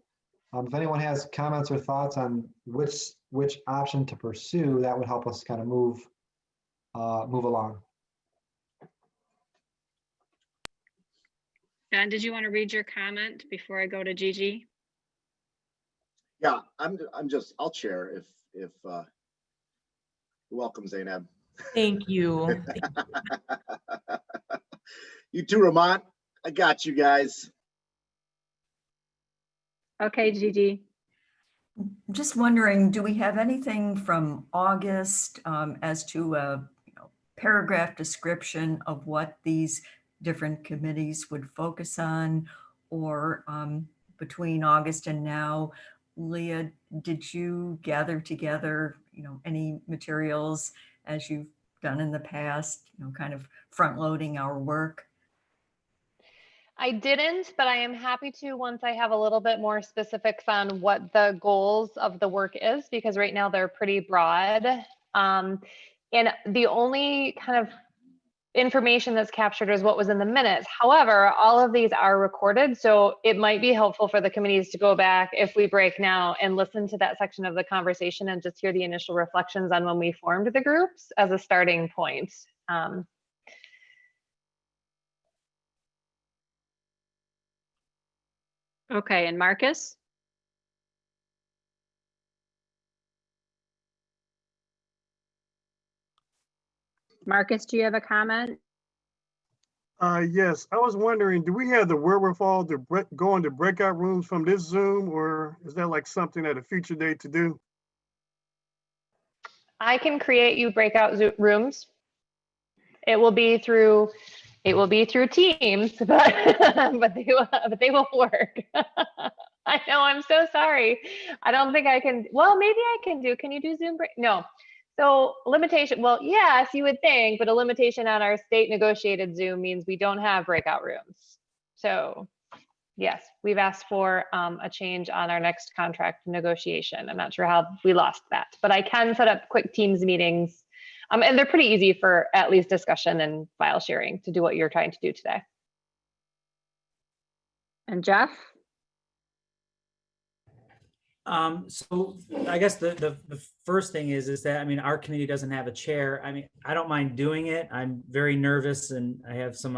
if anyone has comments or thoughts on which option to pursue, that would help us kind of move along. Ben, did you want to read your comment before I go to Gigi? Yeah, I'll chair if welcome, Zainab. Thank you. You too, Ramon. I got you guys. Okay, Gigi. Just wondering, do we have anything from August as to a paragraph description of what these different committees would focus on? Or between August and now, Leah, did you gather together, any materials as you've done in the past, kind of front loading our work? I didn't, but I am happy to once I have a little bit more specifics on what the goals of the work is, because right now they're pretty broad. And the only kind of information that's captured is what was in the minutes. However, all of these are recorded, so it might be helpful for the committees to go back if we break now and listen to that section of the conversation and just hear the initial reflections on when we formed the groups as a starting point. Okay, and Marcus? Marcus, do you have a comment? Yes, I was wondering, do we have the wherewithal to go into breakout rooms from this Zoom, or is that like something at a future date to do? I can create you breakout rooms. It will be through Teams, but they will work. I know, I'm so sorry. I don't think I can. Well, maybe I can do. Can you do Zoom break? No. So limitation, well, yes, you would think, but a limitation on our state negotiated Zoom means we don't have breakout rooms. So yes, we've asked for a change on our next contract negotiation. I'm not sure how we lost that, but I can set up quick Teams meetings. And they're pretty easy for at least discussion and file sharing to do what you're trying to do today. And Jeff? So I guess the first thing is that, I mean, our committee doesn't have a chair. I mean, I don't mind doing it. I'm very nervous and I have some,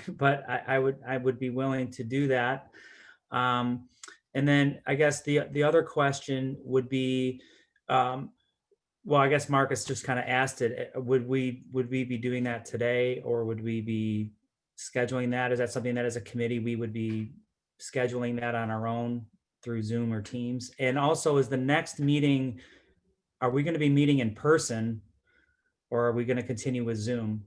but I would be willing to do that. And then I guess the other question would be, well, I guess Marcus just kind of asked it. Would we be doing that today, or would we be scheduling that? Is that something that as a committee we would be scheduling that on our own through Zoom or Teams? And also, is the next meeting, are we going to be meeting in person, or are we going to continue with Zoom?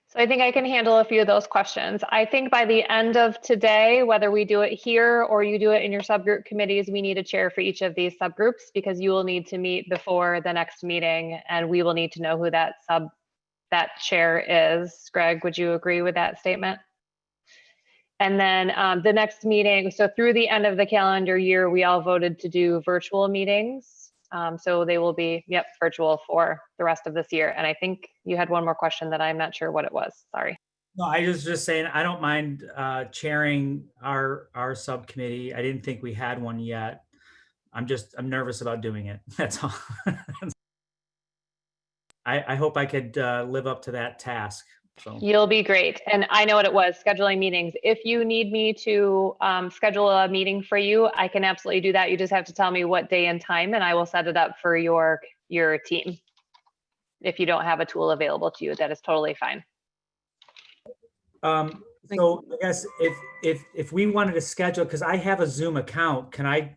So I think I can handle a few of those questions. I think by the end of today, whether we do it here or you do it in your subgroup committees, we need a chair for each of these subgroups, because you will need to meet before the next meeting and we will need to know who that chair is. Greg, would you agree with that statement? And then the next meeting, so through the end of the calendar year, we all voted to do virtual meetings. So they will be, virtual for the rest of this year. And I think you had one more question that I'm not sure what it was. Sorry. No, I was just saying, I don't mind chairing our subcommittee. I didn't think we had one yet. I'm nervous about doing it. That's all. I hope I could live up to that task. So You'll be great. And I know what it was, scheduling meetings. If you need me to schedule a meeting for you, I can absolutely do that. You just have to tell me what day and time and I will set it up for your team. If you don't have a tool available to you, that is totally fine. So I guess if we wanted to schedule, because I have a Zoom account, can I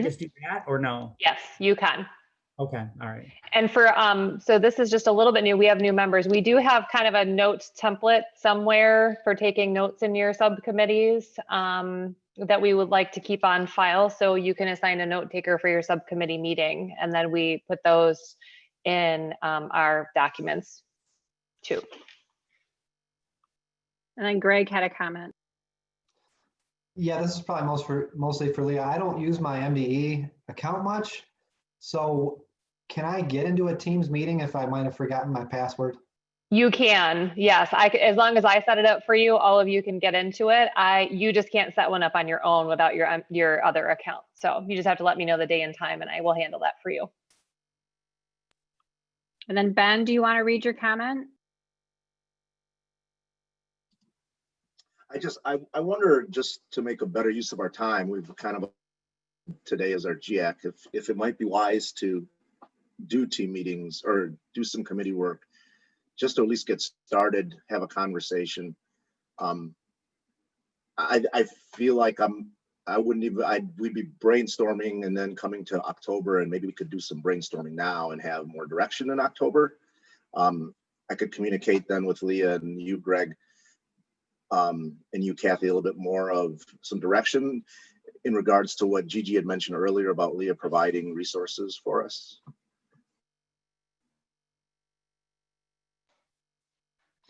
just do that or no? Yes, you can. Okay, all right. And for, so this is just a little bit new. We have new members. We do have kind of a notes template somewhere for taking notes in your subcommittees that we would like to keep on file. So you can assign a note taker for your subcommittee meeting. And then we put those in our documents too. And then Greg had a comment. Yeah, this is probably mostly for Leah. I don't use my MDE account much. So can I get into a Teams meeting if I might have forgotten my password? You can, yes. As long as I set it up for you, all of you can get into it. You just can't set one up on your own without your other account. So you just have to let me know the day and time and I will handle that for you. And then Ben, do you want to read your comment? I wonder, just to make a better use of our time, we've kind of today as our Giac, if it might be wise to do team meetings or do some committee work, just to at least get started, have a conversation. I feel like we'd be brainstorming and then coming to October, and maybe we could do some brainstorming now and have more direction in October. I could communicate then with Leah and you, Greg, and you, Kathy, a little bit more of some direction in regards to what Gigi had mentioned earlier about Leah providing resources for us.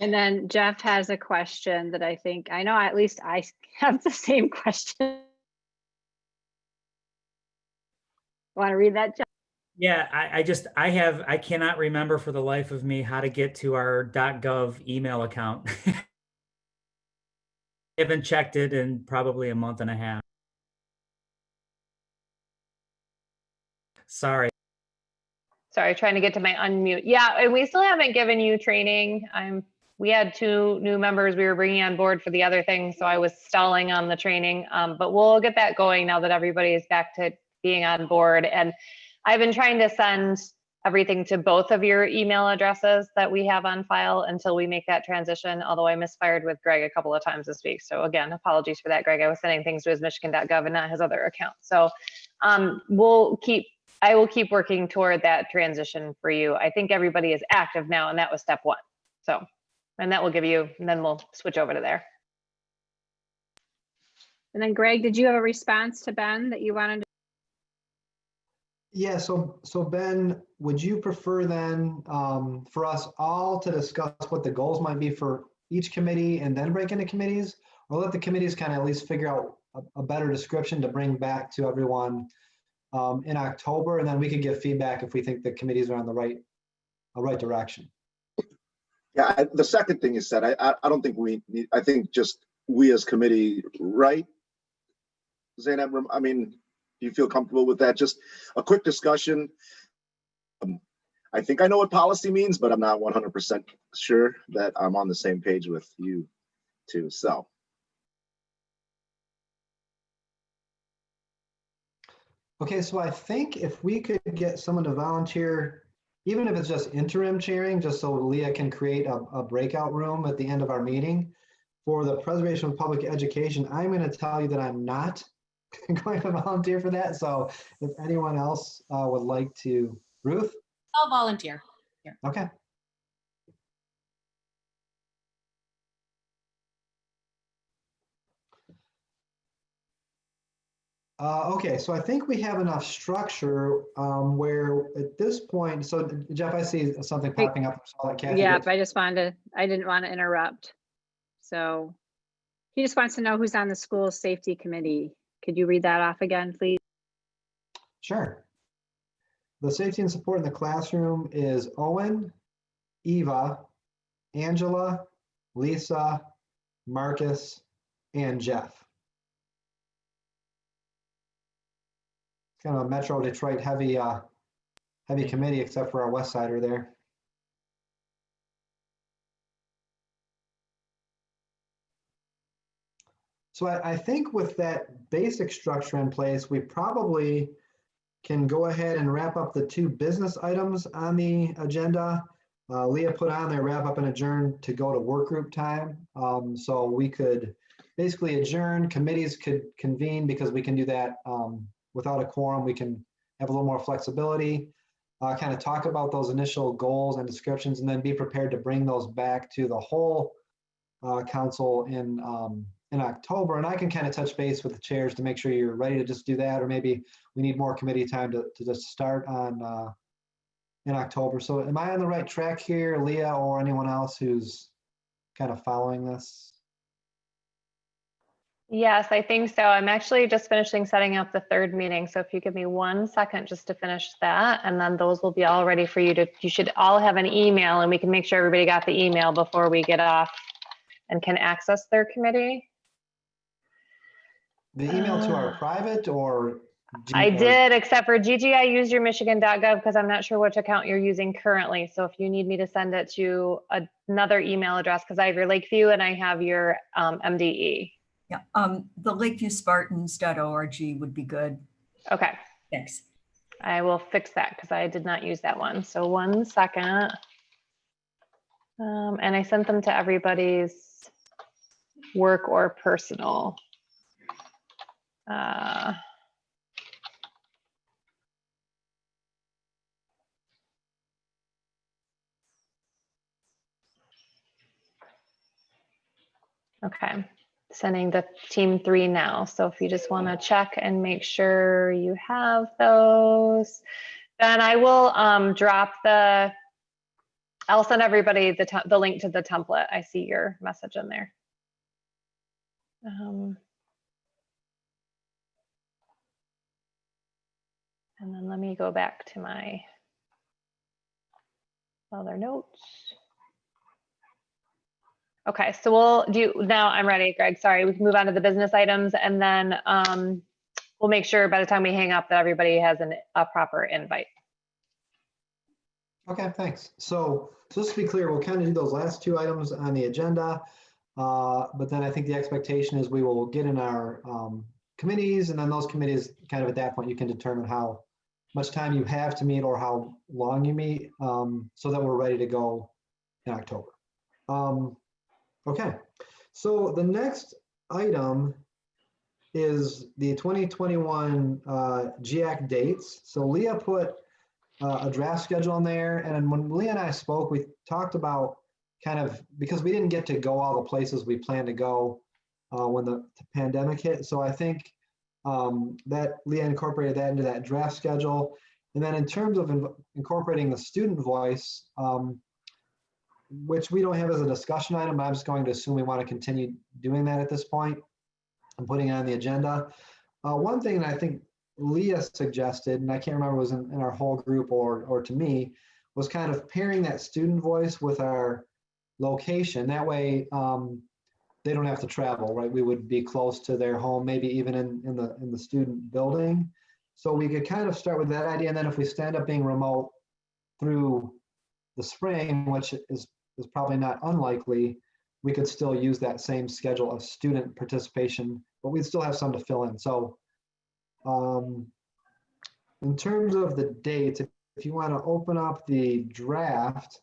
And then Jeff has a question that I know at least I have the same question. Want to read that, Jeff? Yeah, I cannot remember for the life of me how to get to our .gov email account. I haven't checked it in probably a month and a half. Sorry, trying to get to my unmute. Yeah, and we still haven't given you training. We had 2 new members we were bringing on board for the other thing, so I was stalling on the training. But we'll get that going now that everybody is back to being on board. And I've been trying to send everything to both of your email addresses that we have on file until we make that transition, although I misfired with Greg a couple of times this week. So again, apologies for that, Greg. I was sending things to his michigan.gov and not his other account. So I will keep working toward that transition for you. I think everybody is active now, and that was step 1. So, and that will give you, and then we'll switch over to there. And then Greg, did you have a response to Ben that you wanted to? Yeah, so Ben, would you prefer then for us all to discuss what the goals might be for each committee and then break into committees, or let the committees kind of at least figure out a better description to bring back to everyone in October, and then we could give feedback if we think the committees are on the right direction? Yeah, the second thing you said, I don't think we need, I think just we as committee, right? Zainab, I mean, do you feel comfortable with that? Just a quick discussion. I think I know what policy means, but I'm not 100% sure that I'm on the same page with you too. So. Okay, so I think if we could get someone to volunteer, even if it's just interim chairing, just so Leah can create a breakout room at the end of our meeting for the preservation of public education, I'm going to tell you that I'm not going to volunteer for that. So if anyone else would like to, Ruth? I'll volunteer. Here. Okay. Okay, so I think we have enough structure where at this point, so Jeff, I see something popping up. Yeah, but I didn't want to interrupt. So he just wants to know who's on the school safety committee. Could you read that off again, please? Sure. The safety and support in the classroom is Owen, Eva, Angela, Lisa, Marcus, and Jeff. Kind of a Metro Detroit heavy committee, except for our West Sider there. So I think with that basic structure in place, we probably can go ahead and wrap up the 2 business items on the agenda. Leah put on there, wrap up and adjourn to go to work group time. So we could basically adjourn, committees could convene because we can do that without a quorum. We can have a little more flexibility, kind of talk about those initial goals and descriptions, and then be prepared to bring those back to the whole council in October. And I can kind of touch base with the chairs to make sure you're ready to just do that, or maybe we need more committee time to just start on in October. So am I on the right track here, Leah, or anyone else who's kind of following this? Yes, I think so. I'm actually just finishing setting up the 3rd meeting. So if you give me 1 second just to finish that, and then those will be all ready for you you should all have an email, and we can make sure everybody got the email before we get off and can access their committee. The email to our private or? I did, except for Gigi, I used your michigan.gov because I'm not sure which account you're using currently. So if you need me to send it to another email address, because I have your Lakeview and I have your MDE. Yeah, the lakeviewspartans.org would be good. Okay. Thanks. I will fix that because I did not use that one. So 1 second. And I sent them to everybody's work or personal. Okay, sending the team 3 now. So if you just want to check and make sure you have those, then I will drop I'll send everybody the link to the template. I see your message in there. And then let me go back to my other notes. Okay, so we'll do, now I'm ready, Greg, sorry, we can move on to the business items, and then we'll make sure by the time we hang up that everybody has a proper invite. Okay, thanks. So just to be clear, we'll kind of do those last 2 items on the agenda, but then I think the expectation is we will get in our committees, and then those committees, kind of at that point, you can determine how much time you have to meet or how long you meet, so that we're ready to go in October. Okay, so the next item is the 2021 Giac dates. So Leah put a draft schedule in there, and when Leah and I spoke, we talked about kind of, because we didn't get to go all the places we planned to go when the pandemic hit. So I think that Leah incorporated that into that draft schedule. And then in terms of incorporating the student voice, which we don't have as a discussion item, I'm just going to assume we want to continue doing that at this point and putting it on the agenda. One thing that I think Leah suggested, and I can't remember, was in our whole group or to me, was kind of pairing that student voice with our location. That way, they don't have to travel, right? We would be close to their home, maybe even in the student building. So we could kind of start with that idea, and then if we stand up being remote through the spring, which is probably not unlikely, we could still use that same schedule of student participation, but we'd still have some to fill in. So in terms of the dates, if you want to open up the draft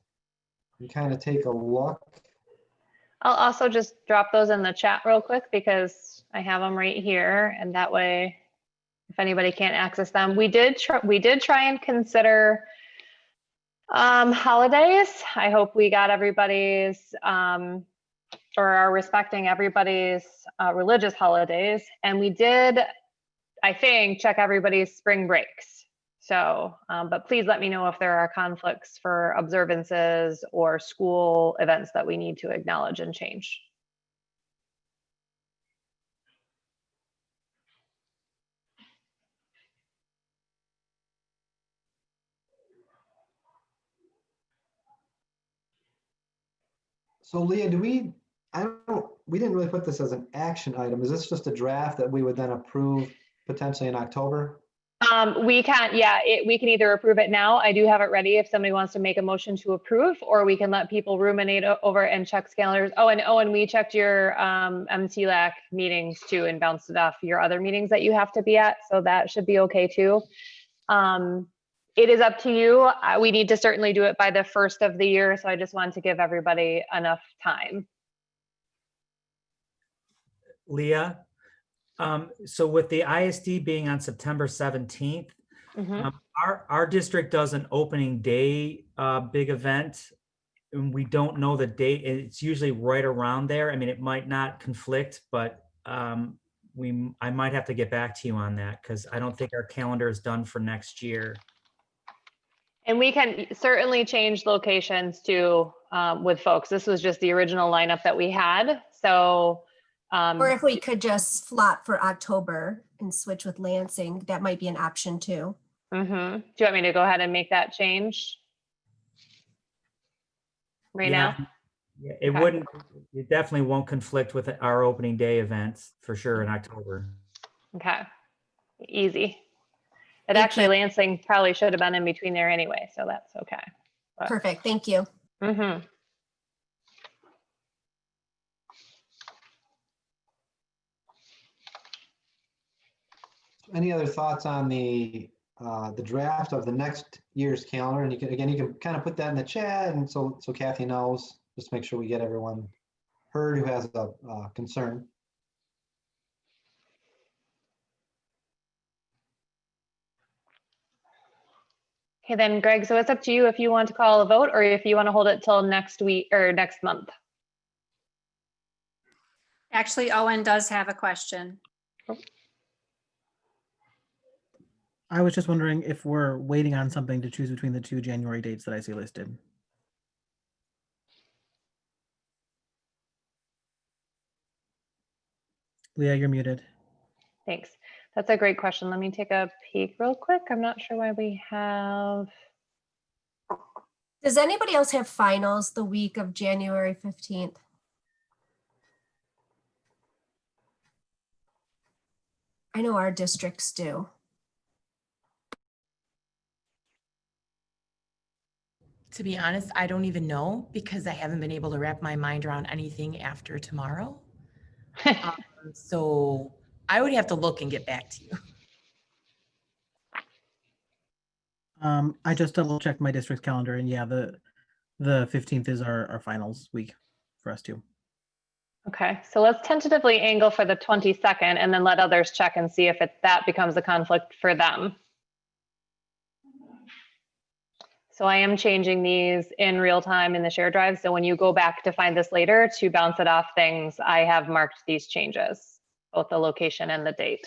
and kind of take a look. I'll also just drop those in the chat real quick because I have them right here, and that way, if anybody can't access them, we did try and consider holidays. I hope we got everybody's or are respecting everybody's religious holidays, and we did, I think, check everybody's spring breaks. So, but please let me know if there are conflicts for observances or school events that we need to acknowledge and change. So Leah, we didn't really put this as an action item. Is this just a draft that we would then approve potentially in October? We can, yeah, we can either approve it now. I do have it ready if somebody wants to make a motion to approve, or we can let people ruminate over and check calendars. Oh, and we checked your MTLAC meetings too and bounced it off your other meetings that you have to be at. So that should be okay too. It is up to you. We need to certainly do it by the first of the year. So I just wanted to give everybody enough time. Leah, so with the ISD being on September 17th, our district does an opening day big event, and we don't know the date. It's usually right around there. I mean, it might not conflict, but I might have to get back to you on that because I don't think our calendar is done for next year. And we can certainly change locations too with folks. This was just the original lineup that we had. So or if we could just flop for October and switch with Lansing, that might be an option too. Do you want me to go ahead and make that change right now? Yeah, it wouldn't, it definitely won't conflict with our opening day events for sure in October. Okay, easy. It actually, Lansing probably should have been in between there anyway, so that's okay. But, perfect, thank you. Any other thoughts on the draft of the next year's calendar? And you can kind of put that in the chat, and so Kathy knows. Just make sure we get everyone heard who has a concern. Okay, then Greg, so it's up to you if you want to call a vote or if you want to hold it till next week or next month. Actually, Owen does have a question. I was just wondering if we're waiting on something to choose between the two January dates that I see listed. Leah, you're muted. Thanks. That's a great question. Let me take a peek real quick. I'm not sure why we have. Does anybody else have finals the week of January 15th? I know our districts do. To be honest, I don't even know because I haven't been able to wrap my mind around anything after tomorrow. So I would have to look and get back to you. I just double checked my district's calendar, and yeah, the 15th is our finals week for us too. Okay, so let's tentatively angle for the 22nd and then let others check and see if that becomes a conflict for them. So I am changing these in real time in the share drive. So when you go back to find this later to bounce it off things, I have marked these changes, both the location and the date.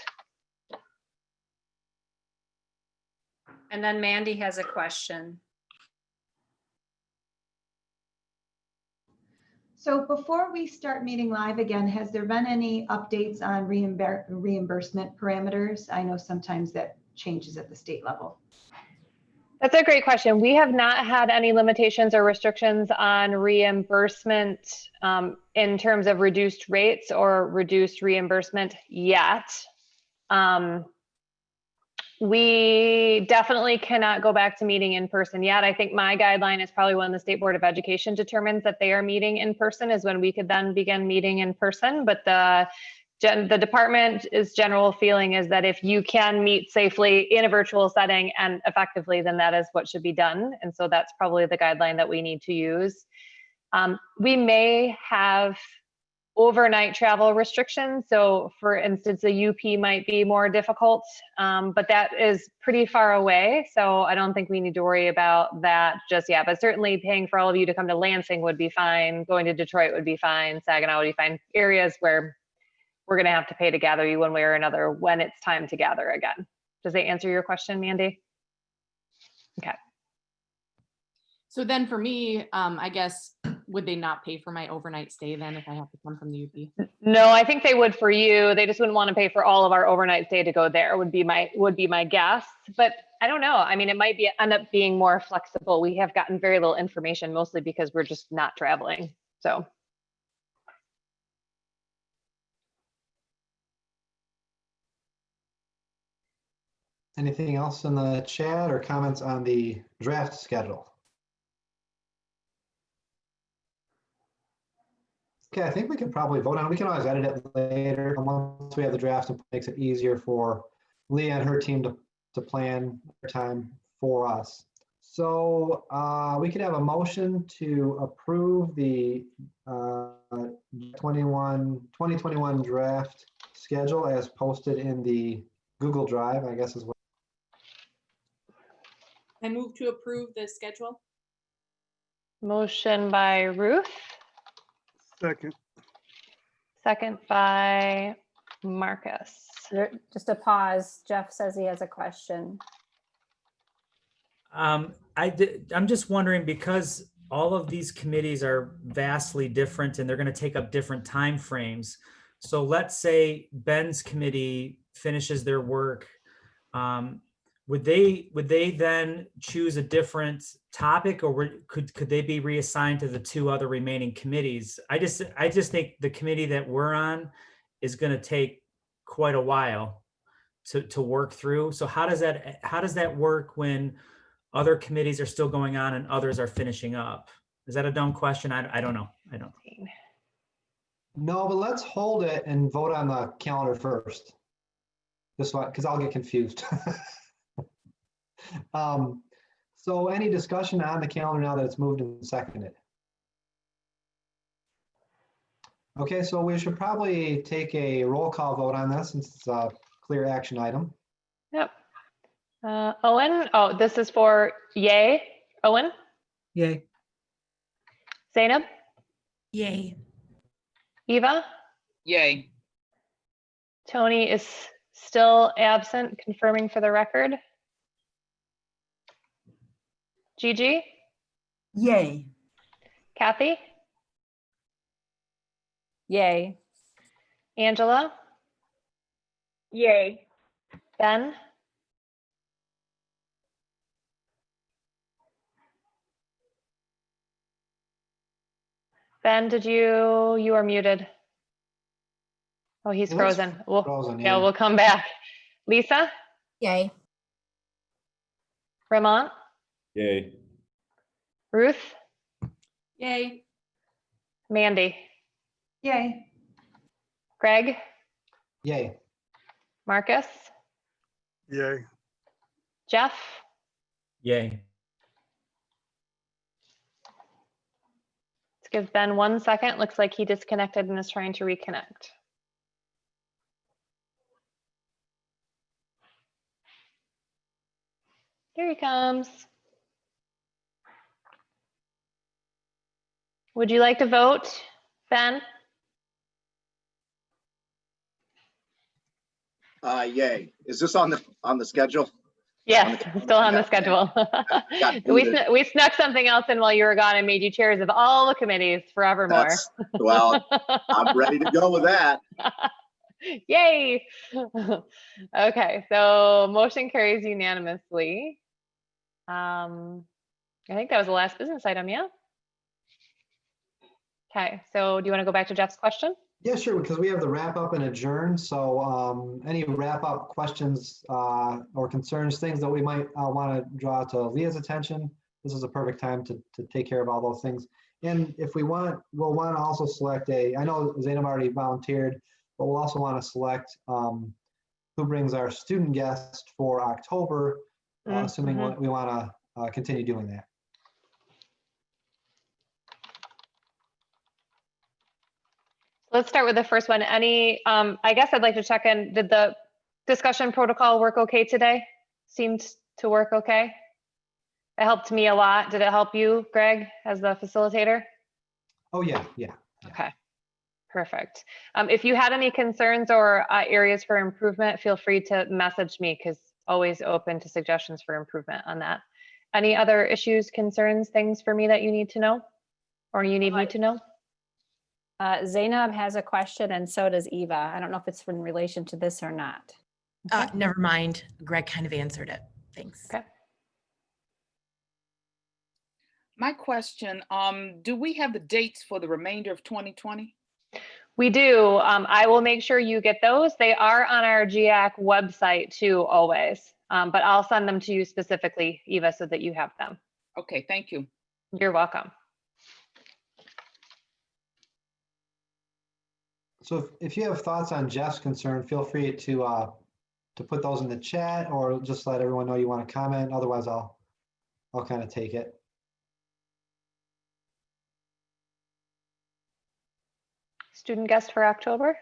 And then Mandy has a question. So before we start meeting live again, has there been any updates on reimbursement parameters? I know sometimes that changes at the state level. That's a great question. We have not had any limitations or restrictions on reimbursement in terms of reduced rates or reduced reimbursement yet. We definitely cannot go back to meeting in person yet. I think my guideline is probably when the State Board of Education determines that they are meeting in person is when we could then begin meeting in person. But the department's general feeling is that if you can meet safely in a virtual setting and effectively, then that is what should be done. And so that's probably the guideline that we need to use. We may have overnight travel restrictions. So for instance, a UP might be more difficult, but that is pretty far away. So I don't think we need to worry about that just yet, but certainly paying for all of you to come to Lansing would be fine. Going to Detroit would be fine. Saginaw would be fine. Areas where we're going to have to pay to gather you one way or another when it's time to gather again. Does that answer your question, Mandy? Okay. So then for me, I guess, would they not pay for my overnight stay then if I have to come from the UP? No, I think they would for you. They just wouldn't want to pay for all of our overnight stay to go there would be my guess. But I don't know. I mean, it might end up being more flexible. We have gotten very little information, mostly because we're just not traveling. So. Anything else in the chat or comments on the draft schedule? Okay, I think we can probably vote on it. We can always edit it later. Once we have the draft, it makes it easier for Leah and her team to plan their time for us. So we could have a motion to approve the 2021 draft schedule as posted in the Google Drive, I guess is what. I move to approve the schedule. Motion by Ruth. Second. Second by Marcus. Just a pause. Jeff says he has a question. I'm just wondering, because all of these committees are vastly different and they're going to take up different time frames. So let's say Ben's committee finishes their work. Would they then choose a different topic, or could they be reassigned to the two other remaining committees? I just think the committee that we're on is going to take quite a while to work through. So how does that work when other committees are still going on and others are finishing up? Is that a dumb question? I don't know. I don't. No, but let's hold it and vote on the calendar first. Just because I'll get confused. So any discussion on the calendar now that it's moved and seconded? Okay, so we should probably take a roll call vote on this since it's a clear action item. Yep. Owen, oh, this is for yay. Owen? Yay. Zainab? Yay. Eva? Yay. Tony is still absent, confirming for the record. Gigi? Yay. Kathy? Yay. Angela? Yay. Ben? Ben, you are muted. Oh, he's frozen. Yeah, we'll come back. Lisa? Yay. Ramon? Yay. Ruth? Yay. Mandy? Yay. Greg? Yay. Marcus? Yay. Jeff? Yay. Let's give Ben 1 second. Looks like he disconnected and is trying to reconnect. Here he comes. Would you like to vote, Ben? Yay. Is this on the schedule? Yes, still on the schedule. We snuck something else in while you were gone and made you chairs of all the committees forevermore. Well, I'm ready to go with that. Yay. Okay, so motion carries unanimously. I think that was the last business item, yeah? Okay, so do you want to go back to Jeff's question? Yeah, sure, because we have the wrap up and adjourn. So any wrap up questions or concerns, things that we might want to draw to Leah's attention, this is a perfect time to take care of all those things. And if we want, we'll want to also select I know Zainab already volunteered, but we'll also want to select who brings our student guest for October, assuming we want to continue doing that. Let's start with the first one. I guess I'd like to check in. Did the discussion protocol work okay today? Seemed to work okay. It helped me a lot. Did it help you, Greg, as the facilitator? Oh, yeah, yeah. Okay, perfect. If you had any concerns or areas for improvement, feel free to message me because always open to suggestions for improvement on that. Any other issues, concerns, things for me that you need to know or you need me to know? Zainab has a question and so does Eva. I don't know if it's in relation to this or not. Okay. Never mind. Greg kind of answered it. Thanks. Okay. My question, do we have the dates for the remainder of 2020? We do. I will make sure you get those. They are on our Giac website too, always. But I'll send them to you specifically, Eva, so that you have them. Okay, thank you. You're welcome. So if you have thoughts on Jeff's concern, feel free to put those in the chat or just let everyone know you want to comment. Otherwise, I'll kind of take it. Student guest for October?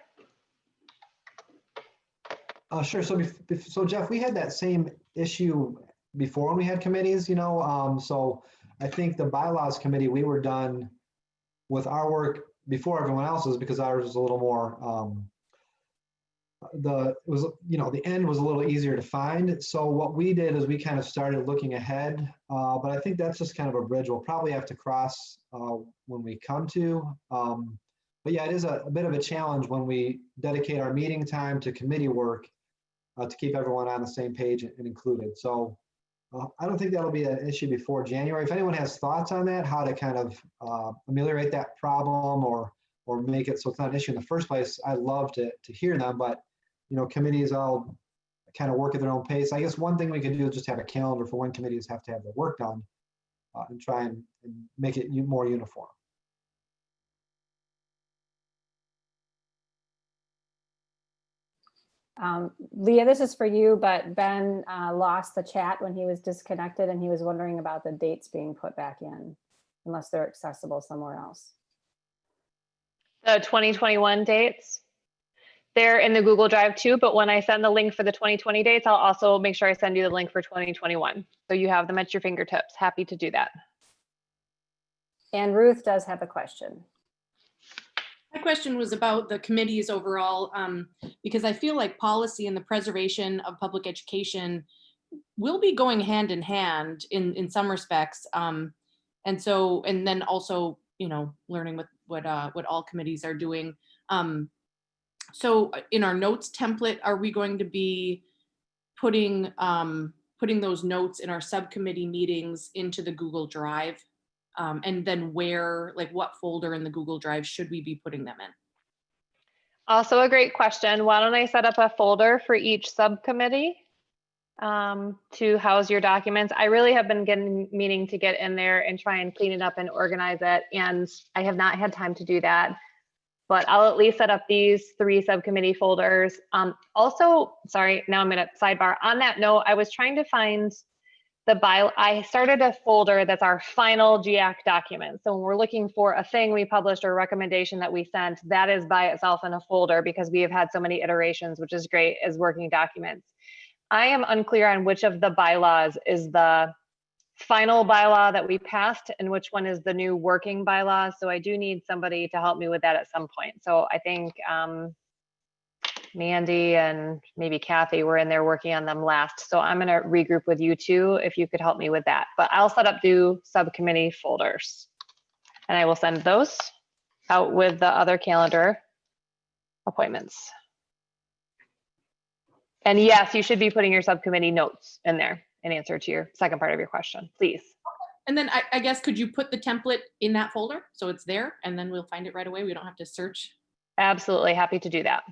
Sure. So Jeff, we had that same issue before when we had committees, so I think the bylaws committee, we were done with our work before everyone else's because ours was a little more, the end was a little easier to find. So what we did is we kind of started looking ahead, but I think that's just kind of a bridge we'll probably have to cross when we come to. But yeah, it is a bit of a challenge when we dedicate our meeting time to committee work to keep everyone on the same page and included. So I don't think that'll be an issue before January. If anyone has thoughts on that, how to kind of ameliorate that problem or make it so it's not an issue in the first place, I'd love to hear them. But committees all kind of work at their own pace. I guess one thing we could do is just have a calendar for when committees have to have their work done and try and make it more uniform. Leah, this is for you, but Ben lost the chat when he was disconnected and he was wondering about the dates being put back in, unless they're accessible somewhere else. The 2021 dates? They're in the Google Drive too, but when I send the link for the 2020 dates, I'll also make sure I send you the link for 2021. So you have them at your fingertips. Happy to do that. And Ruth does have a question. My question was about the committees overall, because I feel like policy and the preservation of public education will be going hand in hand in some respects. And then also, learning what all committees are doing. So in our notes template, are we going to be putting those notes in our subcommittee meetings into the Google Drive? And then what folder in the Google Drive should we be putting them in? Also a great question. Why don't I set up a folder for each subcommittee to house your documents? I really have been meaning to get in there and try and clean it up and organize it. And I have not had time to do that, but I'll at least set up these 3 subcommittee folders. Also, sorry, now I'm gonna sidebar. On that note, I was trying to find I started a folder that's our final Giac document. So when we're looking for a thing we published or a recommendation that we sent, that is by itself in a folder because we have had so many iterations, which is great as working documents. I am unclear on which of the bylaws is the final bylaw that we passed and which one is the new working bylaw. So I do need somebody to help me with that at some point. So I think Mandy and maybe Kathy were in there working on them last. So I'm going to regroup with you two if you could help me with that. But I'll set up 2 subcommittee folders and I will send those out with the other calendar appointments. And yes, you should be putting your subcommittee notes in there in answer to your second part of your question, please. And then I guess, could you put the template in that folder so it's there and then we'll find it right away? We don't have to search. Absolutely happy to do that.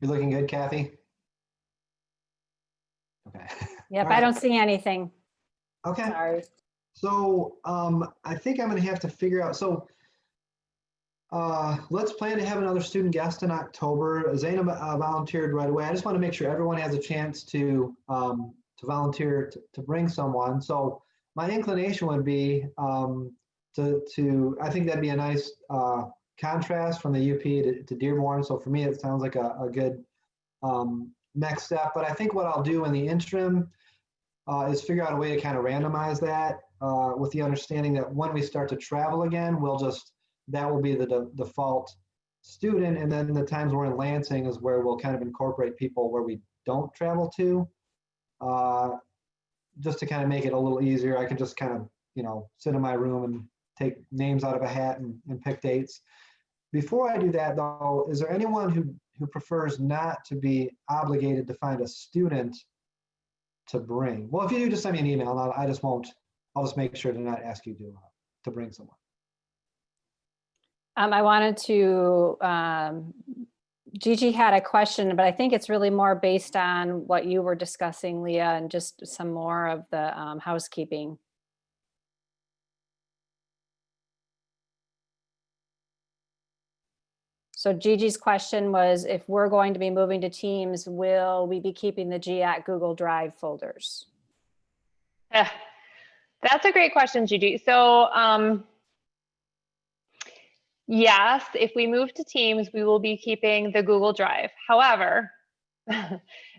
You're looking good, Kathy? Okay. Yep, All I right. don't see anything. Okay. Sorry. So I think I'm going to have to figure out. So let's plan to have another student guest in October. Zainab volunteered right away. I just want to make sure everyone has a chance to volunteer to bring someone. So my inclination would be I think that'd be a nice contrast from the UP to Dearborn. So for me, it sounds like a good next step. But I think what I'll do in the interim is figure out a way to kind of randomize that with the understanding that when we start to travel again, that will be the default student. And then the times we're in Lansing is where we'll kind of incorporate people where we don't travel to, just to kind of make it a little easier. I can just kind of, sit in my room and take names out of a hat and pick dates. Before I do that though, is there anyone who prefers not to be obligated to find a student to bring? Well, if you do, just send me an email. I'll just make sure to not ask you to bring someone. I wanted to, Gigi had a question, but I think it's really more based on what you were discussing, Leah, and just some more of the housekeeping. So Gigi's question was, if we're going to be moving to Teams, will we be keeping the Giac Google Drive folders? That's a great question, Gigi. So yes, if we move to Teams, we will be keeping the Google Drive. However,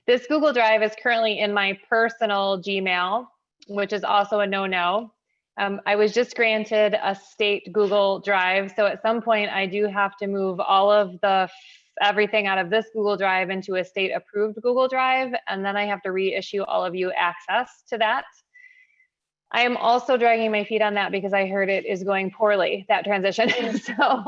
this Google Drive is currently in my personal Gmail, which is also a no-no. I was just granted a state Google Drive. So at some point I do have to move all of everything out of this Google Drive into a state approved Google Drive. And then I have to reissue all of you access to that. I am also dragging my feet on that because I heard it is going poorly, that transition. So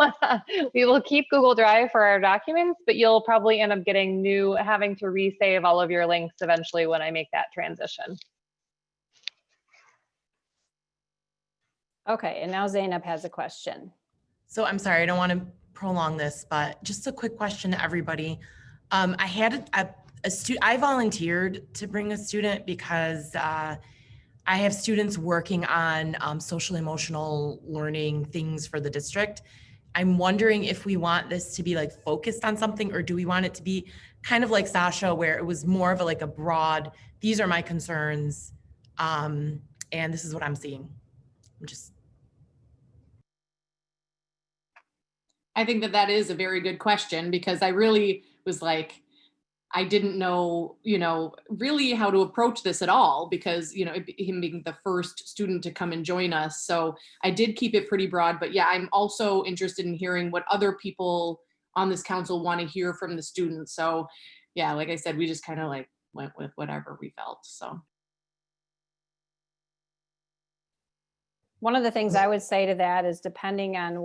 we will keep Google Drive for our documents, but you'll probably end up having to resave all of your links eventually when I make that transition. Okay, and now Zainab has a question. So I'm sorry, I don't want to prolong this, but just a quick question to everybody. I had I volunteered to bring a student because I have students working on social emotional learning things for the district. I'm wondering if we want this to be like focused on something, or do we want it to be kind of like Sasha, where it was more of a broad, these are my concerns, and this is what I'm seeing. I think that is a very good question, because I really was like, I didn't know, really how to approach this at all, because, him being the first student to come and join us. So I did keep it pretty broad, but yeah, I'm also interested in hearing what other people on this council want to hear from the students. So yeah, like I said, we just kind of went with whatever we felt, so. One of the things I would say to that is, depending on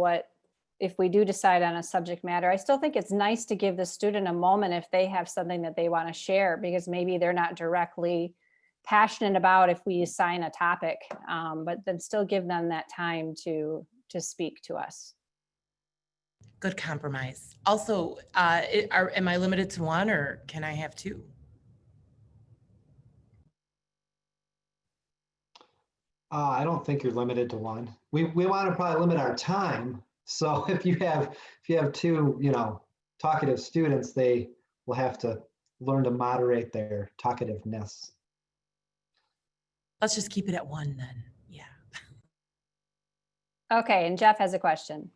if we do decide on a subject matter, I still think it's nice to give the student a moment if they have something that they want to share, because maybe they're not directly passionate about if we assign a topic, but then still give them that time to speak to us. Good compromise. Also, am I limited to one, or can I have two? I don't think you're limited to one. We want to probably limit our time. So if you have two, talkative students, they will have to learn to moderate their talkativeness. Let's just keep it at one then. Yeah. Okay, and Jeff has a question.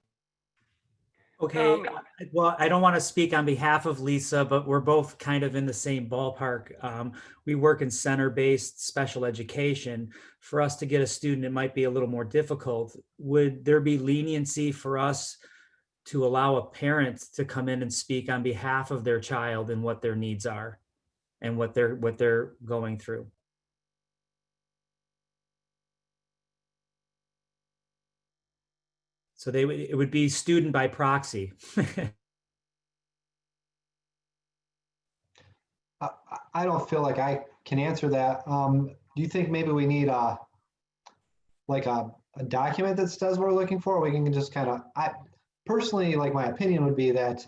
Okay, well, I don't want to speak on behalf of Lisa, but we're both kind of in the same ballpark. We work in center-based special education. For us to get a student, it might be a little more difficult. Would there be leniency for us to allow a parent to come in and speak on behalf of their child and what their needs are and what they're going through? So it would be student by proxy. I don't feel like I can answer that. Do you think maybe we need like a document that says what we're looking for? Or we can just kind of, I personally, like my opinion would be that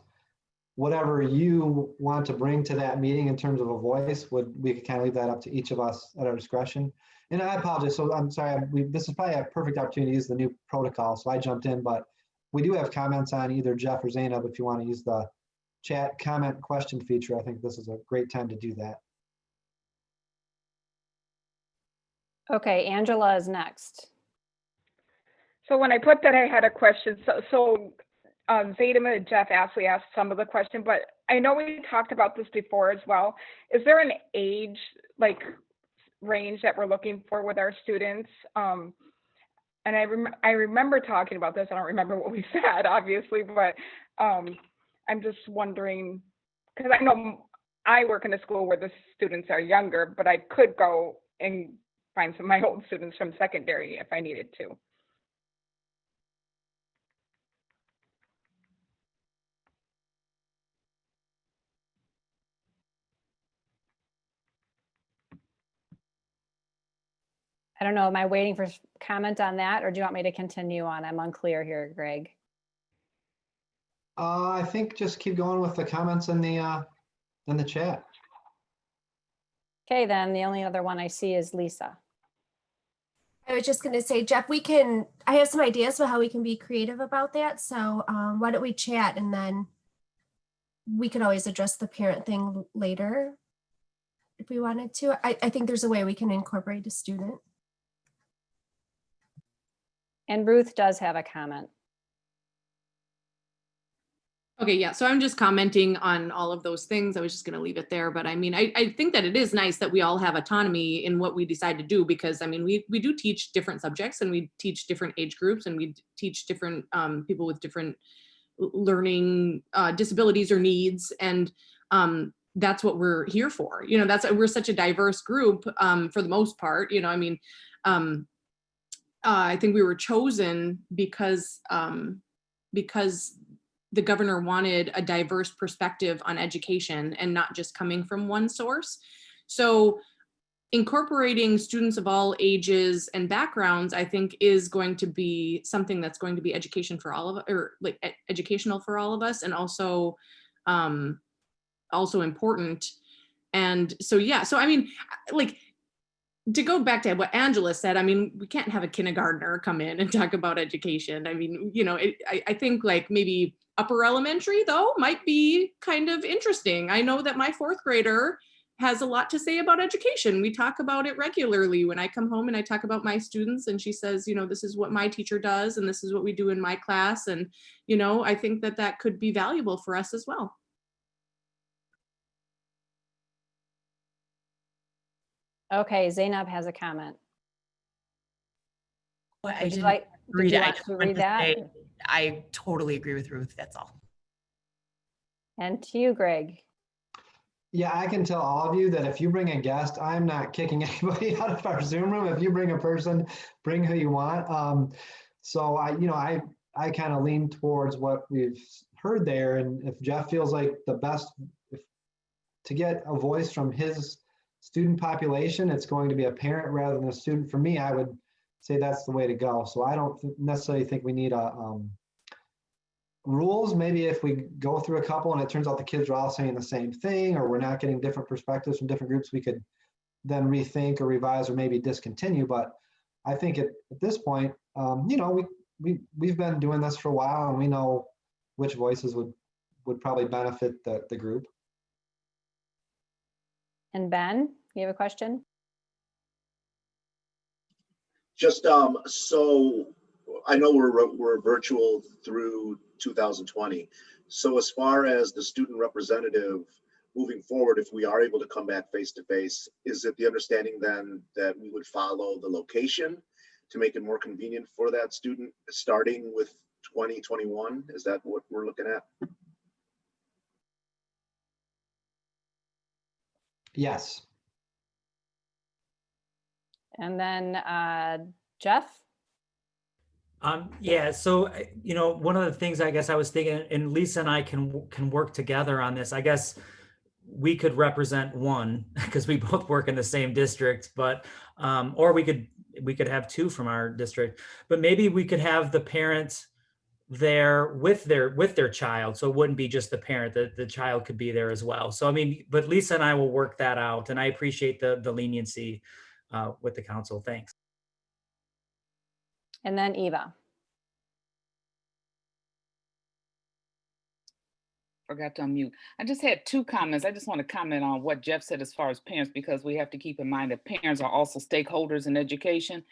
whatever you want to bring to that meeting in terms of a voice, we could kind of leave that up to each of us at our discretion. And I apologize, so I'm sorry, this is probably a perfect opportunity to use the new protocol, so I jumped in, but we do have comments on either Jeff or Zainab if you want to use the chat comment question feature. I think this is a great time to do that. Okay, Angela is next. So when I put that I had a question, so Zainab and Jeff actually asked some of the question, but I know we talked about this before as well. Is there an age like range that we're looking for with our students? And I remember talking about this. I don't remember what we said, obviously, but I'm just wondering, because I know I work in a school where the students are younger, but I could go and find some of my old students from secondary if I needed to. I don't know, am I waiting for comment on that, or do you want me to continue on? I'm unclear here, Greg. I think just keep going with the comments in the chat. Okay, then the only other one I see is Lisa. I was just going to say, Jeff, I have some ideas about how we can be creative about that. So why don't we chat, and then we could always address the parent thing later if we wanted to. I think there's a way we can incorporate a student. And Ruth does have a comment. Okay, yeah, so I'm just commenting on all of those things. I was just going to leave it there. But I mean, I think that it is nice that we all have autonomy in what we decide to do, because I mean, we do teach different subjects, and we teach different age groups, and we teach different people with different learning disabilities or needs. And that's what we're here for. You know, we're such a diverse group for the most part. You know, I mean, I think we were chosen because the governor wanted a diverse perspective on education and not just coming from one source. So incorporating students of all ages and backgrounds, I think, is going to be something that's going to be educational for all of us, and also important. And so, yeah, so I mean, like, to go back to what Angela said, I mean, we can't have a kindergartner come in and talk about education. I mean, you know, I think like maybe upper elementary though might be kind of interesting. I know that my 4th grader has a lot to say about education. We talk about it regularly when I come home and I talk about my students, and she says, you know, this is what my teacher does and this is what we do in my class. And, you know, I think that that could be valuable for us as well. Okay, Zainab has a comment. Well, Would you like to read that? I totally agree with Ruth. That's all. And to you, Greg. Yeah, I can tell all of you that if you bring a guest, I'm not kicking anybody out of our Zoom room. If you bring a person, bring who you want. So I kind of lean towards what we've heard there. And if Jeff feels like the best, to get a voice from his student population, it's going to be a parent rather than a student. For me, I would say that's the way to go. So I don't necessarily think we need rules. Maybe if we go through a couple and it turns out the kids are all saying the same thing, or we're not getting different perspectives from different groups, we could then rethink or revise or maybe discontinue. But I think at this point, we've been doing this for a while, and we know which voices would probably benefit the group. And Ben, you have a question? Just so I know we're virtual through 2020. So as far as the student representative moving forward, if we are able to come back face to face, is it the understanding then that we would follow the location to make it more convenient for that student starting with 2021? Is that what we're looking at? Yes. And then Jeff? Yeah, so one of the things I guess I was thinking, and Lisa and I can work together on this. I guess we could represent one because we both work in the same district, but or we could have two from our district, but maybe we could have the parent there with their child, so it wouldn't be just the parent, the child could be there as well. So I mean, but Lisa and I will work that out, and I appreciate the leniency with the council. Thanks. And then Eva. Forgot to unmute. I just had two comments. I just want to comment on what Jeff said as far as parents, because we have to keep in mind that parents are also stakeholders in education.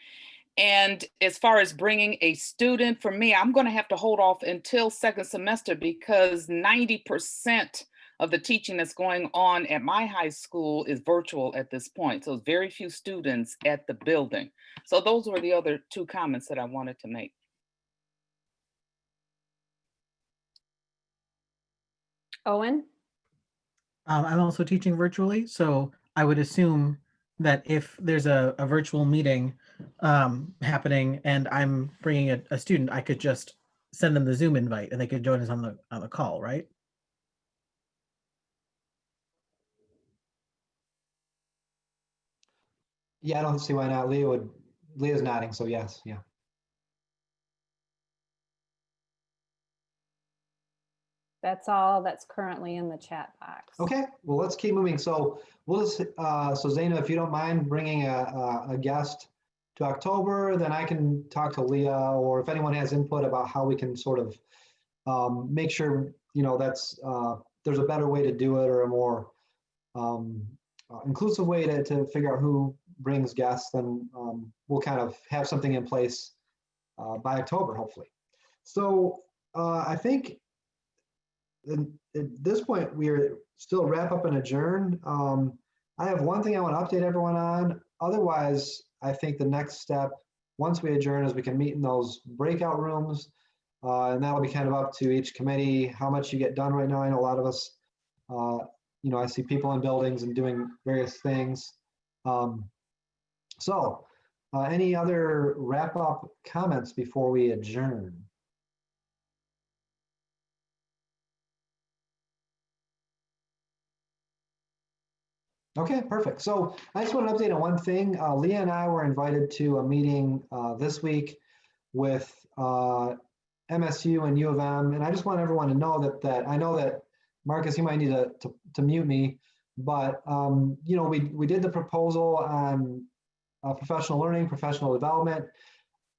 And as far as bringing a student, for me, I'm going to have to hold off until second semester because 90% of the teaching that's going on at my high school is virtual at this point. So very few students at the building. So those were the other two comments that I wanted to make. Owen? I'm also teaching virtually, so I would assume that if there's a virtual meeting happening and I'm bringing a student, I could just send them the Zoom invite and they could join us on the call, right? Yeah, I don't see why not. Leah's nodding, so yes, yeah. That's all that's currently in the chat box. Okay, well, let's keep moving. So we'll just, so Zaina, if you don't mind bringing a guest to October, then I can talk to Leah, or if anyone has input about how we can sort of make sure, that's, there's a better way to do it, or a more inclusive way to figure out who brings guests, then we'll kind of have something in place by October, hopefully. So I think at this point, we're still wrap up and adjourn. I have one thing I want to update everyone on. Otherwise, I think the next step, once we adjourn, is we can meet in those breakout rooms. And that'll be kind of up to each committee, how much you get done right now. I know a lot of us, I see people in buildings and doing various things. So any other wrap up comments before we adjourn? Okay, perfect. So I just want to update on one thing. Leah and I were invited to a meeting this week with MSU and U of M, and I just want everyone to know that I know that Marcus, you might need to mute me, but we did the proposal on professional learning, professional development.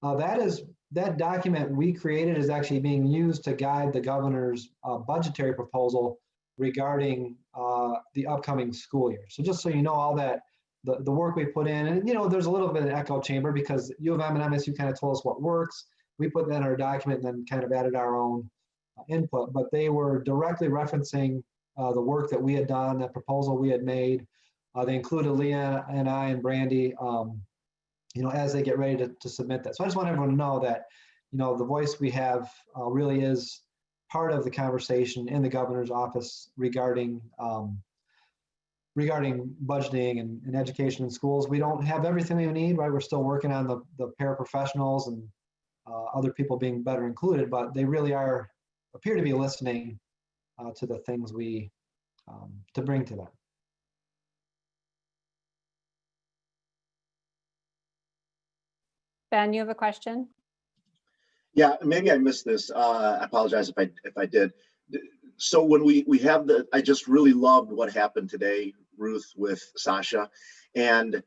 That document we created is actually being used to guide the governor's budgetary proposal regarding the upcoming school year. So just so you know, all that, the work we put in, and there's a little bit of an echo chamber because U of M and MSU kind of told us what works. We put that in our document and then kind of added our own input, but they were directly referencing the work that we had done, the proposal we had made. They included Leah and I and Brandy, as they get ready to submit that. So I just want everyone to know that, the voice we have really is part of the conversation in the governor's office regarding budgeting and education in schools. We don't have everything we need, right? We're still working on the paraprofessionals and other people being better included, but they really appear to be listening to the things we to bring to them. Ben, you have a question? Yeah, maybe I missed this. I apologize if I did. So when we have I just really loved what happened today, Ruth, with Sasha. And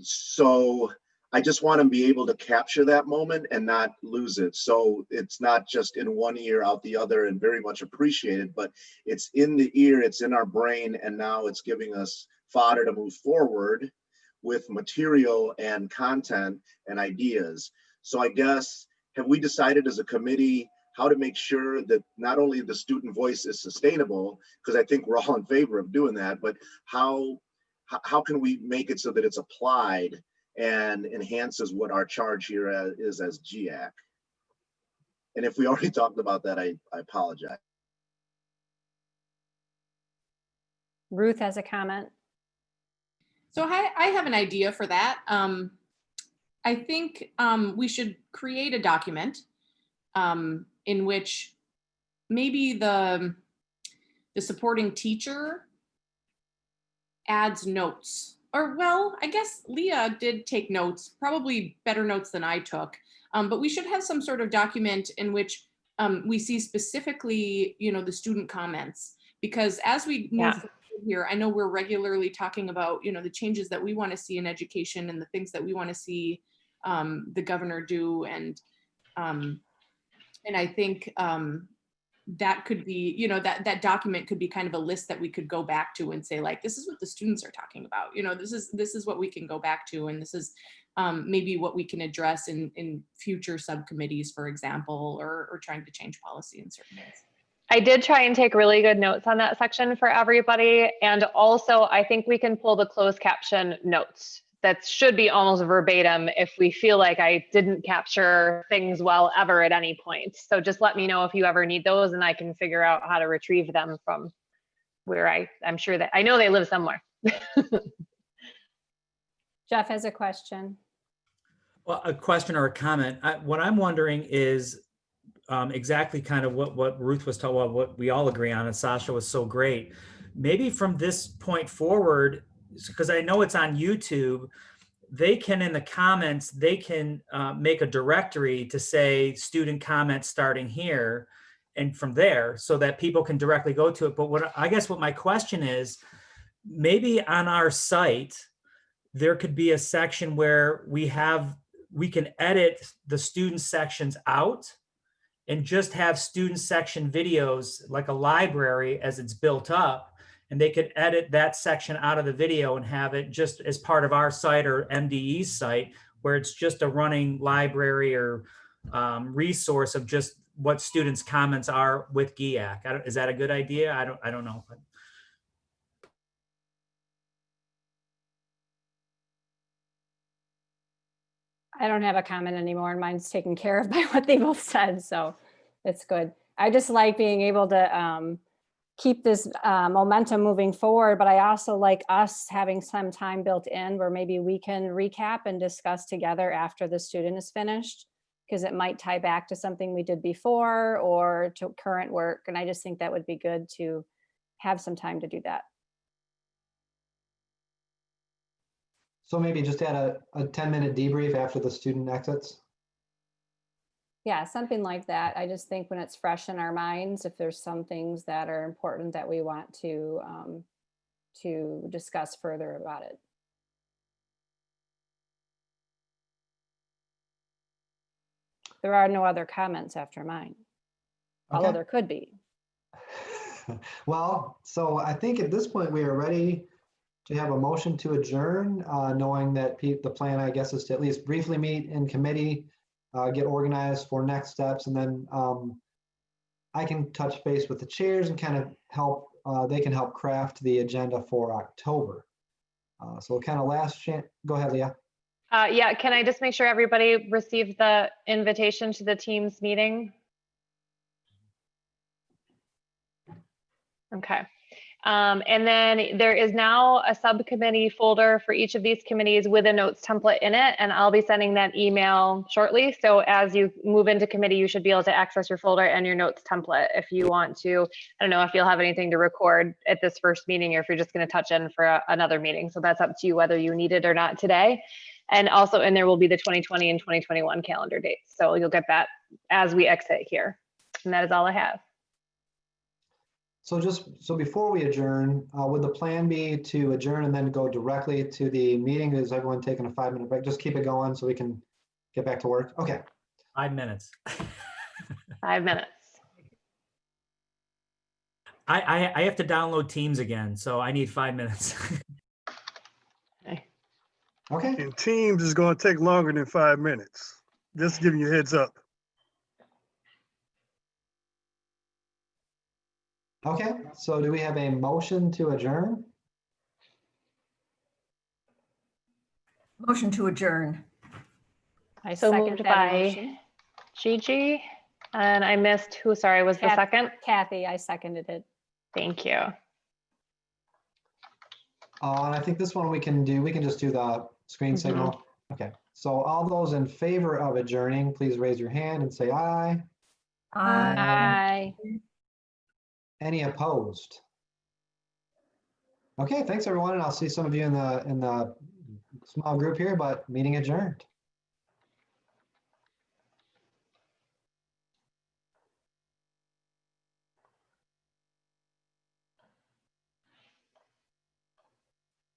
so I just want to be able to capture that moment and not lose it. So it's not just in one ear, out the other, and very much appreciated, but it's in the ear, it's in our brain, and now it's giving us fodder to move forward with material and content and ideas. So I guess, have we decided as a committee how to make sure that not only the student voice is sustainable, because I think we're all in favor of doing that, but how can we make it so that it's applied and enhances what our charge here is as Giac? And if we already talked about that, I apologize. Ruth has a comment. So I have an idea for that. I think we should create a document in which maybe the supporting teacher adds notes. Or, well, I guess Leah did take notes, probably better notes than I took. But we should have some sort of document in which we see specifically, the student comments. Because as we move forward here, I know we're regularly talking about, the changes that we want to see in education and the things that we want to see the governor do. And I think that could be, that document could be kind of a list that we could go back to and say, like, this is what the students are talking about. This is what we can go back to. And this is maybe what we can address in future subcommittees, for example, or trying to change policy in certain ways. I did try and take really good notes on that section for everybody. And also, I think we can pull the closed caption notes. That should be almost verbatim if we feel like I didn't capture things well ever at any point. So just let me know if you ever need those and I can figure out how to retrieve them from where I'm sure that I know they live somewhere. Jeff has a question. Well, a question or a comment. What I'm wondering is exactly kind of what Ruth was talking about, what we all agree on, and Sasha was so great. Maybe from this point forward, because I know it's on YouTube, they can, in the comments, they can make a directory to say student comments starting here and from there, so that people can directly go to it. But what my question is, maybe on our site, there could be a section where we can edit the student sections out and just have student section videos, like a library as it's built up, and they could edit that section out of the video and have it just as part of our site or MDE's site, where it's just a running library or resource of just what students' comments are with Giac. Is that a good idea? I don't know. I don't have a comment anymore, and mine's taken care of by what they both said, so it's good. I just like being able to keep this momentum moving forward, but I also like us having some time built in where maybe we can recap and discuss together after the student is finished, because it might tie back to something we did before or to current work, and I just think that would be good to have some time to do that. So maybe just add a 10-minute debrief after the student exits. Yeah, something like that. I just think when it's fresh in our minds, if there's some things that are important that we want to discuss further about it. There are no other comments after mine, although there could be. Well, so I think at this point we are ready to have a motion to adjourn, knowing that the plan, I guess, is to at least briefly meet in committee, get organized for next steps, and then I can touch base with the chairs and kind of help, they can help craft the agenda for October. So kind of last chance, go ahead, Leah. Yeah, can I just make sure everybody received the invitation to the Teams meeting? Okay. And then there is now a subcommittee folder for each of these committees with a notes template in it, and I'll be sending that email shortly. So as you move into committee, you should be able to access your folder and your notes template if you want to. I don't know if you'll have anything to record at this first meeting or if you're just going to touch in for another meeting. So that's up to you whether you need it or not today. And also, and there will be the 2020 and 2021 calendar dates. So you'll get that as we exit here. And that is all I have. So before we adjourn, would the plan be to adjourn and then go directly to the meeting? Is everyone taking a 5-minute break? Just keep it going so we can get back to work. Okay. 5 minutes. 5 minutes. I have to download Teams again, so I need 5 minutes. Okay. And Teams is going to take longer than 5 minutes. Just giving you a heads up. Okay, so do we have a motion to adjourn? Motion to adjourn. I So second moved that by motion. Gigi, and I missed who, sorry, was the second? Kathy, I seconded it. Thank you. And I think this one we can just do the screen signal. Okay, So all those in favor of adjourning, please raise your hand and say aye. Aye. Any opposed? Okay, thanks everyone, and I'll see some of you in the small group here, but meeting adjourned.